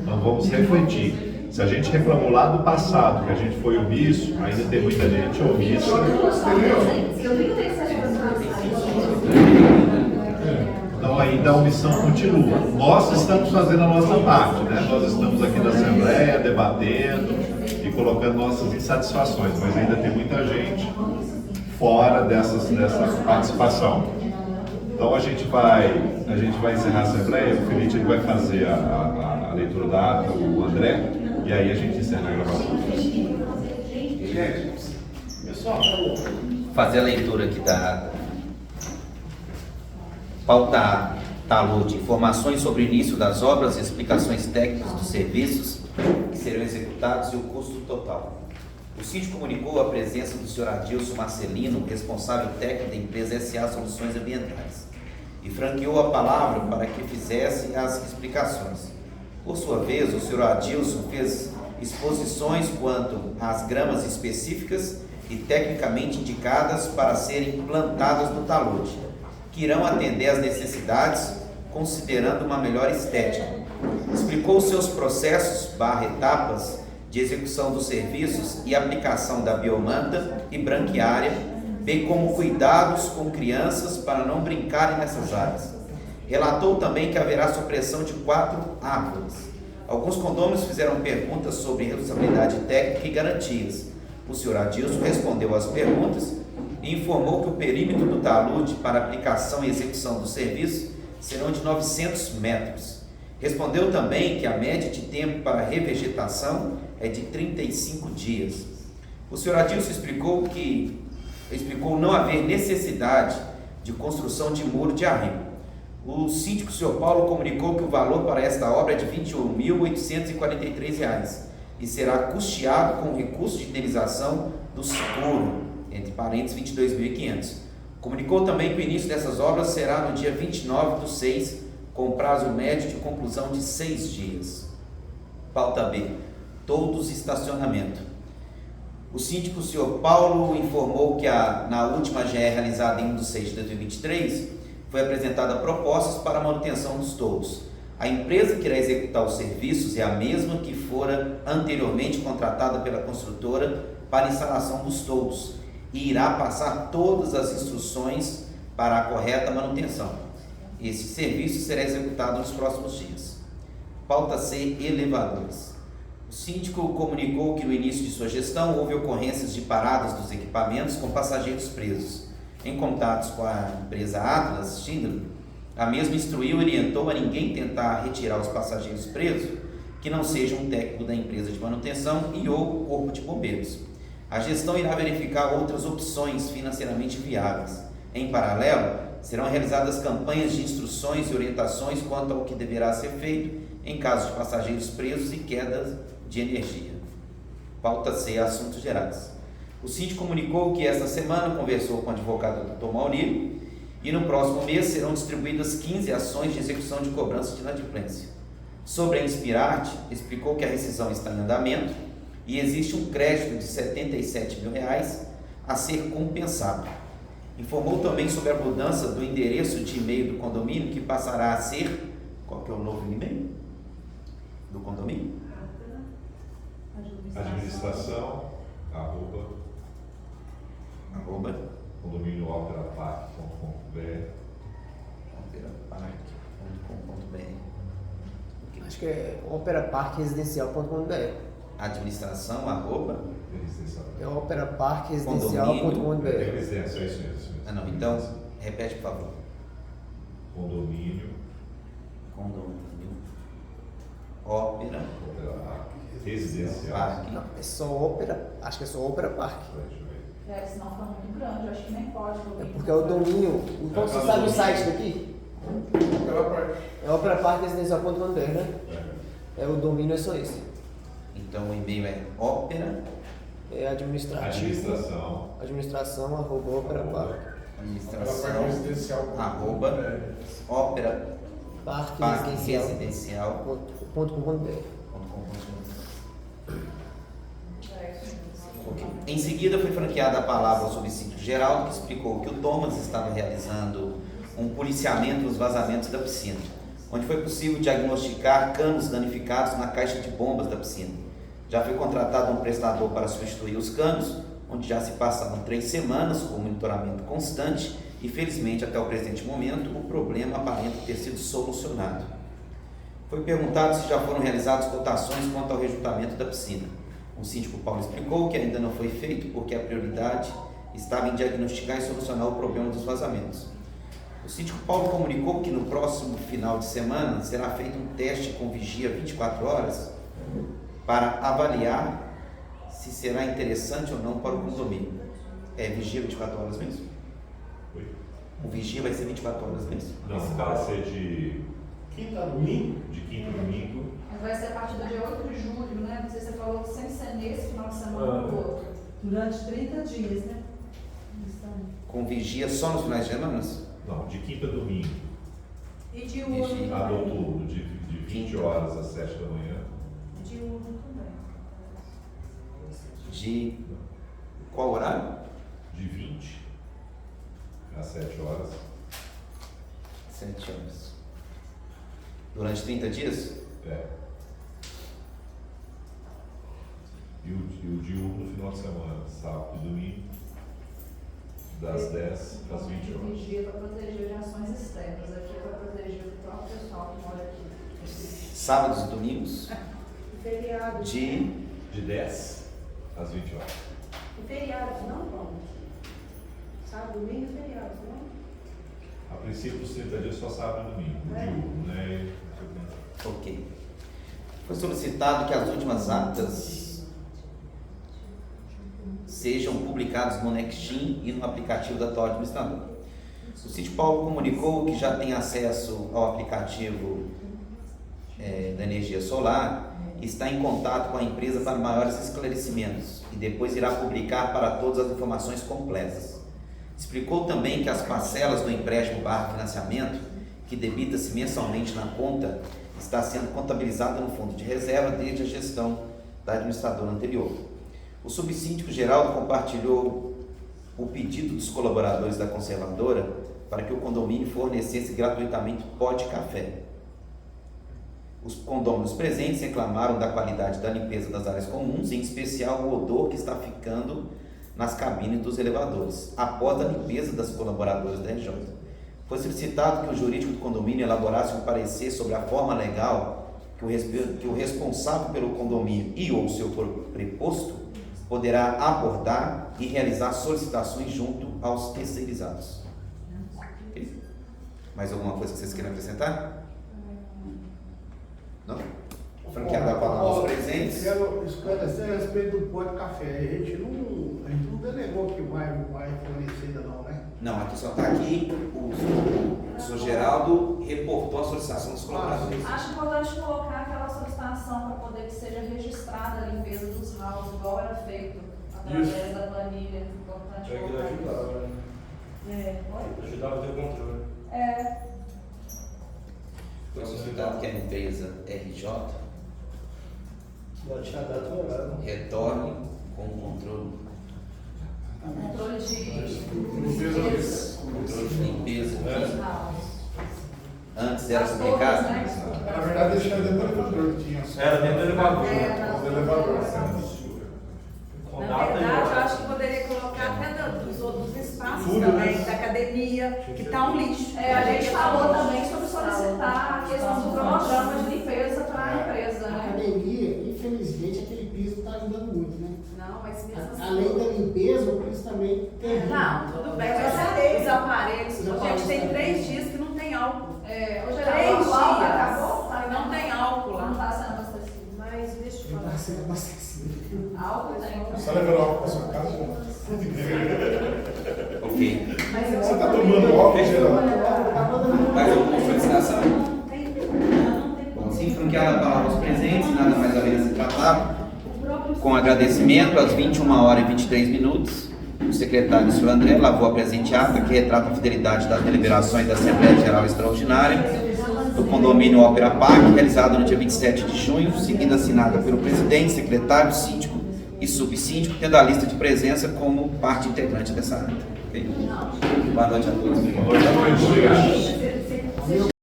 Então vamos refletir. Se a gente reclamou lá do passado que a gente foi omisso, ainda tem muita gente omissa. Então ainda a omissão continua. Nós estamos fazendo a nossa parte, né? Nós estamos aqui na Assembleia debatendo e colocando nossas insatisfações, mas ainda tem muita gente fora dessa participação. Então a gente vai encerrar a Assembleia, o Felipe vai fazer a leitura da ata, o André, e aí a gente encerra a gravação. Pessoal, fazer a leitura aqui da ata. Pauta talude, informações sobre o início das obras e explicações técnicas dos serviços que serão executados e o custo total. O síndico comunicou a presença do senhor Adilson Marcelino, responsável técnico da empresa SA Soluções Ambientais, e franqueou a palavra para que fizesse as explicações. Por sua vez, o senhor Adilson fez exposições quanto às gramas específicas e tecnicamente indicadas para serem plantadas no talude, que irão atender às necessidades, considerando uma melhor estética. Explicou seus processos / etapas de execução dos serviços e aplicação da biomanta e branquiária, bem como cuidados com crianças para não brincarem nessas áreas. Relatou também que haverá supressão de 4 árvores. Alguns condôminos fizeram perguntas sobre responsabilidade técnica e garantias. O senhor Adilson respondeu às perguntas e informou que o perímetro do talude para aplicação e execução do serviço serão de 900 metros. Respondeu também que a média de tempo para revegetação é de 35 dias. O senhor Adilson explicou não haver necessidade de construção de muro de arrimo. O síndico senhor Paulo comunicou que o valor para esta obra é de R$ 21.843 e será custeado com recurso de indenização do seguro. entre parênteses, 22.500. Comunicou também que o início dessas obras será no dia 29/6, com prazo médio de conclusão de 6 dias. Pauta B. Todos estacionamento. O síndico, o senhor Paulo, informou que na última GE realizada em 1/6 de 2023, foi apresentada propostas para a manutenção dos toldos. A empresa que irá executar os serviços é a mesma que fora anteriormente contratada pela construtora para a instalação dos toldos e irá passar todas as instruções para a correta manutenção. Esse serviço será executado nos próximos dias. Pauta C. Elevadores. O síndico comunicou que no início de sua gestão houve ocorrências de paradas dos equipamentos com passageiros presos. Em contatos com a empresa Atlas Schindler, a mesma instruiu e orientou a ninguém tentar retirar os passageiros presos que não seja um técnico da empresa de manutenção e ou corpo de bombeiros. A gestão irá verificar outras opções financeiramente viáveis. Em paralelo, serão realizadas campanhas de instruções e orientações quanto ao que deverá ser feito em caso de passageiros presos e quedas de energia. Pauta C. Assuntos gerais. O síndico comunicou que esta semana conversou com o advogado Dr. Maurílio e no próximo mês serão distribuídas 15 ações de execução de cobrança de inadimplência. Sobre a Inspirarte, explicou que a rescisão está em andamento e existe um crédito de R$ 77.000 a ser compensado. Informou também sobre a mudança do endereço de e-mail do condomínio, que passará a ser... Qual que é o novo e-mail do condomínio? Administração, condomínio operapark.com.br. Acho que é operaparkresidencial.com.br. Administração, é operaparkresidencial.com.br. Residência, é isso mesmo. Ah, não, então, repete, por favor. Condomínio. Ópera. Residencial. Não, é só ópera, acho que é só ópera parque. Senão fica muito grande, eu acho que nem pode. É porque é o domínio. Então você sabe o site daqui? É operaparkresidencial.com.br, né? É o domínio, é só esse. Então o e-mail é ópera. É administrativo. Administração arroba operapark. Administração arroba operaparkresidencial.com.br. Okay. Em seguida foi franqueada a palavra ao subsíndico Geraldo, que explicou que o Thomas estava realizando um policiamento nos vazamentos da piscina, onde foi possível diagnosticar canos danificados na caixa de bombas da piscina. Já foi contratado um prestador para substituir os canos, onde já se passaram 3 semanas com monitoramento constante e, felizmente, até o presente momento, o problema aparenta ter sido solucionado. Foi perguntado se já foram realizadas cotações quanto ao rejuntamento da piscina. O síndico Paulo explicou que ainda não foi feito porque a prioridade estava em diagnosticar e solucionar o problema dos vazamentos. O síndico Paulo comunicou que no próximo final de semana será feito um teste com vigia 24 horas para avaliar se será interessante ou não para o condomínio. É vigia 24 horas mesmo? O vigia vai ser 24 horas mesmo? Não, vai ser de quinta a domingo. De quinta a domingo. Mas vai ser a partir do dia 8 de julho, né? Não sei se você falou que sem ser nesse final de semana ou outro. Durante 30 dias, né? Com vigia só nos finais de semana? Não, de quinta a domingo. E de urno A noturno, de 20 horas às 7 da manhã. De urno também. De qual horário? De 20 às 7 horas. 7 horas. Durante 30 dias? É. E o diurno no final de semana, sábado e domingo, das 10 às 20 horas. Vigia para proteger de ações externas, aqui é para proteger o próprio pessoal que mora aqui. Sábados e domingos? Feriado. De 10 às 20 horas. E feriados não vão. Sábado, domingo e feriados, não? A princípio, os 30 dias só sábado e domingo, o diurno, né? Ok. Foi solicitado que as últimas atas sejam publicadas no Nextim e no aplicativo da atual administrador. O síndico Paulo comunicou que já tem acesso ao aplicativo da energia solar está em contato com a empresa para maiores esclarecimentos e depois irá publicar para todas as informações completas. Explicou também que as parcelas do empréstimo / financiamento, que debita-se mensalmente na conta, está sendo contabilizada no fundo de reserva desde a gestão da administradora anterior. O subsíndico Geraldo compartilhou o pedido dos colaboradores da conservadora para que o condomínio fornecesse gratuitamente pó de café. Os condôminos presentes reclamaram da qualidade da limpeza das áreas comuns, em especial o odor que está ficando nas cabines dos elevadores, após a limpeza das colaboradoras da RJ. Foi solicitado que o jurídico do condomínio elaborasse um parecer sobre a forma legal que o responsável pelo condomínio e ou seu preposto poderá abordar e realizar solicitações junto aos terceirizados. Okay? Mais alguma coisa que vocês queiram acrescentar? Não? Franqueado a palavra aos presentes. Eu quero esclarecer a respeito do pó de café. A gente não delegou que vai fornecer ainda não, né? Não, aqui só está aqui, o senhor Geraldo reportou a solicitação dos colaboradores. Acho importante colocar aquela solicitação para poder que seja registrada a limpeza dos halls, igual era feito através da planilha. Importante colocar isso. Ajudava a ter o controle. Foi solicitado que a empresa RJ retorne com o controle. Controle de limpeza. Antes era publicado? Na verdade, deixa dentro do elevador que tinha. Era dentro do elevador. Na verdade, eu acho que poderia colocar até dos outros espaços também, da academia, que está um lixo. A gente falou também sobre solicitar a questão do cronograma de limpeza para a empresa, A né? academia, infelizmente, aquele piso está ajudando muito, né? Não, mas mesmo assim. Além da limpeza, o piso também tem. Não, tudo bem, mas os aparelhos, a gente tem 3 dias que não tem álcool. Hoje 3 dias. acabou? Não tem álcool lá. Não está sendo abastecido. Mas deixa eu Não falar. está sendo abastecido. Álcool tem. Você está levando álcool para sua casa? Ok. Você está tomando álcool, Geraldo? Mais alguma solicitação? Bom, sim, franqueada a palavra aos presentes, nada mais a ver a se tratar. Com agradecimento, às 21h23, o secretário, senhor André, lavou a presente ata que retrata a fidelidade das deliberações da Assembleia Geral Extraordinária do condomínio Ópera Park, realizada no dia 27 de junho, seguida assinada pelo presidente, secretário, síndico e subsíndico, tendo a lista de presença como parte integrante dessa ata. Okay? Boa noite a todos. Boa noite.